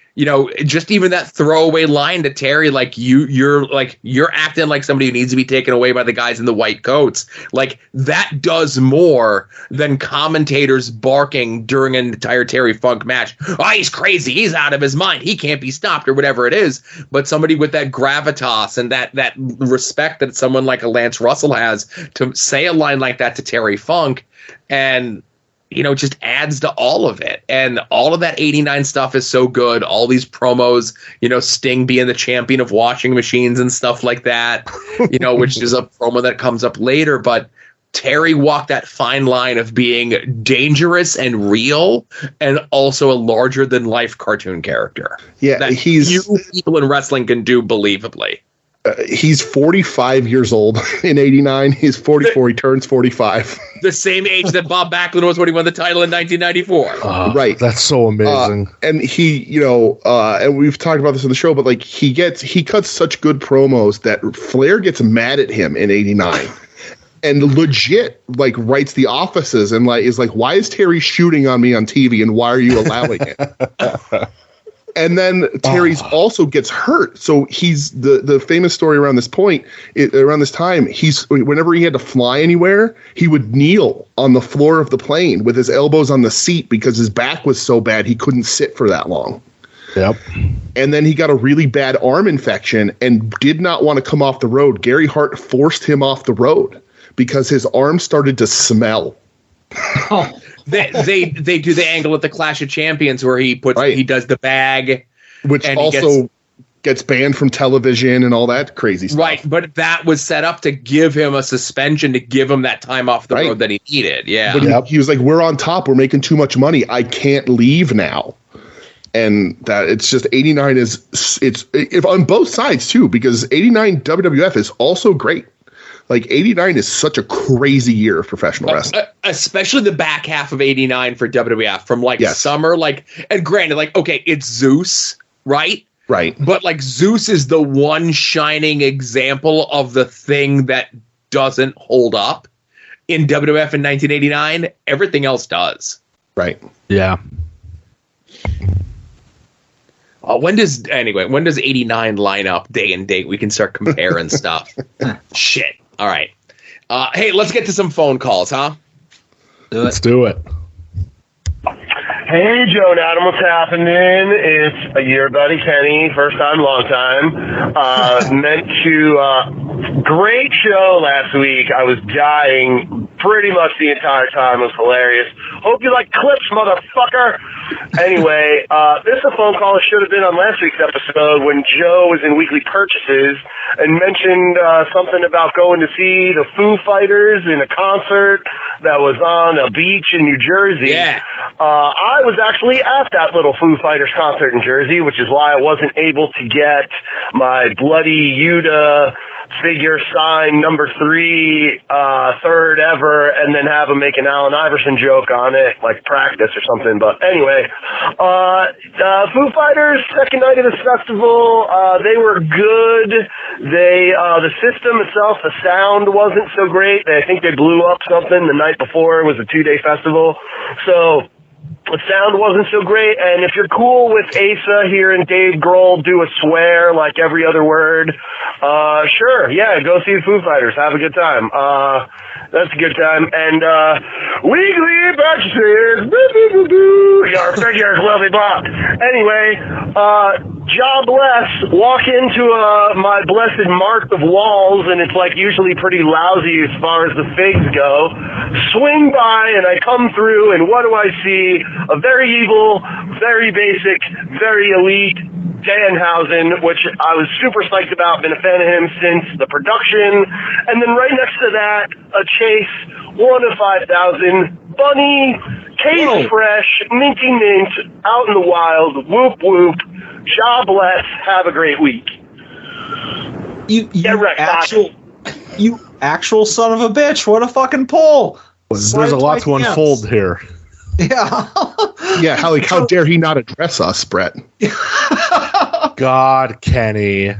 just even that throwaway line to Terry, like you're acting like somebody who needs to be taken away by the guys in the white coats. Like, that does more than commentators barking during an entire Terry Funk match. Oh, he's crazy. He's out of his mind. He can't be stopped, or whatever it is. But somebody with that gravitas and that respect that someone like a Lance Russell has to say a line like that to Terry Funk, and just adds to all of it. And all of that 89 stuff is so good. All these promos, Sting being the champion of washing machines and stuff like that, which is a promo that comes up later. But Terry walked that fine line of being dangerous and real and also a larger than life cartoon character.
Yeah,
that few people in wrestling can do believably.
He's 45 years old in 89. He's 44. He turns 45.
The same age that Bob Backlund was when he won the title in 1994.
Right.
That's so amazing.
And he, and we've talked about this in the show, but like he cuts such good promos that Flair gets mad at him in 89. And legit, like, writes the offices and is like, why is Terry shooting on me on TV and why are you allowing it? And then Terry's also gets hurt. So he's the famous story around this point, around this time, whenever he had to fly anywhere, he would kneel on the floor of the plane with his elbows on the seat because his back was so bad he couldn't sit for that long.
Yep.
And then he got a really bad arm infection and did not want to come off the road. Gary Hart forced him off the road because his arm started to smell.
Oh. They do the angle at the Clash of Champions where he does the bag,
which also gets banned from television and all that crazy stuff.
Right, but that was set up to give him a suspension, to give him that time off the road that he needed. Yeah,
but he was like, "We're on top. We're making too much money. I can't leave now." And that it's just 89 it's on both sides too, because 89 WWF is also great. Like 89 is such a crazy year of professional wrestling.
Especially the back half of 89 for WWF from summer. And granted, okay, it's Zeus, right?
Right.
But Zeus is the one shining example of the thing that doesn't hold up in WWF in 1989. Everything else does.
Right.
Yeah.
When does 89 line up day and date? We can start comparing stuff. Shit. All right. Hey, let's get to some phone calls, huh?
Let's do it.
Hey, Joe and Adam, what's happening? It's your buddy Kenny, first time, long time. Great show last week. I was dying pretty much the entire time. It was hilarious. Hope you like clips, motherfucker. Anyway, this is a phone call that should have been on last week's episode when Joe was in Weekly Purchases and mentioned something about going to see the Foo Fighters in a concert that was on a beach in New Jersey.
Yeah.
I was actually at that little Foo Fighters concert in Jersey, which is why I wasn't able to get my bloody Yuta figure sign number 3, third ever, and then have him make an Allen Iverson joke on it, like practice or something. But anyway, Foo Fighters, second night of this festival, they were good. The system itself, the sound wasn't so great. I think they blew up something the night before. It was a 2-day festival. So the sound wasn't so great, and if you're cool with Asa hearing Dave Grohl do a swear like every other word, sure, yeah, go see the Foo Fighters. Have a good time. That's a good time. And weekly purchases, your figures will be blocked. Anyway, job bless, walk into my blessed mart of walls, and it's usually pretty lousy as far as the figs go. Swing by, and I come through, and what do I see? A very evil, very basic, very elite Danhausen, which I was super psyched about, been a fan of him since the production. And then right next to that, a Chase 1 of 5,000, bunny, cage fresh, minty mint, out in the wild, whoop whoop. God bless. Have a great week.
You actual son of a bitch. What a fucking poll.
There's a lot to unfold here.
Yeah.
Yeah, how dare he not address us, Brett?
God, Kenny.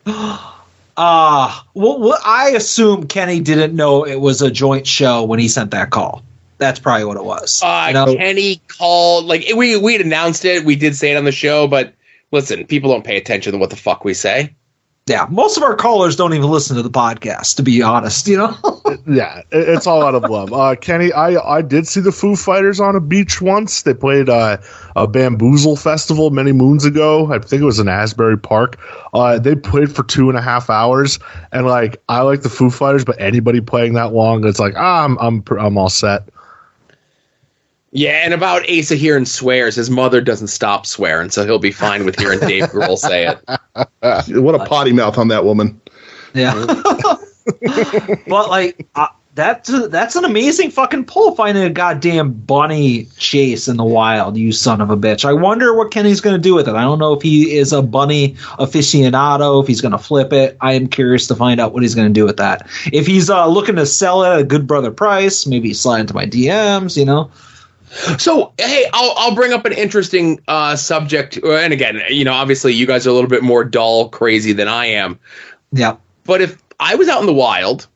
Well, I assume Kenny didn't know it was a joint show when he sent that call. That's probably what it was.
Kenny called, like, we had announced it. We did say it on the show, but listen, people don't pay attention to what the fuck we say.
Yeah, most of our callers don't even listen to the podcast, to be honest, you know?
Yeah, it's all out of love. Kenny, I did see the Foo Fighters on a beach once. They played a Bamboozle Festival many moons ago. I think it was in Asbury Park. They played for 2.5 hours, and like I like the Foo Fighters, but anybody playing that long, it's like I'm all set.
Yeah, and about Asa hearing swears, his mother doesn't stop swearing, so he'll be fine with hearing Dave Grohl say it.
What a potty mouth on that woman.
Yeah. But like that's an amazing fucking pull, finding a goddamn bunny chase in the wild, you son of a bitch. I wonder what Kenny's going to do with it. I don't know if he is a bunny aficionado, if he's going to flip it. I am curious to find out what he's going to do with that. If he's looking to sell it at a good brother price, maybe slide into my DMs, you know.
So, hey, I'll bring up an interesting subject. And again, you know, obviously you guys are a little bit more doll crazy than I am.
Yeah.
But if I was out in the wild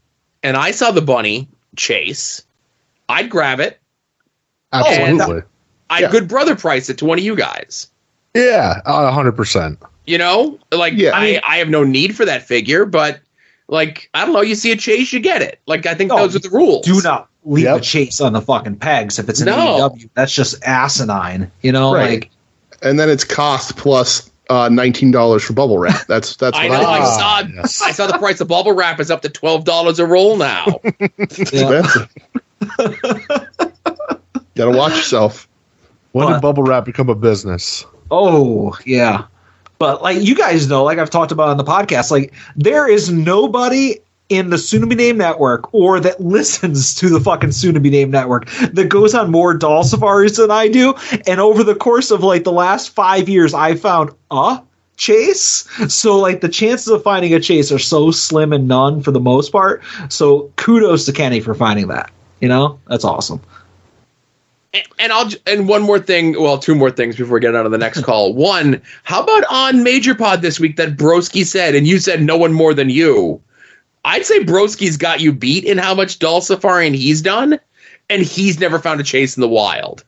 and I saw the bunny chase, I'd grab it.
Absolutely.
I'd good brother price it to one of you guys.
Yeah, 100%.
You know, like, I have no need for that figure, but like, I don't know, you see a chase, you get it. Like, I think those are the rules.
Do not leave a chase on the fucking pegs if it's an AEW. That's just asinine, you know.
Right.
Like,
and then it's cost plus $19 for bubble wrap. That's what
I know. I saw the price of bubble wrap is up to $12 a roll now.
Expensive. Gotta watch yourself.
When did bubble wrap become a business?
Oh yeah, but like you guys know, like I've talked about on the podcast, like there is nobody in the Soon to Be Named network or that listens to the fucking Soon to Be Named network that goes on more doll safaris than I do. And over the course of like the last 5 years, I found a chase. So like the chances of finding a chase are so slim and none for the most part. So kudos to Kenny for finding that. You know, that's awesome.
And one more thing, well, two more things before we get on to the next call. One, how about on Major Pod this week that Broski said, and you said no one more than you. I'd say Broski's got you beat in how much doll safari he's done, and he's never found a chase in the wild.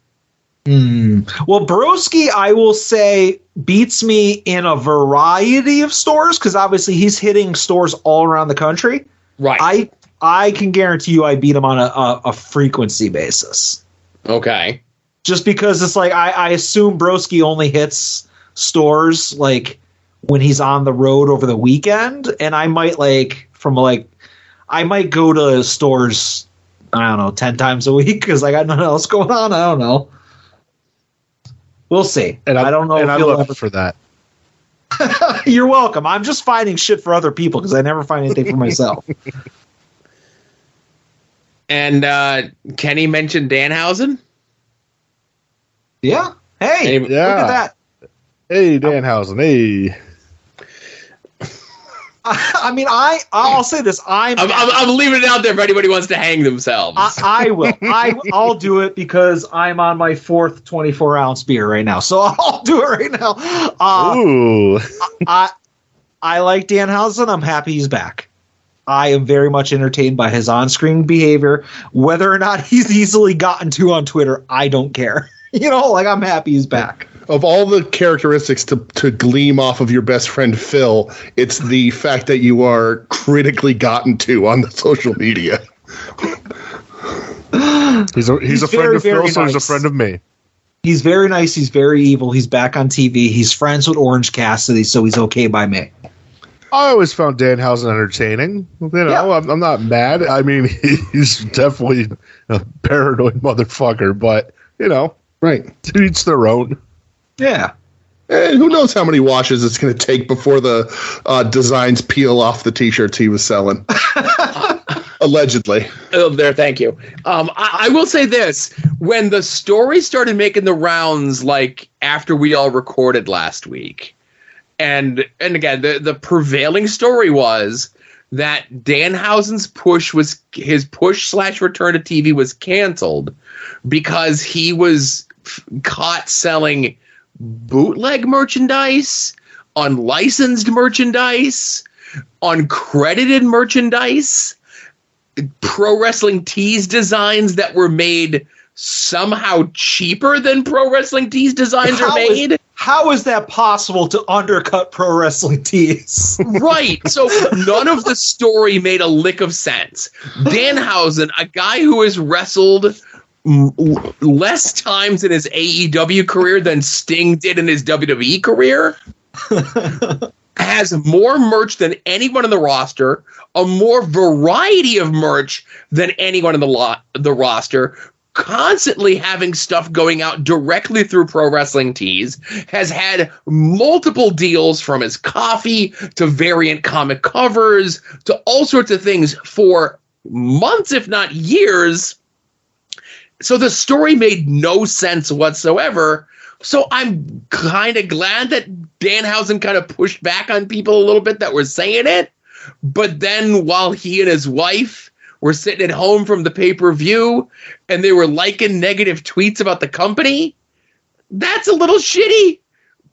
Well, Broski, I will say, beats me in a variety of stores because obviously he's hitting stores all around the country.
Right.
I can guarantee you I beat him on a frequency basis.
Okay.
Just because it's like I assume Broski only hits stores like when he's on the road over the weekend, and I might I might go to stores, I don't know, 10 times a week because I got nothing else going on. I don't know. We'll see.
And
I don't know.
And I love for that.
You're welcome. I'm just finding shit for other people because I never find anything for myself.
And Kenny mentioned Danhausen.
Yeah. Hey, look at that.
Hey, Danhausen. Hey.
I mean, I'll say this.
I'm leaving it out there if anybody wants to hang themselves.
I will. I'll do it because I'm on my fourth 24-ounce beer right now. So I'll do it right now.
Ooh.
I like Danhausen. I'm happy he's back. I am very much entertained by his on-screen behavior. Whether or not he's easily gotten to on Twitter, I don't care. You know, like I'm happy he's back.
Of all the characteristics to gleam off of your best friend Phil, it's the fact that you are critically gotten to on the social media.
He's a friend of Phil, so he's a friend of me.
He's very nice. He's very evil. He's back on TV. He's friends with Orange Cassidy, so he's okay by me.
I always found Danhausen entertaining. You know, yeah. I'm not mad. I mean, he's definitely a paranoid motherfucker, but, you know,
right.
To each their own.
Yeah.
And who knows how many washes it's going to take before the designs peel off the T-shirts he was selling. Allegedly.
Oh, there, thank you. I will say this: when the story started making the rounds, like after we all recorded last week, and again, the prevailing story was that Danhausen's push / return to TV was canceled because he was caught selling bootleg merchandise, unlicensed merchandise, uncredited merchandise, pro wrestling tees designs that were made somehow cheaper than pro wrestling tees designs are made.
How is that possible to undercut pro wrestling tees?
Right. So none of the story made a lick of sense. Danhausen, a guy who has wrestled less times in his AEW career than Sting did in his WWE career, has more merch than anyone on the roster, a more variety of merch than anyone in the roster, constantly having stuff going out directly through Pro Wrestling Tees, has had multiple deals from his coffee to variant comic covers to all sorts of things for months, if not years. So the story made no sense whatsoever. So I'm kind of glad that Danhausen kind of pushed back on people a little bit that were saying it. But then while he and his wife were sitting at home from the pay-per-view and they were liking negative tweets about the company, that's a little shitty.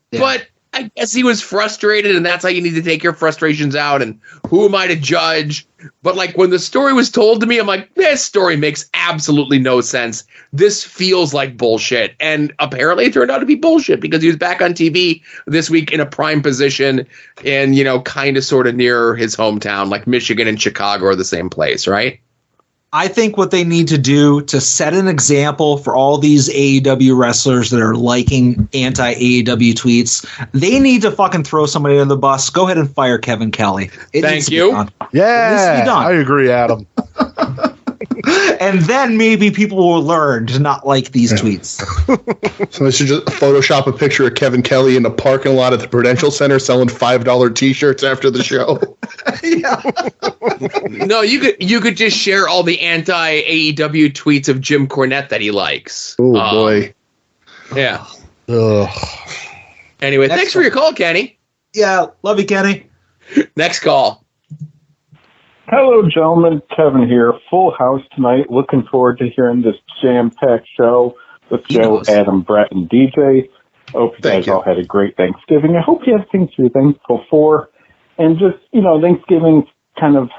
Yeah. But I guess he was frustrated, and that's how you need to take your frustrations out. And who am I to judge? But like when the story was told to me, I'm like, this story makes absolutely no sense. This feels like bullshit. And apparently it turned out to be bullshit because he was back on TV this week in a prime position and, you know, kind of sort of near his hometown, like Michigan and Chicago are the same place, right?
I think what they need to do to set an example for all these AEW wrestlers that are liking anti-AEW tweets, they need to fucking throw somebody in the bus. Go ahead and fire Kevin Kelly.
Thank you.
Yeah, I agree, Adam.
And then maybe people will learn to not like these tweets.
So they should just Photoshop a picture of Kevin Kelly in the parking lot at the Prudential Center selling $5 T-shirts after the show.
No, you could just share all the anti-AEW tweets of Jim Cornette that he likes.
Oh boy.
Yeah.
Ugh.
Anyway, thanks for your call, Kenny.
Yeah, love you, Kenny.
Next call.
Hello, gentlemen. Kevin here. Full house tonight. Looking forward to hearing this jam-packed show with Joe, Adam, Brett, and DJ. Hope you guys all had a great Thanksgiving. I hope you have things to be thankful for. And just, you know, Thanksgiving's kind of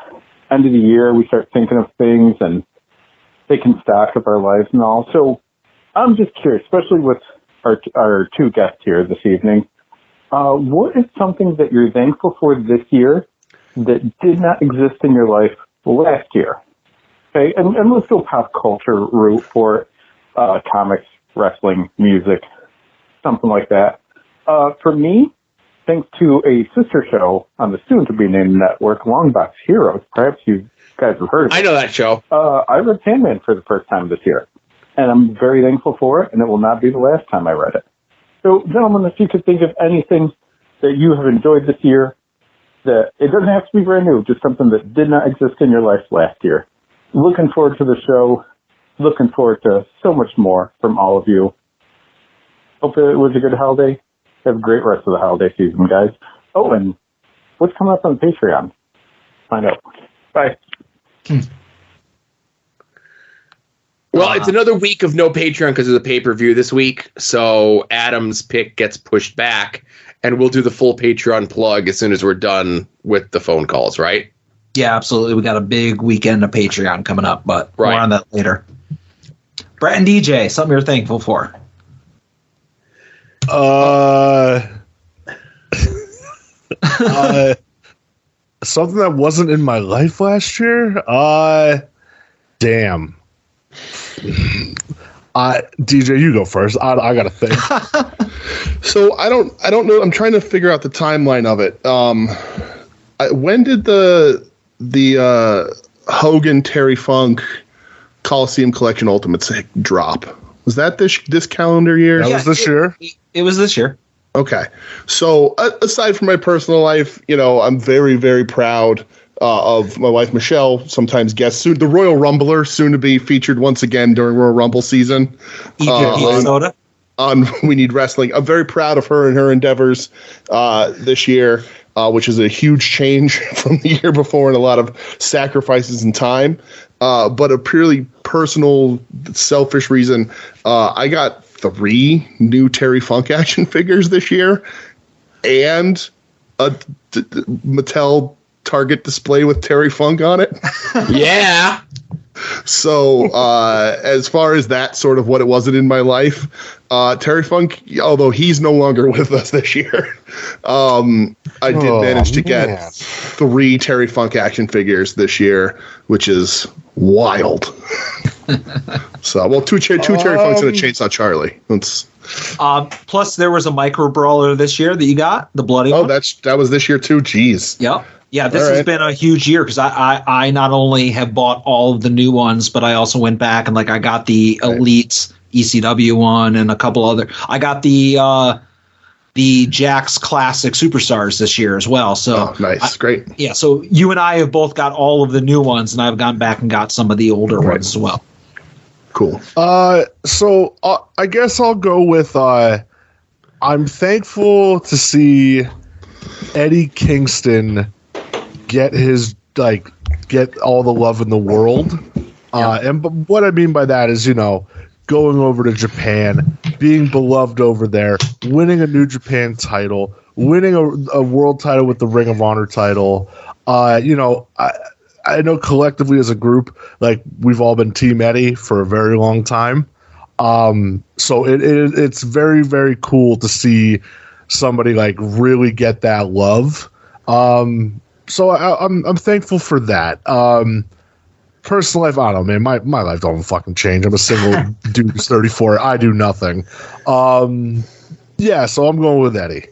end of the year. We start thinking of things and taking stock of our lives and all. So I'm just curious, especially with our two guests here this evening. What is something that you're thankful for this year that did not exist in your life last year? Okay, and let's go pop culture route for it. Comics, wrestling, music, something like that. For me, thanks to a sister show on the soon-to-be-named network, Longbox Heroes, perhaps you guys have heard of it.
I know that show.
I read Sandman for the first time this year, and I'm very thankful for it, and it will not be the last time I read it. So, gentlemen, if you could think of anything that you have enjoyed this year, that it doesn't have to be brand new, just something that did not exist in your life last year. Looking forward to the show. Looking forward to so much more from all of you. Hope it was a good holiday. Have a great rest of the holiday season, guys. Oh, and what's coming up on Patreon? Find out. Bye.
Well, it's another week of no Patreon because of the pay-per-view this week. So Adam's pick gets pushed back. And we'll do the full Patreon plug as soon as we're done with the phone calls, right?
Yeah, absolutely. We got a big weekend of Patreon coming up, but more on that later. Brett and DJ, something you're thankful for?
Something that wasn't in my life last year? Damn. DJ, you go first. I gotta think.
So I don't know. I'm trying to figure out the timeline of it. When did the Hogan Terry Funk Coliseum Collection Ultimates drop? Was that this calendar year?
That was this year.
It was this year.
Okay. So aside from my personal life, you know, I'm very, very proud of my wife Michelle, sometimes guest soon. The Royal Rumbler, soon to be featured once again during Royal Rumble season.
Soda.
On We Need Wrestling. I'm very proud of her and her endeavors this year, which is a huge change from the year before and a lot of sacrifices and time. But a purely personal, selfish reason, I got 3 new Terry Funk action figures this year and a Mattel Target display with Terry Funk on it.
Yeah.
So as far as that sort of what it wasn't in my life, Terry Funk, although he's no longer with us this year, I did manage to get 3 Terry Funk action figures this year, which is wild. So, well, two Terry Funks and a Chainsaw Charlie.
Plus, there was a micro brawler this year that you got, the bloody one.
That was this year too. Jeez.
Yep. Yeah, this has been a huge year because I not only have bought all of the new ones, but I also went back and I got the Elite ECW one and a couple other. I got the Jax Classic Superstars this year as well. So
nice, great.
Yeah, so you and I have both got all of the new ones, and I've gone back and got some of the older ones as well.
Cool.
So I guess I'll go with I'm thankful to see Eddie Kingston get all the love in the world. And what I mean by that is, going over to Japan, being beloved over there, winning a New Japan title, winning a world title with the Ring of Honor title. I know collectively as a group, we've all been Team Eddie for a very long time. So it's very, very cool to see somebody really get that love. So I'm thankful for that. Personal life, I don't know, man. My life don't fucking change. I'm a single dude who's 34. I do nothing. Yeah, so I'm going with Eddie.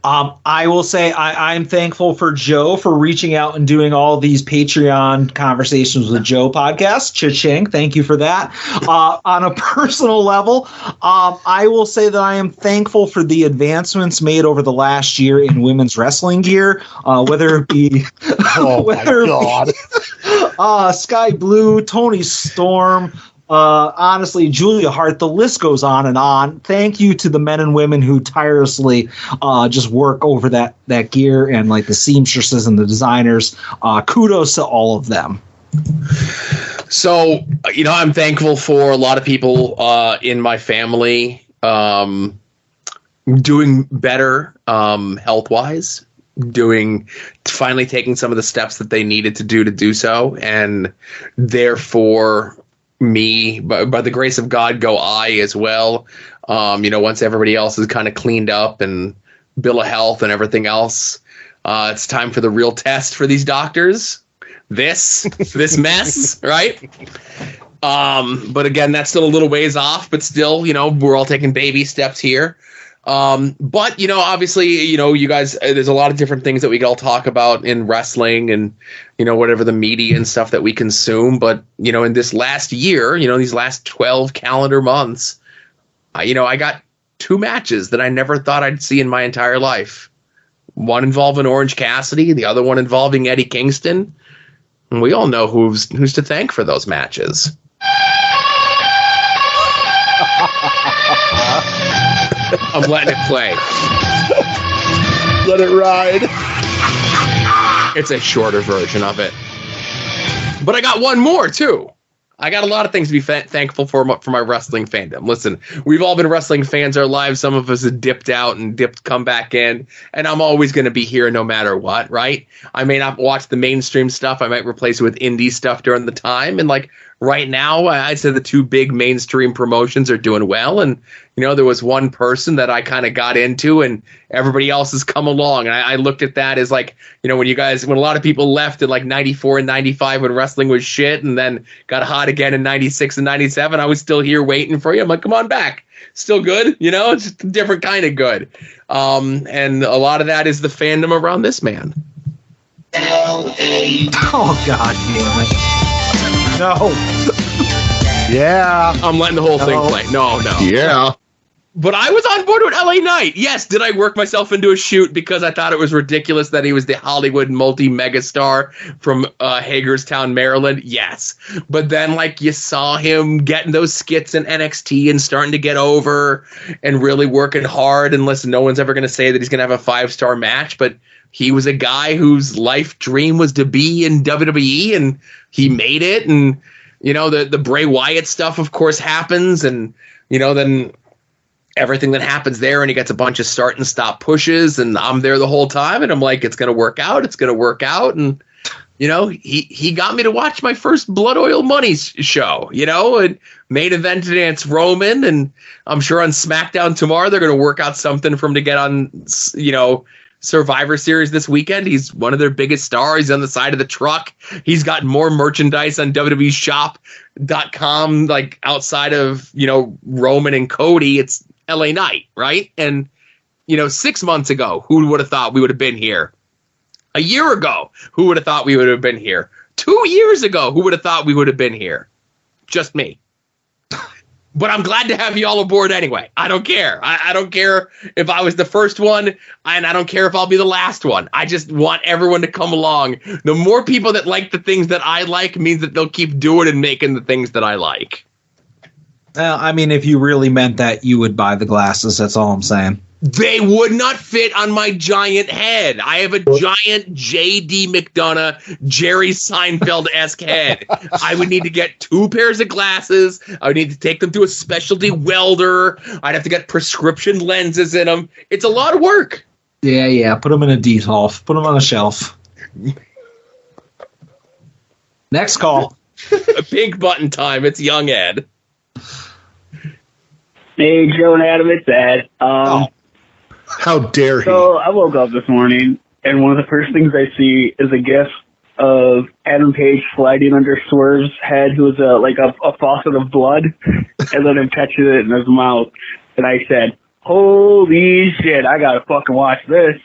I will say I'm thankful for Joe for reaching out and doing all these Patreon Conversations with Joe podcasts. Cha-ching. Thank you for that. On a personal level, I will say that I am thankful for the advancements made over the last year in women's wrestling gear, whether it be Sky Blue, Tony Storm, honestly, Julia Hart, the list goes on and on. Thank you to the men and women who tirelessly just work over that gear and the seamstresses and the designers. Kudos to all of them.
So, I'm thankful for a lot of people in my family doing better health-wise, finally taking some of the steps that they needed to do so, and therefore me, by the grace of God, go I as well. Once everybody else is kind of cleaned up and bill of health and everything else, it's time for the real test for these doctors. This mess, right? But again, that's still a little ways off, but still, we're all taking baby steps here. But obviously, you guys, there's a lot of different things that we can all talk about in wrestling and, whatever the media and stuff that we consume. But, in this last year, these last 12 calendar months, I got 2 matches that I never thought I'd see in my entire life. One involving Orange Cassidy, the other one involving Eddie Kingston. And we all know who's to thank for those matches. I'm letting it play.
Let it ride.
It's a shorter version of it. But I got one more, too. I got a lot of things to be thankful for my wrestling fandom. Listen, we've all been wrestling fans our lives. Some of us have dipped out and come back in. And I'm always going to be here no matter what, right? I may not watch the mainstream stuff. I might replace it with indie stuff during the time. And right now, I'd say the 2 big mainstream promotions are doing well. And, there was one person that I kind of got into and everybody else has come along. And I looked at that as when a lot of people left in 94 and 95 when wrestling was shit and then got hot again in 96 and 97, I was still here waiting for you. I'm like, come on back. Still good. It's just a different kind of good. And a lot of that is the fandom around this man.
Oh, God damn it. No.
Yeah.
I'm letting the whole thing play. No.
Yeah.
But I was on board with LA Knight. Yes, did I work myself into a shoot because I thought it was ridiculous that he was the Hollywood multi-megastar from Hagerstown, Maryland? Yes. But then, like, you saw him getting those skits in NXT and starting to get over and really working hard. And listen, no one's ever going to say that he's going to have a 5-star match, but he was a guy whose life dream was to be in WWE, and he made it. And, you know, the Bray Wyatt stuff, of course, happens. And, you know, then everything that happens there, and he gets a bunch of start and stop pushes, and I'm there the whole time, and I'm like, it's going to work out. It's going to work out. And, you know, he got me to watch my first Blood Oil Money show, you know, and main event against Roman. And I'm sure on SmackDown tomorrow, they're going to work out something for him to get on, you know, Survivor Series this weekend. He's one of their biggest stars. He's on the side of the truck. He's got more merchandise on WWE Shop.com, like outside of, you know, Roman and Cody. It's LA Knight, right? And, you know, 6 months ago, who would have thought we would have been here? A year ago, who would have thought we would have been here? 2 years ago, who would have thought we would have been here? Just me. But I'm glad to have you all aboard anyway. I don't care. I don't care if I was the first one, and I don't care if I'll be the last one. I just want everyone to come along. The more people that like the things that I like means that they'll keep doing and making the things that I like.
Well, I mean, if you really meant that, you would buy the glasses. That's all I'm saying.
They would not fit on my giant head. I have a giant J.D. McDonough, Jerry Seinfeld-esque head. I would need to get 2 pairs of glasses. I would need to take them to a specialty welder. I'd have to get prescription lenses in them. It's a lot of work.
Yeah. Put them in a detolf. Put them on a shelf. Next call.
A pink button time. It's young Ed.
Hey, Joe and Adam, it's Ed.
How dare he?
So I woke up this morning, and one of the first things I see is a gif of Adam Page sliding under Swerve's head, who was a faucet of blood, and then him catching it in his mouth. And I said, holy shit, I gotta fucking watch this.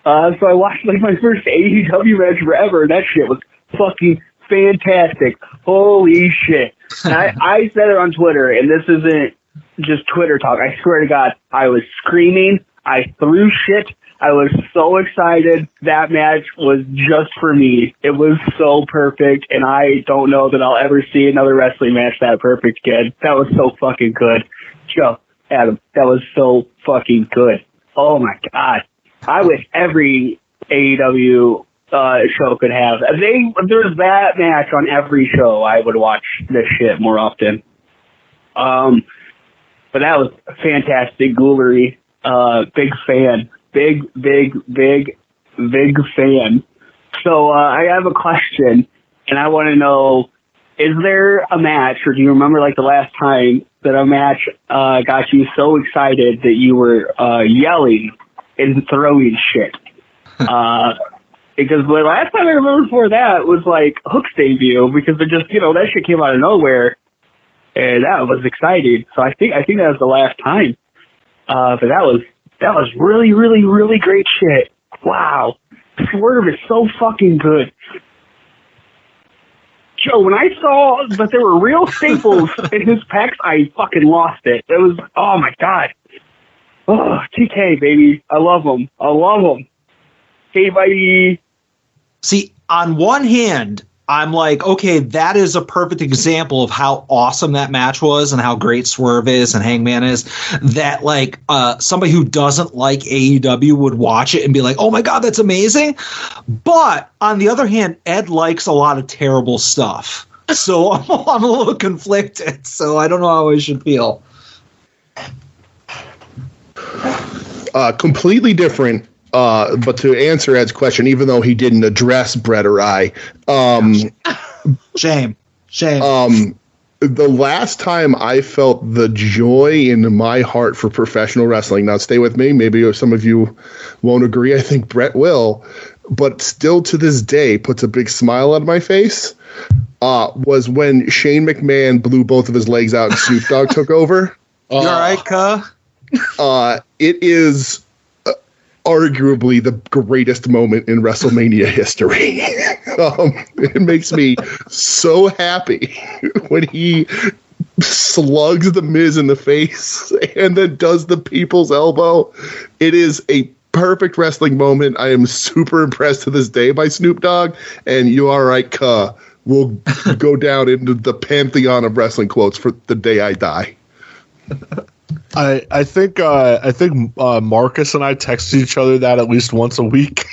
So I watched like my first AEW match forever, and that shit was fucking fantastic. Holy shit. And I said it on Twitter, and this isn't just Twitter talk. I swear to God, I was screaming. I threw shit. I was so excited. That match was just for me. It was so perfect, and I don't know that I'll ever see another wrestling match that perfect again. That was so fucking good. Joe, Adam, that was so fucking good. Oh my God. I wish every AEW show could have. If there was that match on every show, I would watch this shit more often. But that was fantastic goolery. Big fan. Big fan. So I have a question, and I want to know, is there a match, or do you remember like the last time that a match got you so excited that you were yelling and throwing shit? Because the last time I remember before that was like Hook's debut, because it just, you know, that shit came out of nowhere, and that was exciting. So I think that was the last time. But that was really, really, really great shit. Wow. Swerve is so fucking good. Joe, when I saw that there were real staples in his pecs, I fucking lost it. It was, oh my God. Oh, TK, baby. I love him. Hey, buddy.
See, on one hand, I'm like, okay, that is a perfect example of how awesome that match was and how great Swerve is and Hangman is, that like somebody who doesn't like AEW would watch it and be like, oh my God, that's amazing. But on the other hand, Ed likes a lot of terrible stuff. So I'm a little conflicted. So I don't know how I should feel.
Completely different. But to answer Ed's question, even though he didn't address Brett or I,
shame.
The last time I felt the joy in my heart for professional wrestling, now stay with me, maybe some of you won't agree, I think Brett will, but still to this day puts a big smile on my face, was when Shane McMahon blew both of his legs out and Snoop Dogg took over.
You all right, cuh?
It is arguably the greatest moment in WrestleMania history. It makes me so happy when he slugs the Miz in the face and then does the people's elbow. It is a perfect wrestling moment. I am super impressed to this day by Snoop Dogg, and You Are Right, Cuh will go down into the pantheon of wrestling quotes for the day I die.
I think Marcus and I text each other that at least once a week.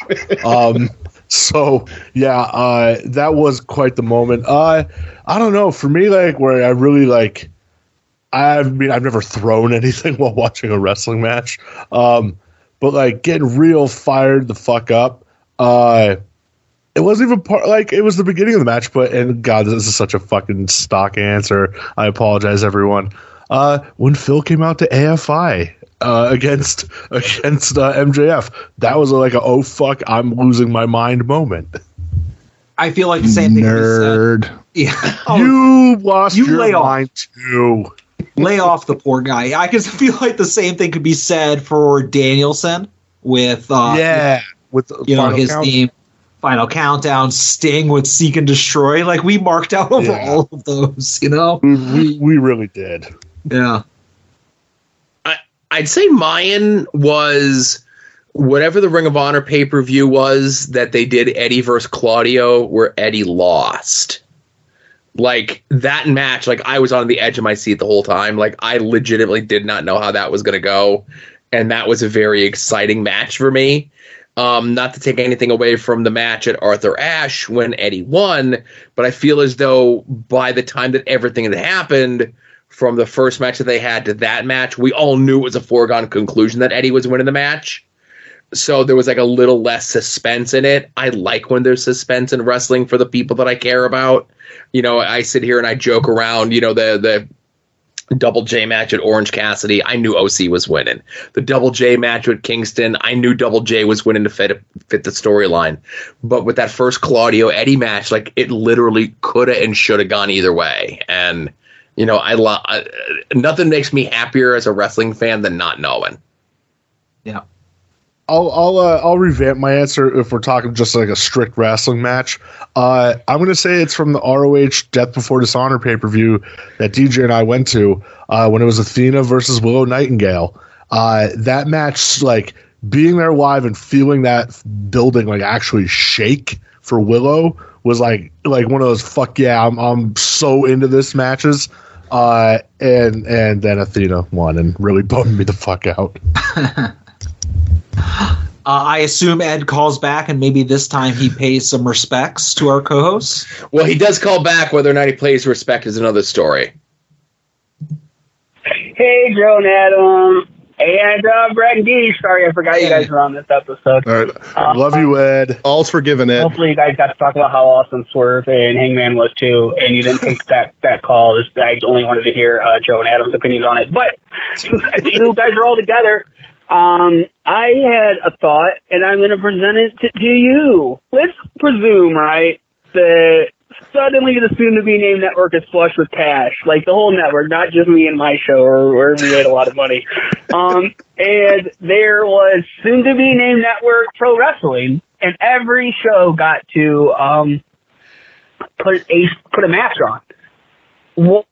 So yeah, that was quite the moment. I don't know, for me, like, where I really like, I've never thrown anything while watching a wrestling match, but like getting real fired the fuck up. It wasn't even it was the beginning of the match, and God, this is such a fucking stock answer. I apologize, everyone. When Phil came out to AFI against MJF, that was like a oh fuck, I'm losing my mind moment.
I feel like the same thing.
Nerd.
Yeah.
You lost your
lay
mind too.
Lay off the poor guy. I just feel like the same thing could be said for Danielson with
with
his theme, Final Countdown, Sting with Seek and Destroy. Like, we marked out over all of those, you know?
We really did.
Yeah.
I'd say mine was whatever the Ring of Honor pay-per-view was that they did Eddie versus Claudio, where Eddie lost. Like, that match, like, I was on the edge of my seat the whole time. Like, I legitimately did not know how that was going to go. And that was a very exciting match for me. Not to take anything away from the match at Arthur Ashe when Eddie won, but I feel as though by the time that everything had happened, from the first match that they had to that match, we all knew it was a foregone conclusion that Eddie was winning the match. So there was like a little less suspense in it. I like when there's suspense in wrestling for the people that I care about. You know, I sit here and I joke around, you know, the Double J match at Orange Cassidy, I knew OC was winning. The Double J match with Kingston, I knew Double J was winning to fit the storyline. But with that first Claudio Eddie match, like, it literally could have and should have gone either way. And, you know, nothing makes me happier as a wrestling fan than not knowing.
Yeah.
I'll revamp my answer if we're talking just like a strict wrestling match. I'm going to say it's from the ROH Death Before Dishonor pay-per-view that DJ and I went to when it was Athena versus Willow Nightingale. That match, like, being there live and feeling that building like actually shake for Willow was like one of those fuck yeah, I'm so into this matches. And then Athena won and really bummed me the fuck out.
I assume Ed calls back, and maybe this time he pays some respects to our co-hosts.
Well, he does call back. Whether or not he pays respect is another story.
Hey, Joe and Adam. And Brad and Dee. Sorry, I forgot you guys were on this episode.
All right. Love you, Ed. All's forgiven, Ed.
Hopefully you guys got to talk about how awesome Swerve and Hangman was, too, and you didn't take that call. I only wanted to hear Joe and Adam's opinions on it. But you guys are all together. I had a thought, and I'm going to present it to you. Let's presume, right, that suddenly the soon-to-be-named network is flush with cash, like the whole network, not just me and my show, or where we made a lot of money. And there was soon-to-be-named network pro wrestling, and every show got to put a match on. What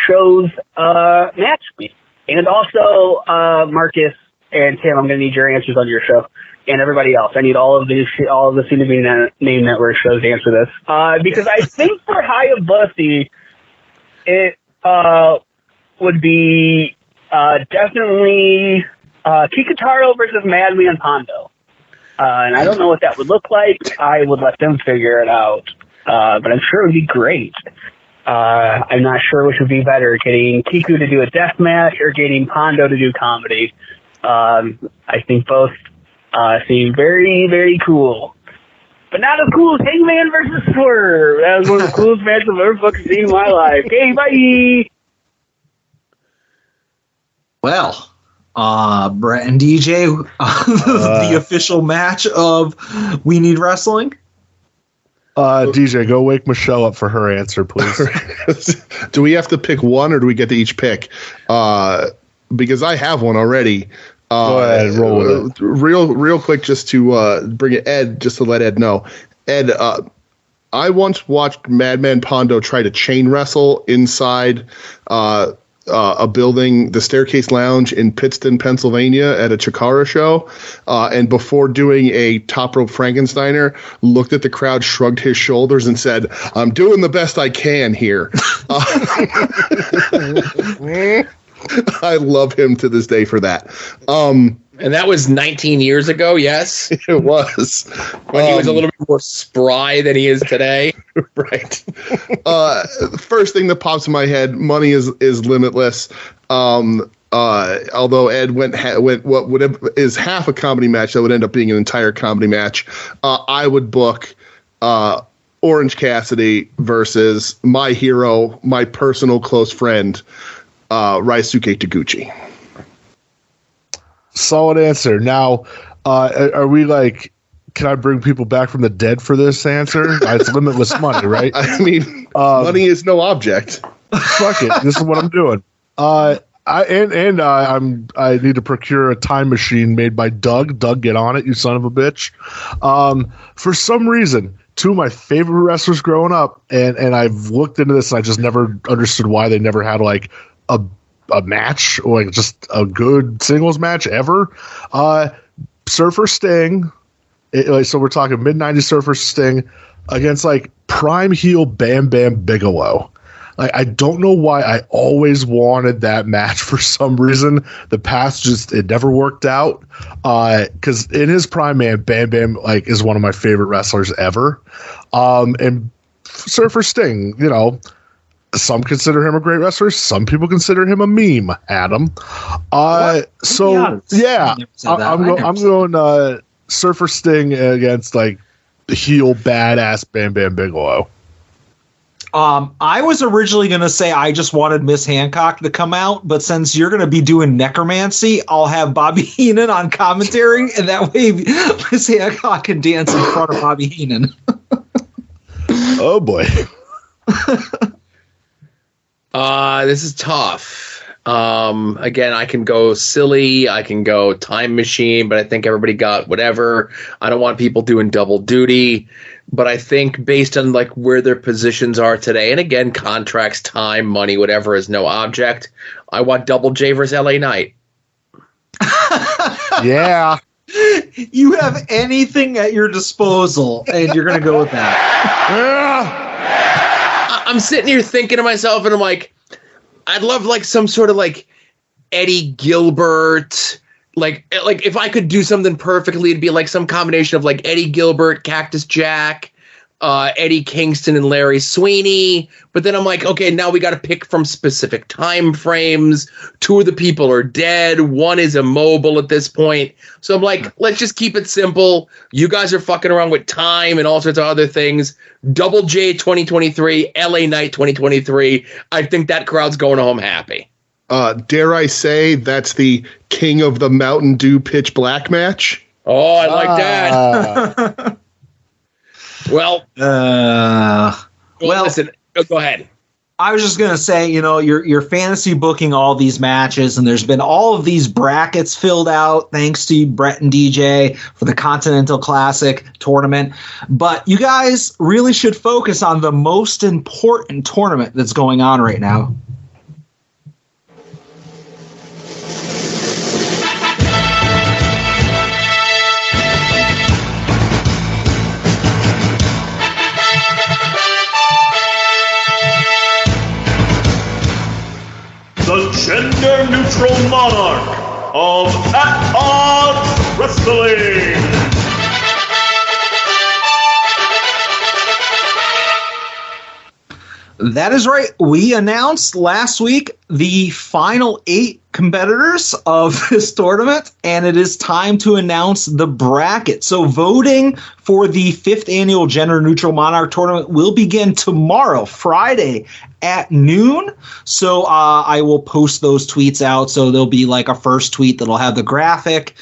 shows match me? And also, Marcus and Tim, I'm going to need your answers on your show, and everybody else. I need all of the soon-to-be-named network shows to answer this, because I think for Hayabusa, it would be definitely Kikutaro versus Madman Pondo, and I don't know what that would look like. I would let them figure it out, but I'm sure it would be great. I'm not sure which would be better, getting Kiku to do a death match or getting Pondo to do comedy. I think both seem very, very cool. But not as cool as Hangman versus Swerve. That was one of the coolest matches I've ever fucking seen in my life. Okay, bye!
Well, Brett and DJ, the official match of We Need Wrestling.
DJ, go wake Michelle up for her answer, please.
Do we have to pick one, or do we get to each pick? Because I have one already.
Go ahead, roll with it.
Real quick, just to bring it, Ed, just to let Ed know. Ed, I once watched Madman Pondo try to chain wrestle inside a building, the Staircase Lounge in Pittston, Pennsylvania, at a Chikara show. And before doing a top rope Frankensteiner, looked at the crowd, shrugged his shoulders, and said, "I'm doing the best I can here." I love him to this day for that.
And that was 19 years ago, yes?
It was.
When he was a little bit more spry than he is today.
Right. First thing that pops in my head, money is limitless. Although Ed went what is half a comedy match that would end up being an entire comedy match, I would book Orange Cassidy versus my hero, my personal close friend, Ryosuke Taguchi.
Solid answer. Now, are we like, can I bring people back from the dead for this answer? It's limitless money, right?
I mean, money is no object.
Fuck it. This is what I'm doing. I need to procure a time machine made by Doug. Doug, get on it, you son of a bitch. For some reason, two of my favorite wrestlers growing up, and I've looked into this and I just never understood why they never had like a match, or like just a good singles match ever. Surfer Sting, so we're talking mid-90s Surfer Sting against like prime heel Bam Bam Bigelow. Like, I don't know why I always wanted that match for some reason. The past it never worked out. Because in his prime, man, Bam Bam like is one of my favorite wrestlers ever. And Surfer Sting, you know, some consider him a great wrestler. Some people consider him a meme, Adam. So yeah, I'm going Surfer Sting against like the heel badass Bam Bam Bigelow.
I was originally going to say I just wanted Miss Hancock to come out, but since you're going to be doing necromancy, I'll have Bobby Heenan on commentary, and that way Miss Hancock can dance in front of Bobby Heenan.
Oh boy.
This is tough. Again, I can go silly, I can go time machine, but I think everybody got whatever. I don't want people doing double duty, but I think based on like where their positions are today, and again, contracts, time, money, whatever is no object, I want Double J versus LA Knight.
Yeah.
You have anything at your disposal, and you're going to go with that.
I'm sitting here thinking to myself, and I'm like, I'd love like some sort of like Eddie Gilbert, like if I could do something perfectly, it'd be like some combination of like Eddie Gilbert, Cactus Jack, Eddie Kingston, and Larry Sweeney. But then I'm like, okay, now we got to pick from specific time frames. Two of the people are dead. One is immobile at this point. So I'm like, let's just keep it simple. You guys are fucking around with time and all sorts of other things. Double J 2023, LA Knight 2023. I think that crowd's going home happy.
Dare I say that's the King of the Mountain Dew Pitch Black match?
Oh, I like that. Well, listen, go ahead.
I was just going to say, you know, you're fantasy booking all these matches, and there's been all of these brackets filled out thanks to Brett and DJ for the Continental Classic tournament. But you guys really should focus on the most important tournament that's going on right now.
The gender-neutral monarch of At Odds Wrestling.
That is right. We announced last week the final 8 competitors of this tournament, and it is time to announce the bracket. So voting for the 5th annual Gender Neutral Monarch Tournament will begin tomorrow, Friday at noon. So I will post those tweets out. So there'll be like a first tweet that'll have the graphic,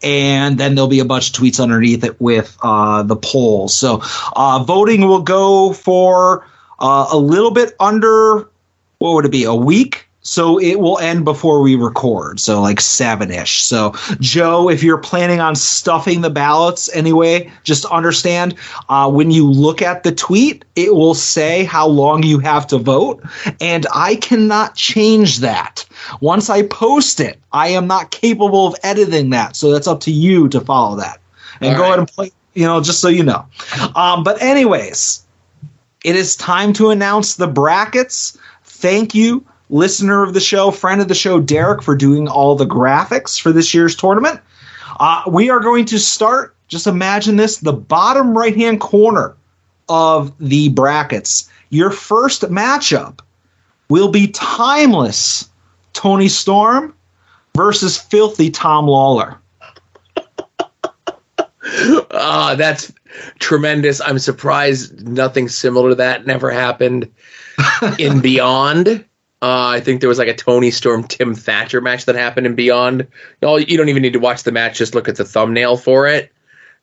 and then there'll be a bunch of tweets underneath it with the polls. So voting will go for a little bit under, what would it be, a week? So it will end before we record, so like 7-ish. So, Joe, if you're planning on stuffing the ballots anyway, just understand when you look at the tweet, it will say how long you have to vote, and I cannot change that. Once I post it, I am not capable of editing that, so that's up to you to follow that. And go ahead and play, just so you know. But anyways, it is time to announce the brackets. Thank you, listener of the show, friend of the show, Derek, for doing all the graphics for this year's tournament. We are going to start, just imagine this, the bottom right-hand corner of the brackets. Your first matchup will be Timeless Tony Storm versus Filthy Tom Lawler.
That's tremendous. I'm surprised nothing similar to that never happened in Beyond. I think there was like a Tony Storm Tim Thatcher match that happened in Beyond. You don't even need to watch the match; just look at the thumbnail for it.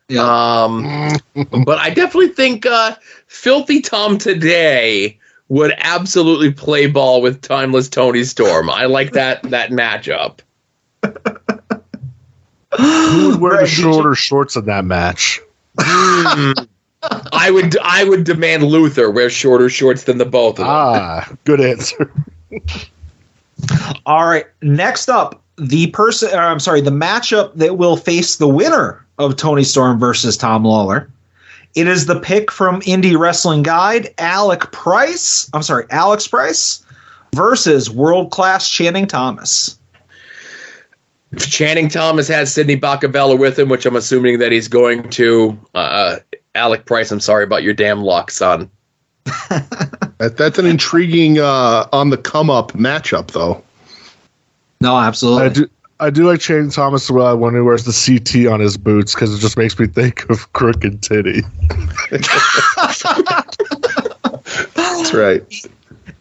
Yeah. But I definitely think Filthy Tom today would absolutely play ball with Timeless Tony Storm. I like that matchup.
Who would wear the shorter shorts in that match?
I would demand Luther wear shorter shorts than the both of them.
Good answer.
All right, next up, the matchup that will face the winner of Tony Storm versus Tom Lawler. It is the pick from Indie Wrestling Guide, Alex Price versus World Class Channing Thomas.
Channing Thomas has Sidney Bacabella with him, which I'm assuming that he's going to. Alec Price, I'm sorry about your damn luck, son.
That's an intriguing on the come up matchup, though.
No, absolutely.
I do like Channing Thomas when he wears the CT on his boots because it just makes me think of Crooked Titty.
That's right.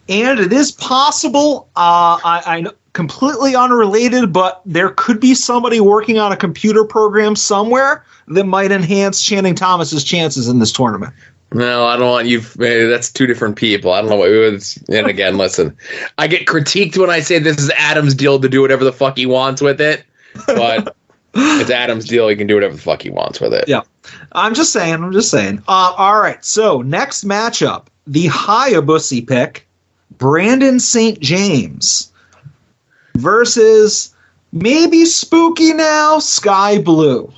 And it is possible. I know, completely unrelated, but there could be somebody working on a computer program somewhere that might enhance Channing Thomas's chances in this tournament.
No, I don't want you. That's two different people. I don't know what it was. And again, listen, I get critiqued when I say this is Adam's deal to do whatever the fuck he wants with it, but it's Adam's deal. He can do whatever the fuck he wants with it.
Yeah, I'm just saying. All right. So next matchup, the Hayabusa pick, Brandon St. James versus maybe spooky now, Sky Blue.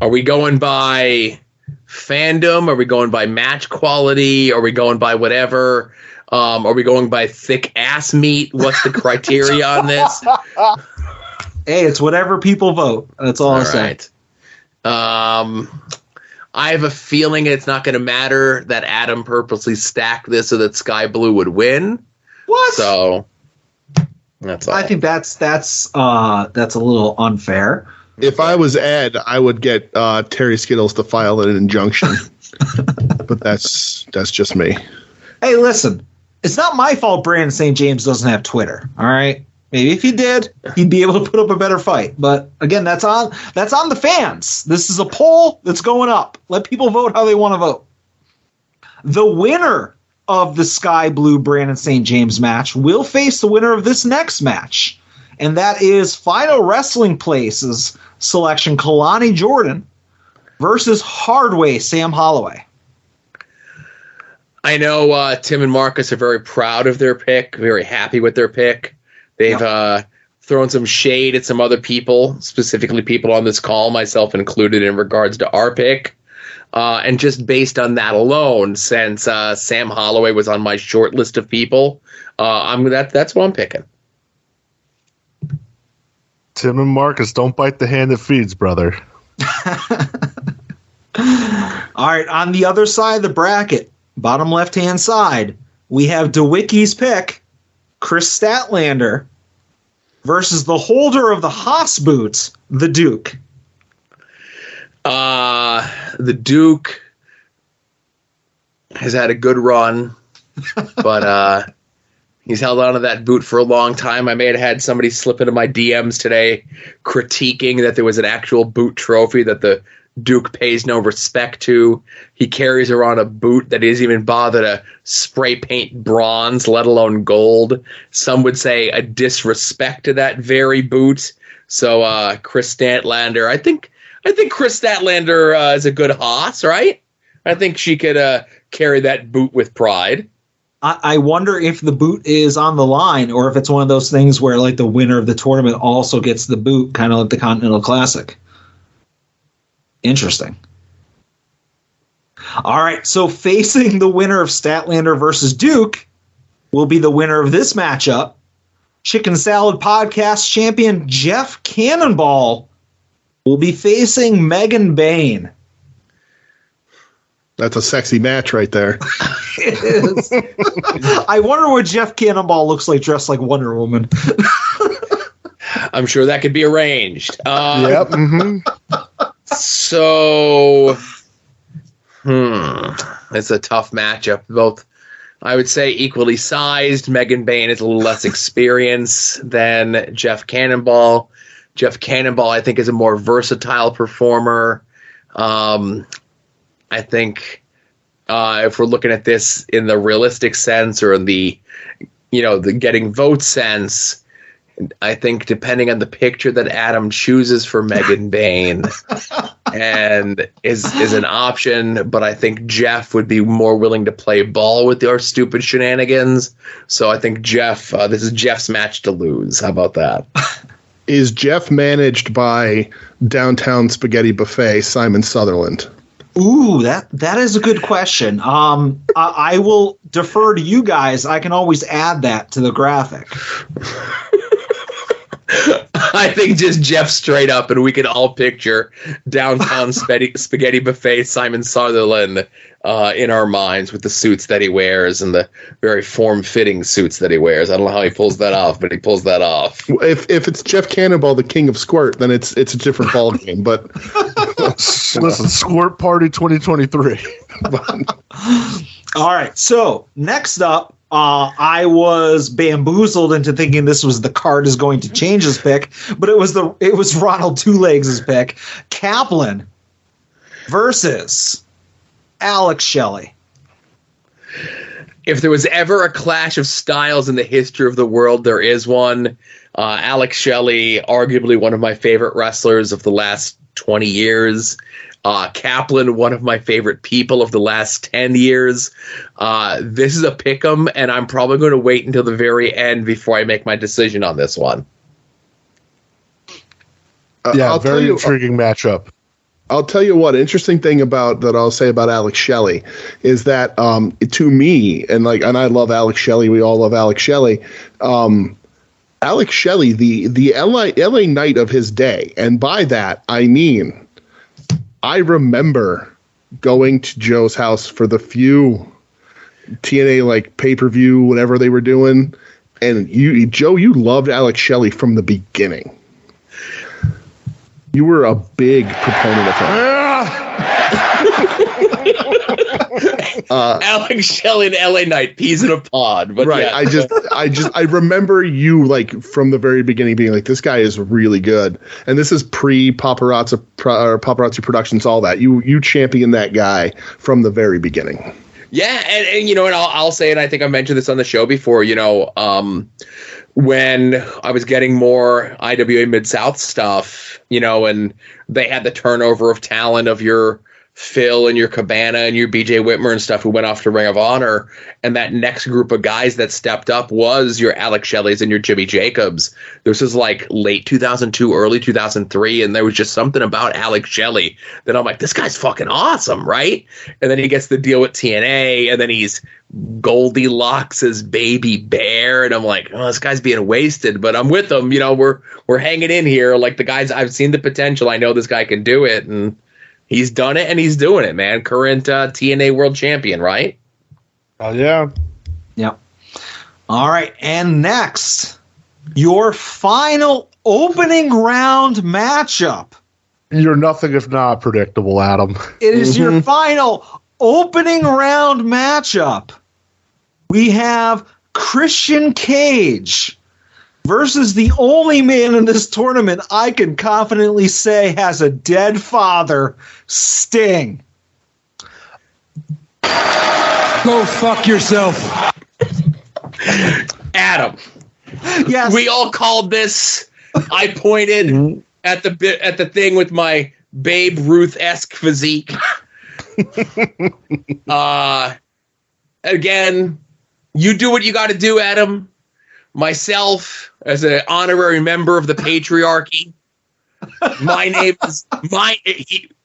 Are we going by fandom? Are we going by match quality? Are we going by whatever? Are we going by thick ass meat? What's the criteria on this?
Hey, it's whatever people vote. That's all I'm saying.
I have a feeling it's not going to matter that Adam purposely stacked this so that Sky Blue would win.
What?
So that's all.
I think that's a little unfair.
If I was Ed, I would get Terry Skittles to file an injunction. But that's just me.
Hey, listen, it's not my fault Brandon St. James doesn't have Twitter. All right, maybe if he did, he'd be able to put up a better fight. But again, that's on the fans. This is a poll that's going up. Let people vote how they want to vote. The winner of the Sky Blue Brandon St. James match will face the winner of this next match. And that is Final Wrestling Place's selection, Kalani Jordan versus Hardway Sam Holloway.
I know Tim and Marcus are very proud of their pick, very happy with their pick. They've thrown some shade at some other people, specifically people on this call, myself included, in regards to our pick. And just based on that alone, since Sam Holloway was on my short list of people, that's what I'm picking.
Tim and Marcus, don't bite the hand that feeds, brother.
All right, on the other side of the bracket, bottom left-hand side, we have DeWicky's pick, Chris Statlander, versus the holder of the Haas boots, the Duke.
The Duke has had a good run, but he's held on to that boot for a long time. I may have had somebody slip into my DMs today critiquing that there was an actual boot trophy that the Duke pays no respect to. He carries around a boot that he doesn't even bother to spray paint bronze, let alone gold. Some would say a disrespect to that very boot. So Chris Statlander, I think Chris Statlander is a good hoss, right? I think she could carry that boot with pride.
I wonder if the boot is on the line or if it's one of those things where like the winner of the tournament also gets the boot, kind of like the Continental Classic. Interesting. All right, so facing the winner of Statlander versus Duke will be the winner of this matchup. Chicken Salad Podcast champion Jeff Cannonball will be facing Megan Bayne.
That's a sexy match right there.
It is. I wonder what Jeff Cannonball looks like dressed like Wonder Woman.
I'm sure that could be arranged.
Yep. Mm-hmm.
So, it's a tough matchup. Both, I would say, equally sized. Megan Bayne is a little less experienced than Jeff Cannonball. Jeff Cannonball, I think, is a more versatile performer. I think if we're looking at this in the realistic sense or in the getting vote sense, I think depending on the picture that Adam chooses for Megan Bayne and is an option, but I think Jeff would be more willing to play ball with our stupid shenanigans. So I think Jeff, this is Jeff's match to lose. How about that?
Is Jeff managed by Downtown Spaghetti Buffet Simon Sutherland?
Ooh, that is a good question. I will defer to you guys. I can always add that to the graphic.
I think just Jeff straight up, and we can all picture Downtown Spaghetti Buffet Simon Sutherland in our minds with the suits that he wears and the very form-fitting suits that he wears. I don't know how he pulls that off, but he pulls that off.
If it's Jeff Cannonball, the king of squirt, then it's a different ballgame. But
listen, Squirt Party 2023.
All right, so next up, I was bamboozled into thinking this was the card is going to change his pick, but it was Ronald Two Legs' pick. Kaplan versus Alex Shelley.
If there was ever a clash of styles in the history of the world, there is one. Alex Shelley, arguably one of my favorite wrestlers of the last 20 years. Kaplan, one of my favorite people of the last 10 years. This is a pick'em, and I'm probably going to wait until the very end before I make my decision on this one.
Very intriguing matchup.
I'll tell you what, interesting thing that I'll say about Alex Shelley is that to me, and I love Alex Shelley, we all love Alex Shelley. Alex Shelley, the LA Knight of his day, and by that I mean I remember going to Joe's house for the few TNA pay-per-view, whatever they were doing, and Joe, you loved Alex Shelley from the beginning. You were a big proponent of him.
Alex Shelley and LA Knight, peas in a pod. But
right. Yeah. I remember you from the very beginning being like, this guy is really good. And this is pre-Paparazzi Productions, all that. You championed that guy from the very beginning.
Yeah, and I'll say, and I think I mentioned this on the show before, when I was getting more IWA Mid-South stuff, and they had the turnover of talent of your Phil and your Cabana and your BJ Whitmer and stuff who went off to Ring of Honor, and that next group of guys that stepped up was your Alex Shelley's and your Jimmy Jacobs. This was late 2002, early 2003, and there was just something about Alex Shelley that I'm like, this guy's fucking awesome, right? And then he gets the deal with TNA, and then he's Goldilocks' baby bear, and I'm like, oh, this guy's being wasted, but I'm with him. We're hanging in here. Like, the guys, I've seen the potential. I know this guy can do it, and he's done it, and he's doing it, man. Current TNA World Champion, right?
Oh, yeah.
Yep. All right, and next, your final opening round matchup.
You're nothing if not predictable, Adam.
It is your final opening round matchup. We have Christian Cage versus the only man in this tournament I can confidently say has a dead father, Sting.
Go fuck yourself.
Adam.
Yes.
We all called this. I pointed at the thing with my Babe Ruth-esque physique. Again, you do what you got to do, Adam. Myself, as an honorary member of the patriarchy, my name is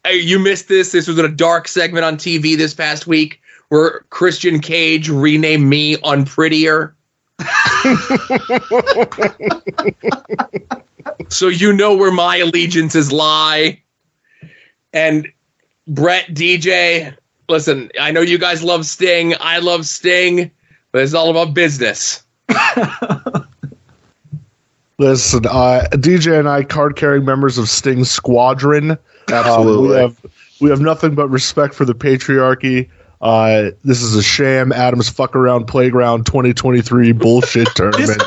you missed this. This was a dark segment on TV this past week where Christian Cage renamed me Unprettier. So you know where my allegiances lie. And Brett, DJ, listen, I know you guys love Sting. I love Sting, but it's all about business.
Listen, DJ and I, card-carrying members of Sting's Squadron.
Absolutely.
We have nothing but respect for the patriarchy. This is a sham. Adam's Fuck Around Playground 2023 bullshit tournament.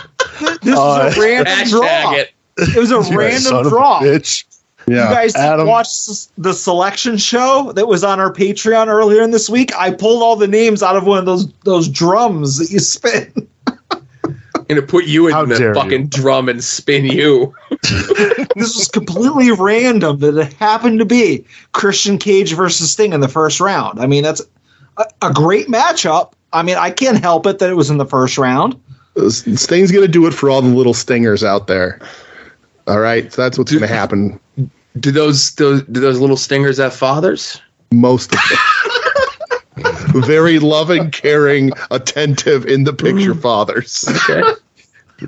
This was a random draw. It was a random draw.
Bitch.
Yeah. You guys
Adam,
watched the selection show that was on our Patreon earlier in this week? I pulled all the names out of one of those drums that you spin.
I'm going to put you in the fucking drum and spin you.
This was completely random that it happened to be Christian Cage versus Sting in the first round. I mean, that's a great matchup. I mean, I can't help it that it was in the first round.
Sting's going to do it for all the little stingers out there. All right, so that's what's going to happen.
Do those little stingers have fathers?
Most of them. Very loving, caring, attentive, in the picture fathers.
Okay.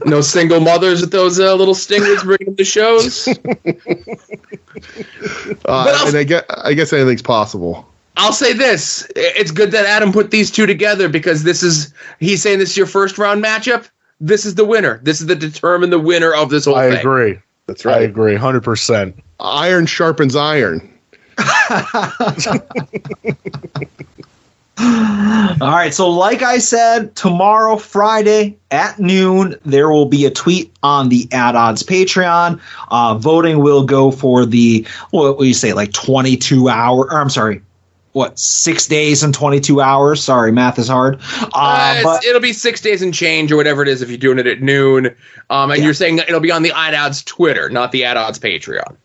No single mothers with those little stingers bringing them to shows.
And I guess anything's possible.
I'll say this: it's good that Adam put these two together because he's saying this is your first round matchup. This is the winner. This is determine the winner of this whole thing.
I agree.
That's right.
I agree, 100%.
Iron sharpens iron.
All right, so like I said, tomorrow, Friday at noon, there will be a tweet on the At Odds Patreon. Voting will go for the, what do you say, like 22 hour, or I'm sorry, 6 days and 22 hours? Sorry, math is hard. But
it'll be 6 days and change or whatever it is if you're doing it at noon. You're saying it'll be on the At Odds Twitter, not the At Odds Patreon.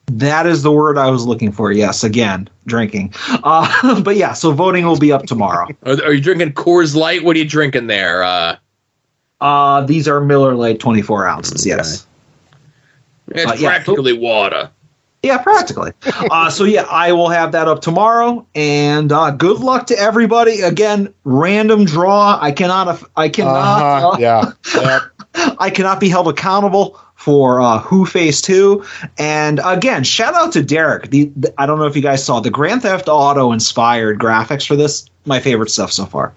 That is the word I was looking for. Yes, again, drinking. But yeah, so voting will be up tomorrow.
Are you drinking Coors Light? What are you drinking there?
These are Miller Lite 24 ounces, yes.
It's practically water.
Yeah, practically. So yeah, I will have that up tomorrow, and good luck to everybody. Again, random draw. I cannot. I cannot be held accountable for Who Faced Who. And again, shout out to Derek. I don't know if you guys saw the Grand Theft Auto inspired graphics for this. My favorite stuff so far.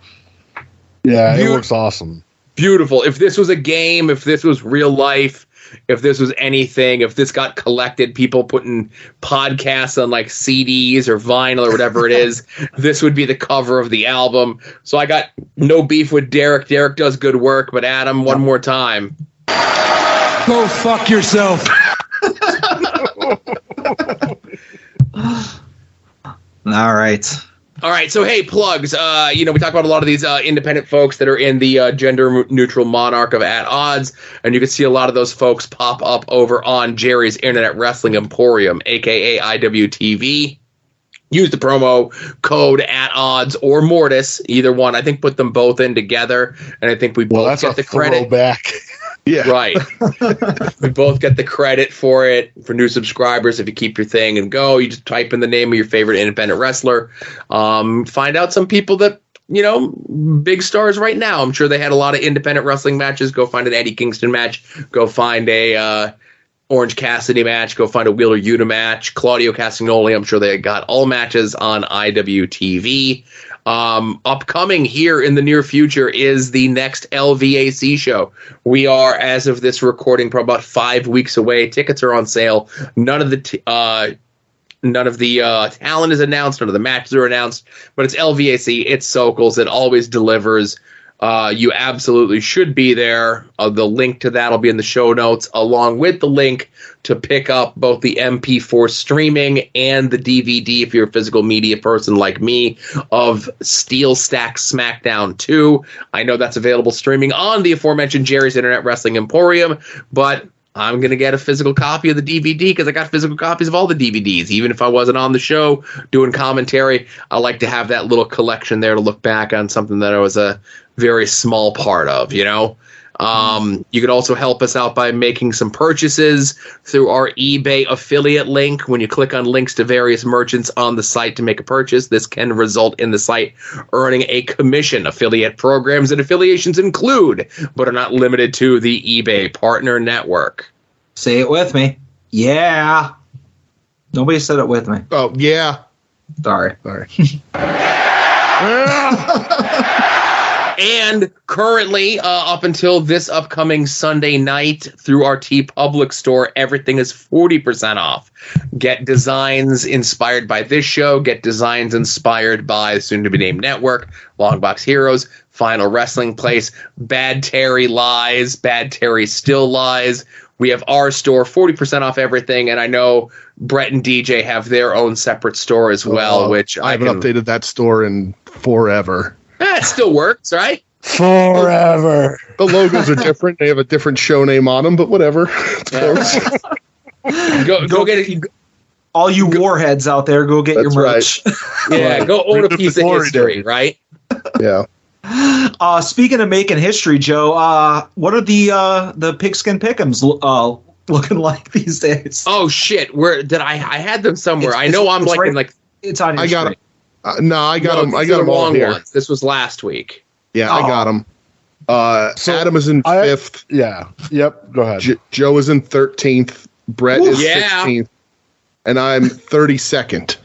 Yeah, it looks awesome.
Beautiful. If this was a game, if this was real life, if this was anything, if this got collected, people putting podcasts on like CDs or vinyl or whatever it is, this would be the cover of the album. So I got no beef with Derek. Derek does good work, but Adam, one more time.
Go fuck yourself.
All right.
All right, so hey, plugs. We talk about a lot of these independent folks that are in the gender-neutral monarch of At Odds, and you can see a lot of those folks pop up over on Jerry's Internet Wrestling Emporium, a.k.a. IWTV. Use the promo code At Odds or Mortis, either one. I think put them both in together, and I think we both get the credit.
Throwback.
Yeah.
Right. We both get the credit for it. For new subscribers, if you keep your thing and go, you just type in the name of your favorite independent wrestler. Find out some people that, big stars right now. I'm sure they had a lot of independent wrestling matches. Go find an Eddie Kingston match. Go find a Orange Cassidy match. Go find a Wheeler Yuta match. Claudio Castagnoli, I'm sure they got all matches on IWTV. Upcoming here in the near future is the next LVAC show. We are, as of this recording, probably about 5 weeks away. Tickets are on sale. None of the talent is announced. None of the matches are announced. But it's LVAC. It's Sokals. It always delivers. You absolutely should be there. The link to that will be in the show notes, along with the link to pick up both the MP4 streaming and the DVD, if you're a physical media person like me, of Steel Stack SmackDown 2. I know that's available streaming on the aforementioned Jerry's Internet Wrestling Emporium, but I'm going to get a physical copy of the DVD because I got physical copies of all the DVDs. Even if I wasn't on the show doing commentary, I like to have that little collection there to look back on something that I was a very small part of, you know? You could also help us out by making some purchases through our eBay affiliate link. When you click on links to various merchants on the site to make a purchase, this can result in the site earning a commission. Affiliate programs and affiliations include, but are not limited to, the eBay Partner Network.
Say it with me. Yeah. Nobody said it with me.
Oh, yeah.
Sorry.
And currently, up until this upcoming Sunday night, through our TeePublic store, everything is 40% off. Get designs inspired by this show. Get designs inspired by the soon-to-be-named network, Longbox Heroes, Final Wrestling Place, Bad Terry Lies, Bad Terry Still Lies. We have our store, 40% off everything, and I know Brett and DJ have their own separate store as well, which
I haven't updated that store in forever.
It still works, right?
Forever.
The logos are different. They have a different show name on them, but whatever.
Go get it.
All you warheads out there, go get your merch.
Right.
Yeah, go own a piece of history, right?
Yeah.
Speaking of making history, Joe, what are the Pigskin Pick'ems looking like these days?
Oh shit! Where did I had them somewhere? I know I'm like
right,
in like
it's on.
I got them. No, I got them. I got them all here.
Ones. This was last week.
Yeah, I got them. So Adam is in 5th.
Yeah. Yep. Go ahead.
Joe is in 13th. Brett is 16th, and I'm 32nd.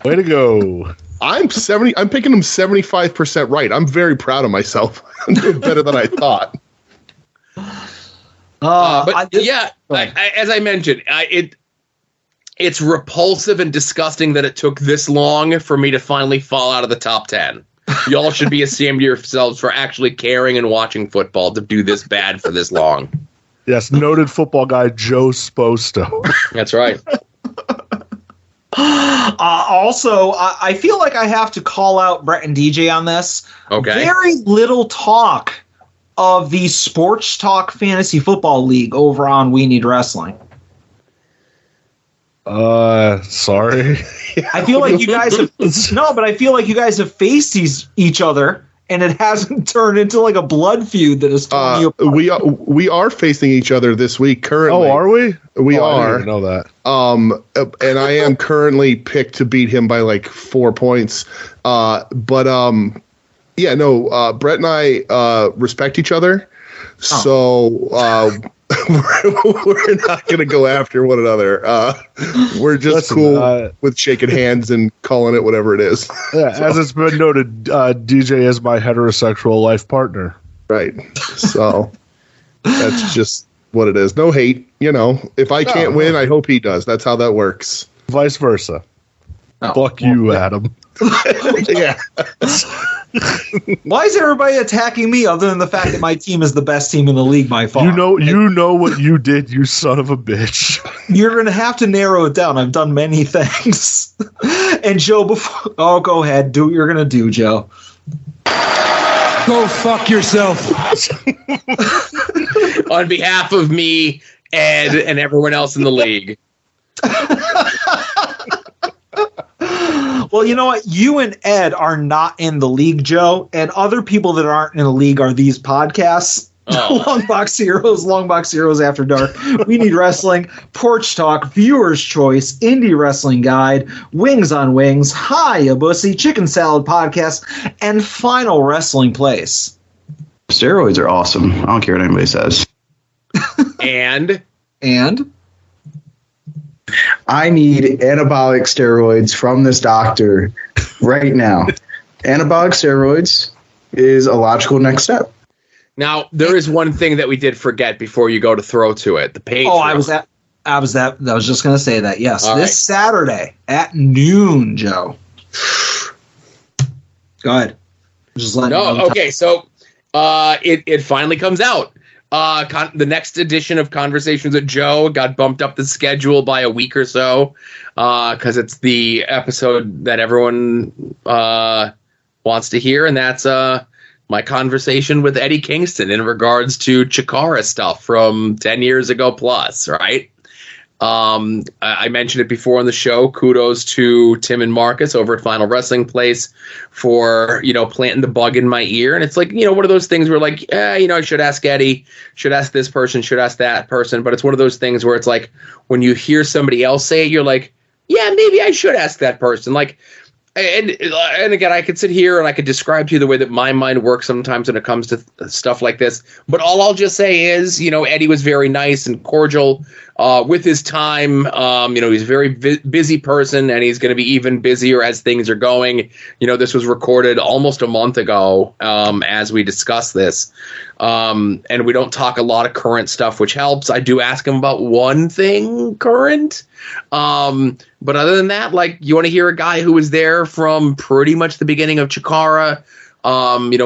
Way to go!
I'm picking them 75% right. I'm very proud of myself. I'm doing better than I thought.
As I mentioned, it's repulsive and disgusting that it took this long for me to finally fall out of the top 10. Y'all should be ashamed of yourselves for actually caring and watching football to do this bad for this long.
Yes, noted football guy Joe Sposto.
That's right.
Also, I feel like I have to call out Brett and DJ on this.
Okay.
Very little talk of the Sports Talk Fantasy Football League over on We Need Wrestling.
Sorry.
I feel like you guys have I feel like you guys have faced each other, and it hasn't turned into like a blood feud that is torn you apart.
We are facing each other this week currently.
Oh, are we?
We are.
I didn't know that.
And I am currently picked to beat him by like 4 points. Brett and I respect each other. So we're not going to go after one another. We're just cool with shaking hands and calling it whatever it is.
Yeah, as it's been noted, DJ is my heterosexual life partner.
Right. So that's just what it is. No hate. You know, if I can't win, I hope he does. That's how that works.
Vice versa. Fuck you, Adam.
Yeah.
Why is everybody attacking me other than the fact that my team is the best team in the league by far?
You know what you did, you son of a bitch.
You're going to have to narrow it down. I've done many things. And Joe, go ahead. Do what you're going to do, Joe.
Go fuck yourself.
On behalf of me, Ed, and everyone else in the league.
Well, you know what? You and Ed are not in the league, Joe, and other people that aren't in the league are these podcasts. Longbox Heroes After Dark, We Need Wrestling, Porch Talk, Viewer's Choice, Indie Wrestling Guide, Wings on Wings, Hi, a Bussy, Chicken Salad Podcast, and Final Wrestling Place.
Steroids are awesome. I don't care what anybody says.
And?
I need anabolic steroids from this doctor right now. Anabolic steroids is a logical next step.
Now, there is one thing that we did forget before you go to throw to it. The Patreon.
Oh, I was just going to say that. Yes. All this Saturday at noon, Joe. Go ahead.
Okay, so it finally comes out. The next edition of Conversations with Joe got bumped up the schedule by a week or so because it's the episode that everyone wants to hear, and that's my conversation with Eddie Kingston in regards to Chikara stuff from 10 years ago plus, right? I mentioned it before on the show. Kudos to Tim and Marcus over at Final Wrestling Place for, planting the bug in my ear. And it's like, one of those things where like, I should ask Eddie, should ask this person, should ask that person. But it's one of those things where it's like, when you hear somebody else say it, you're like, yeah, maybe I should ask that person. Like, and again, I could sit here and I could describe to you the way that my mind works sometimes when it comes to stuff like this. But all I'll just say is, Eddie was very nice and cordial with his time. He's a very busy person, and he's going to be even busier as things are going. This was recorded almost a month ago as we discuss this. And we don't talk a lot of current stuff, which helps. I do ask him about one thing current. But other than that, like, you want to hear a guy who was there from pretty much the beginning of Chikara.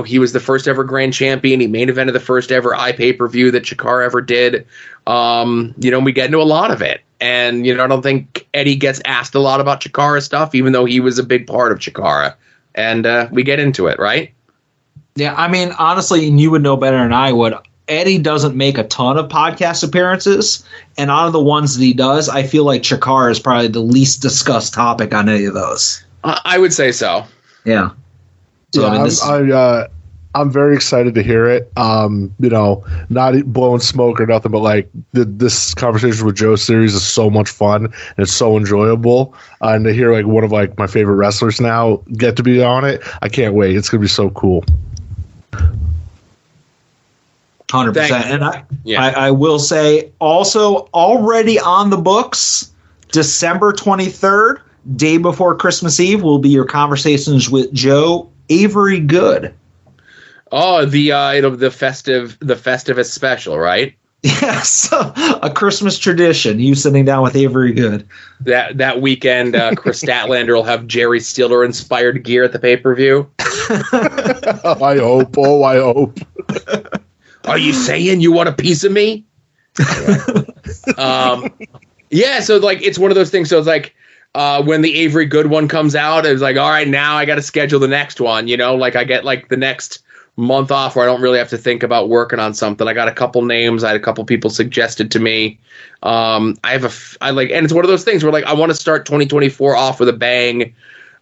He was the first ever grand champion. He main evented the first ever iPay-per-view that Chikara ever did. We get into a lot of it. And, I don't think Eddie gets asked a lot about Chikara stuff, even though he was a big part of Chikara. And we get into it, right?
Yeah, I mean, honestly, and you would know better than I would, Eddie doesn't make a ton of podcast appearances, and out of the ones that he does, I feel like Chikara is probably the least discussed topic on any of those.
I would say so.
Yeah.
So, I'm very excited to hear it. Not blowing smoke or nothing, but like this Conversation with Joe series is so much fun and it's so enjoyable. And to hear like one of like my favorite wrestlers now get to be on it, I can't wait. It's gonna be so cool.
100%. And I will say also already on the books, December 23rd, day before Christmas Eve, will be your Conversations with Joe Avery Good.
Oh, the Festivus special, right?
Yes, a Christmas tradition. You sitting down with Avery Good.
That weekend, Chris Statlander will have Jerry Stiller inspired gear at the pay-per-view.
I hope. Oh, I hope.
Are you saying you want a piece of me? Yeah, so like it's one of those things. So it's like when the Avery Good one comes out, it's like, all right, now I got to schedule the next one. Like I get like the next month off where I don't really have to think about working on something. I got a couple names. I had a couple people suggested to me. And it's one of those things where like I want to start 2024 off with a bang.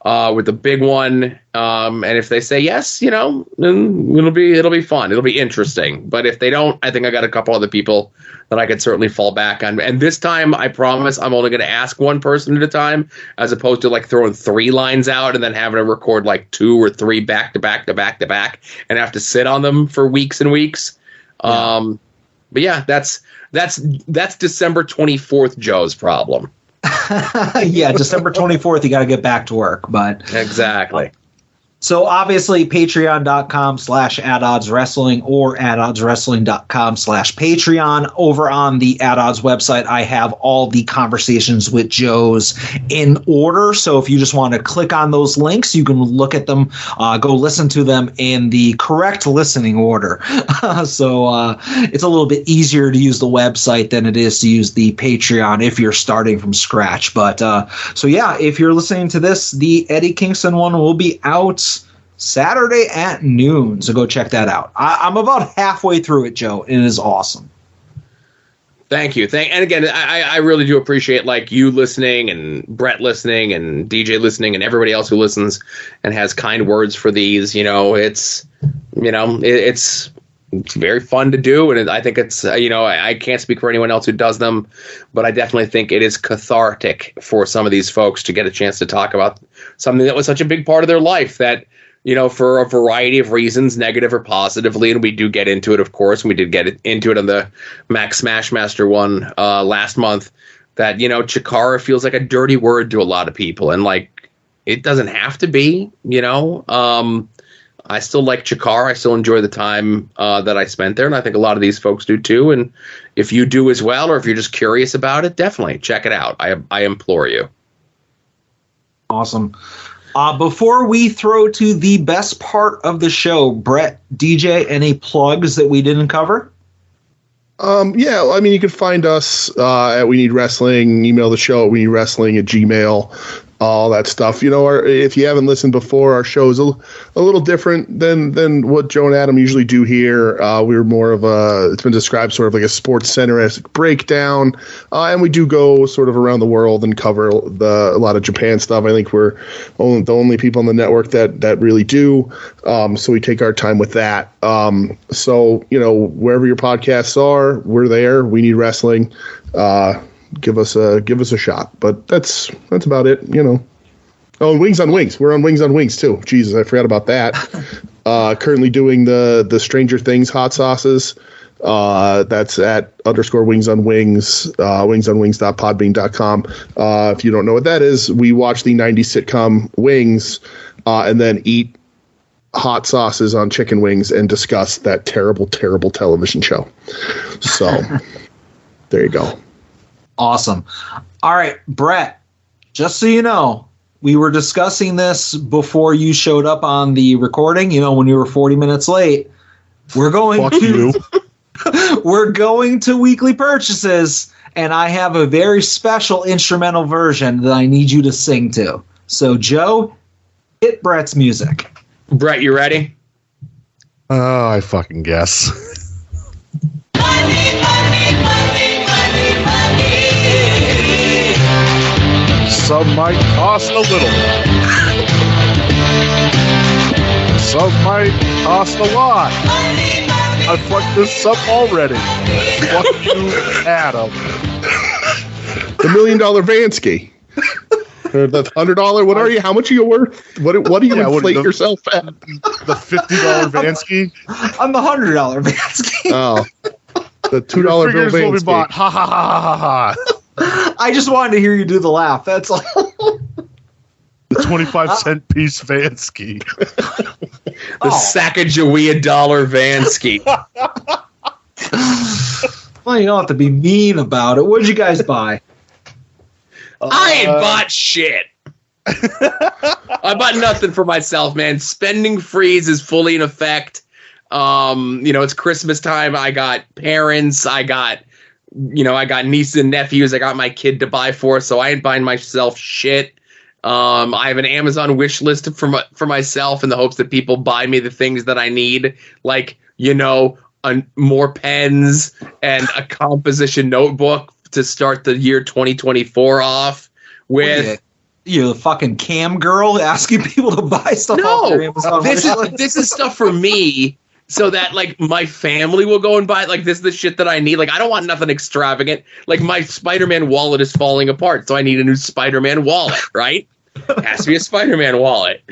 With the big one, and if they say yes, then it'll be fun. It'll be interesting. But if they don't, I think I got a couple other people that I could certainly fall back on. And this time, I promise, I'm only going to ask one person at a time, as opposed to like throwing 3 lines out and then having to record like 2 or 3 back to back to back to back, and have to sit on them for weeks and weeks. Yeah. But yeah, that's December 24th Joe's problem.
Yeah, December 24th, you got to get back to work. But
exactly.
So obviously, patreon.com/AtOddsWrestling or atoddswrestling.com/Patreon. Over on the At Odds website, I have all the Conversations with Joes in order. So if you just want to click on those links, you can look at them, go listen to them in the correct listening order. So it's a little bit easier to use the website than it is to use the Patreon if you're starting from scratch. But so yeah, if you're listening to this, the Eddie Kingston one will be out Saturday at noon, so go check that out. I'm about halfway through it, Joe, and it is awesome.
Thank you. And again, I really do appreciate like you listening and Brett listening and DJ listening and everybody else who listens and has kind words for these. It's very fun to do, and I think it's I can't speak for anyone else who does them, but I definitely think it is cathartic for some of these folks to get a chance to talk about something that was such a big part of their life that, for a variety of reasons, negative or positively, and we do get into it, of course, and we did get into it on the Max Smashmaster one last month, that, Chikara feels like a dirty word to a lot of people, and, like, it doesn't have to be, I still like Chikara. I still enjoy the time that I spent there, and I think a lot of these folks do too, and if you do as well, or if you're just curious about it, definitely check it out. I implore you.
Awesome. Before we throw to the best part of the show, Brett, DJ, any plugs that we didn't cover?
Yeah, I mean, you can find us at We Need Wrestling, email the show at WeNeedWrestling@gmail.com, all that stuff. You know, if you haven't listened before, our show is a little different than what Joe and Adam usually do here. We're more of it's been described sort of like a Sports Center-esque breakdown, and we do go sort of around the world and cover a lot of Japan stuff. I think we're the only people on the network that really do, so we take our time with that. So, you know, wherever your podcasts are, we're there. We Need Wrestling. Give us a shot, but that's about it, you know. Oh, and Wings on Wings. We're on Wings on Wings too. Jesus, I forgot about that. Currently doing the Stranger Things hot sauces. That's at _Wings on Wings, wingsonwings.podbean.com. If you don't know what that is, we watch the 90s sitcom Wings, and then eat hot sauces on chicken wings and discuss that terrible, terrible television show. So there you go.
Awesome. All right, Brett, just so you know, we were discussing this before you showed up on the recording, you know, when you were 40 minutes late. We're going we're going to weekly purchases, and I have a very special instrumental version that I need you to sing to. So, Joe, hit Brett's music.
Brett, you ready?
Oh, I fucking guess. Some might cost a little. Some might cost a lot. I fucked this up already. Fuck you, Adam.
The $1 million Vansky. The $100. What are you? How much are you worth? What do you inflate yourself at?
The $50 Vansky.
I'm the $100 Vansky.
Oh, the $2 bill Vansky.
Will be bought. Ha ha ha ha ha.
I just wanted to hear you do the laugh. That's all.
The 25-cent piece Vansky.
The Sacagawea dollar Vansky.
Well, you don't have to be mean about it. What did you guys buy?
I ain't bought shit. I bought nothing for myself, man. Spending freeze is fully in effect. You know, it's Christmas time. I got parents. I got nieces and nephews. I got my kid to buy for, so I ain't buying myself shit. I have an Amazon wish list for myself in the hopes that people buy me the things that I need, like, you know, more pens and a composition notebook to start the year 2024 off with.
You fucking cam girl asking people to buy stuff off their Amazon wish list?
This is stuff for me. So that, like, my family will go and buy it. Like, this is the shit that I need. Like, I don't want nothing extravagant. Like, my Spider-Man wallet is falling apart, so I need a new Spider-Man wallet, right? It has to be a Spider-Man wallet.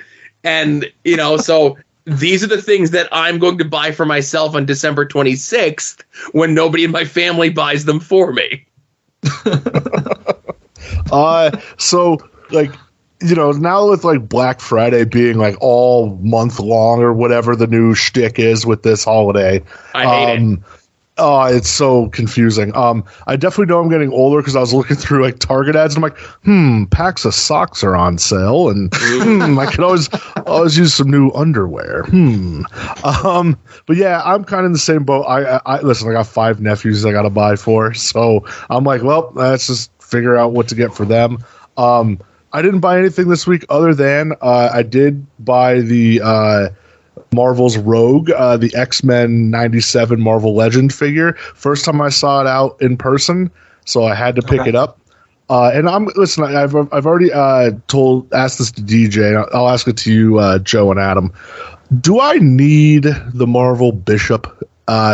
And, you know, so these are the things that I'm going to buy for myself on December 26th when nobody in my family buys them for me.
So, like, you know, now with like Black Friday being like all month long or whatever the new shtick is with this holiday,
I hate it.
Oh, it's so confusing. I definitely know I'm getting older because I was looking through like Target ads and I'm like, packs of socks are on sale, and I could always use some new underwear. But yeah, I'm kind of in the same boat. I listen, I got 5 nephews I got to buy for, so I'm like, well, let's just figure out what to get for them. I didn't buy anything this week other than I did buy the Marvel's Rogue, the X-Men 97 Marvel Legend figure. First time I saw it out in person, so I had to pick it up. And I've already asked this to DJ. I'll ask it to you, Joe and Adam. Do I need the Marvel Bishop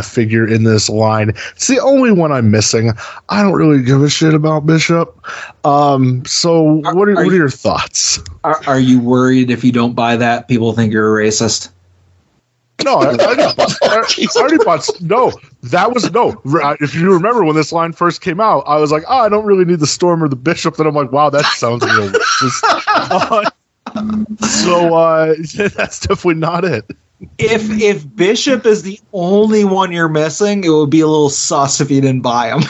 figure in this line? It's the only one I'm missing. I don't really give a shit about Bishop. So what are your thoughts?
Are you worried if you don't buy that, people think you're a racist?
No, I already bought. No, that was no. If you remember when this line first came out, I was like, I don't really need the Storm or the Bishop. Then I'm like, wow, that sounds real racist. So that's definitely not it.
If Bishop is the only one you're missing, it would be a little sus if you didn't buy him.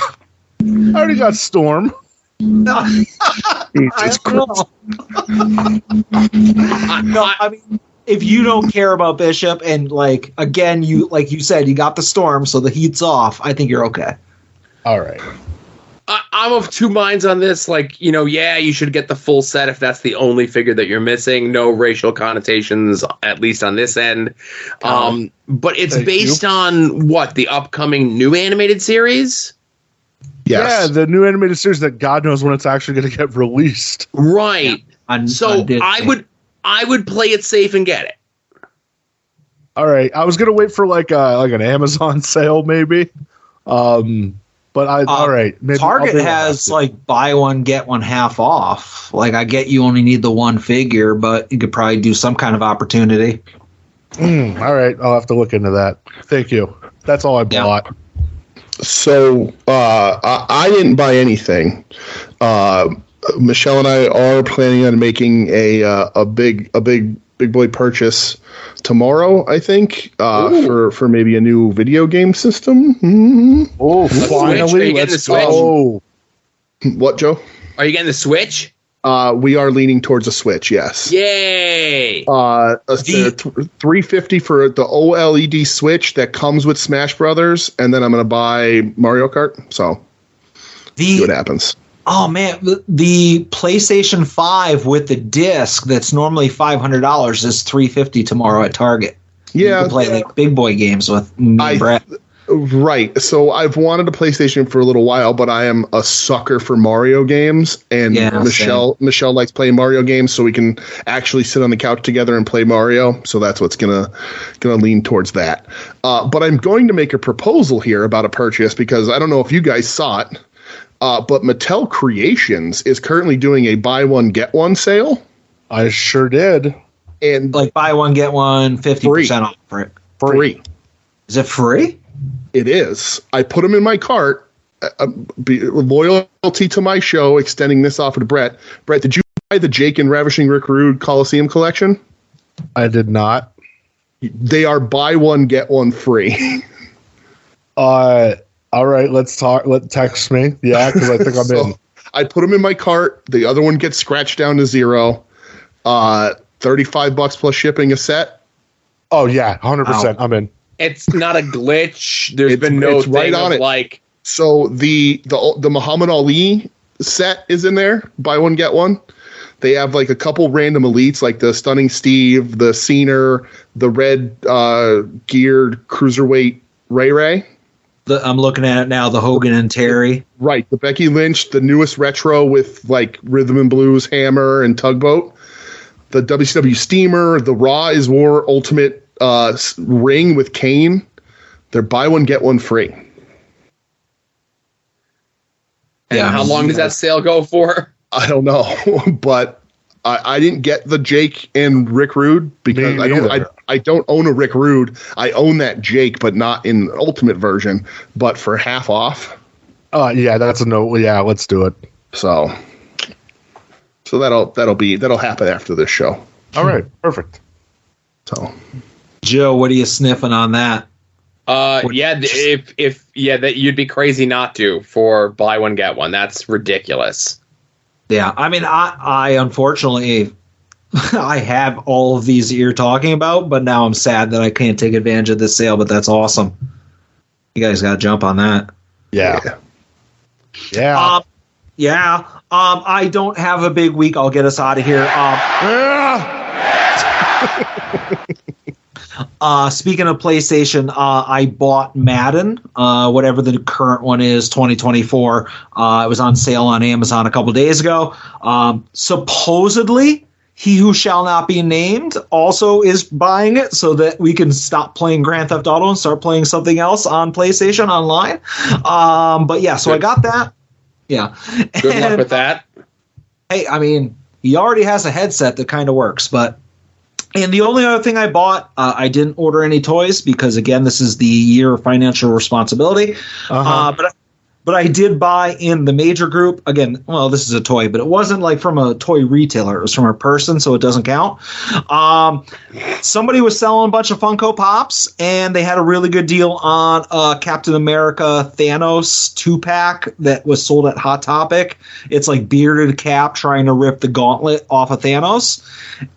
I already got Storm.
Jesus Christ. No, I mean, if you don't care about Bishop and again, you like you said, you got the Storm, so the heat's off. I think you're okay.
All right.
I'm of two minds on this. Yeah, you should get the full set if that's the only figure that you're missing. No racial connotations, at least on this end. But it's based on what? The upcoming new animated series?
Yes. Yeah, the new animated series that God knows when it's actually going to get released.
Right. I would play it safe and get it.
All right. I was going to wait for an Amazon sale maybe. But all right. Maybe
Target has buy one get one half off. I get you only need the one figure, but you could probably do some kind of opportunity.
All right, I'll have to look into that. Thank you. That's all I bought.
Yeah. So I didn't buy anything. Michelle and I are planning on making a big boy purchase tomorrow, I think, for maybe a new video game system. Mm-hmm.
Oh, finally! Let's go.
What, Joe?
Are you getting the Switch?
We are leaning towards a Switch. Yes.
Yay!
$350 for the OLED Switch that comes with Smash Brothers, and then I'm going to buy Mario Kart. So, see what happens.
Oh man, the PlayStation 5 with the disc that's normally $500 is $350 tomorrow at Target.
Yeah,
you can play big boy games with Brett.
Right. So I've wanted a PlayStation for a little while, but I am a sucker for Mario games, and Michelle likes playing Mario games, so we can actually sit on the couch together and play Mario. So that's what's gonna lean towards that. But I'm going to make a proposal here about a purchase because I don't know if you guys saw it. But Mattel Creations is currently doing a buy one get one sale.
I sure did.
And
buy one get one 50% off for it.
Free.
Is it free?
It is. I put them in my cart. Loyalty to my show, extending this offer to Brett. Brett, did you buy the Jake and Ravishing Rick Rude Coliseum collection?
I did not.
They are buy one get one free.
All right, let's talk. Text me. Yeah, because I think I'm in.
I put them in my cart. The other one gets scratched down to $0. $35 plus shipping a set.
Oh yeah, 100%. I'm in.
It's not a glitch. There's been no
it's right on it. So the Muhammad Ali set is in there. Buy one get one. They have a couple random elites like the Stunning Steve, the Cena, the red geared cruiserweight Ray.
I'm looking at it now, the Hogan and Terry.
Right, the Becky Lynch, the newest retro with rhythm and blues hammer and tugboat. The WCW Steamer, the Raw is War Ultimate ring with Kane. They're buy one, get one free.
And how long does that sale go for?
I don't know, but I didn't get the Jake and Rick Rude because I don't own a Rick Rude. I own that Jake, but not in the Ultimate version, but for half off.
Yeah, that's a no. Yeah, let's do it.
So that'll happen after this show.
All right, perfect.
So,
Joe, what are you sniffing on that?
That you'd be crazy not to for buy one get one. That's ridiculous.
Yeah, I mean, I unfortunately, I have all of these that you're talking about, but now I'm sad that I can't take advantage of this sale, but that's awesome. You guys got to jump on that.
Yeah.
I don't have a big week. I'll get us out of here. Speaking of PlayStation, I bought Madden, whatever the current one is, 2024. It was on sale on Amazon a couple days ago. Supposedly, He Who Shall Not Be Named also is buying it so that we can stop playing Grand Theft Auto and start playing something else on PlayStation online. But yeah, so I got that. Yeah.
Good luck with that.
Hey, I mean, he already has a headset that kind of works, but... And the only other thing I bought, I didn't order any toys because, again, this is the year of financial responsibility. But But I did buy in the major group. Again, well, this is a toy, but it wasn't like from a toy retailer. It was from a person, so it doesn't count. Somebody was selling a bunch of Funko Pops, and they had a really good deal on Captain America Thanos 2-pack that was sold at Hot Topic. It's like bearded Cap trying to rip the gauntlet off of Thanos.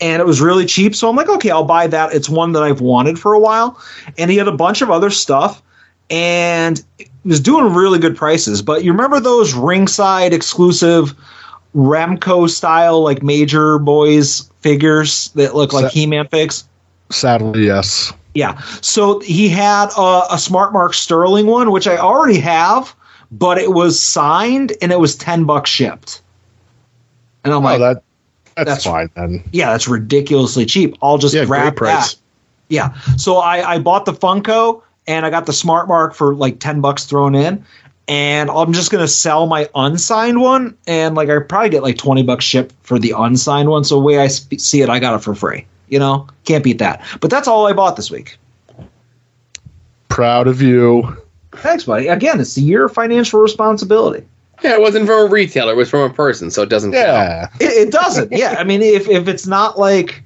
And it was really cheap, so I'm like, okay, I'll buy that. It's one that I've wanted for a while. And he had a bunch of other stuff. And it was doing really good prices. But you remember those ringside exclusive Remco style, like Major Boys figures that look like He-Man figs?
Sadly, yes.
Yeah. So he had a Smart Mark Sterling one, which I already have, but it was signed and it was $10 shipped. And I'm like, that's fine then. Yeah, that's ridiculously cheap. I'll just grab that. Yeah. So I bought the Funko. And I got the Smart Mark for like $10 thrown in. And I'm just going to sell my unsigned one. And like I probably get like $20 shipped for the unsigned one. So the way I see it, I got it for free. You know, can't beat that. But that's all I bought this week.
Proud of you.
Thanks, buddy. Again, it's the year of financial responsibility.
Yeah, it wasn't from a retailer. It was from a person. So it doesn't count.
It doesn't. Yeah. I mean, if it's not like,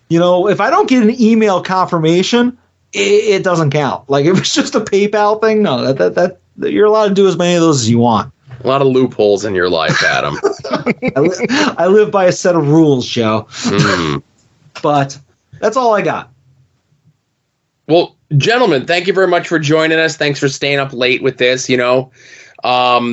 you know, if I don't get an email confirmation, it doesn't count. Like if it's just a PayPal thing, no, that you're allowed to do as many of those as you want.
A lot of loopholes in your life, Adam.
I live by a set of rules, Joe. But that's all I got.
Well, gentlemen, thank you very much for joining us. Thanks for staying up late with this. You know,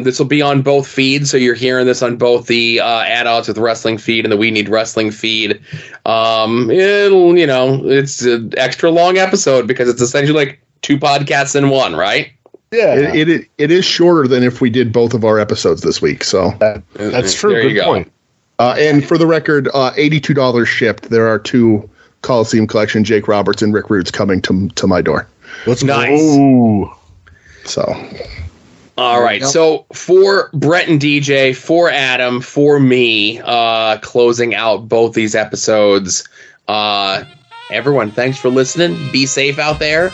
this will be on both feeds, so you're hearing this on both the At Odds with Wrestling feed and the We Need Wrestling feed. It'll, you know, it's an extra long episode because it's essentially like 2 podcasts in one, right?
Yeah, it is shorter than if we did both of our episodes this week. So
that's true.
There you
Good
go.
point.
And for the record, $82 shipped. There are 2 Coliseum Collection Jake Roberts and Rick Rudes coming to my door.
Let's
go.
So.
All right. So for Brett and DJ, for Adam, for me, closing out both these episodes, everyone, thanks for listening. Be safe out there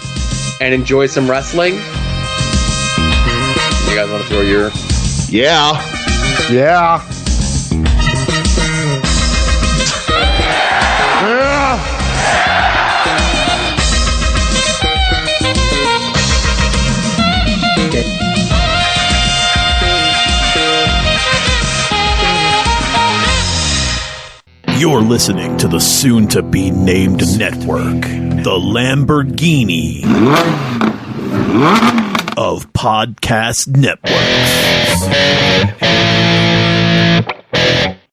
and enjoy some wrestling. You guys want to throw your...
Yeah.
You're listening to the soon-to-be-named network, the Lamborghini of podcast networks.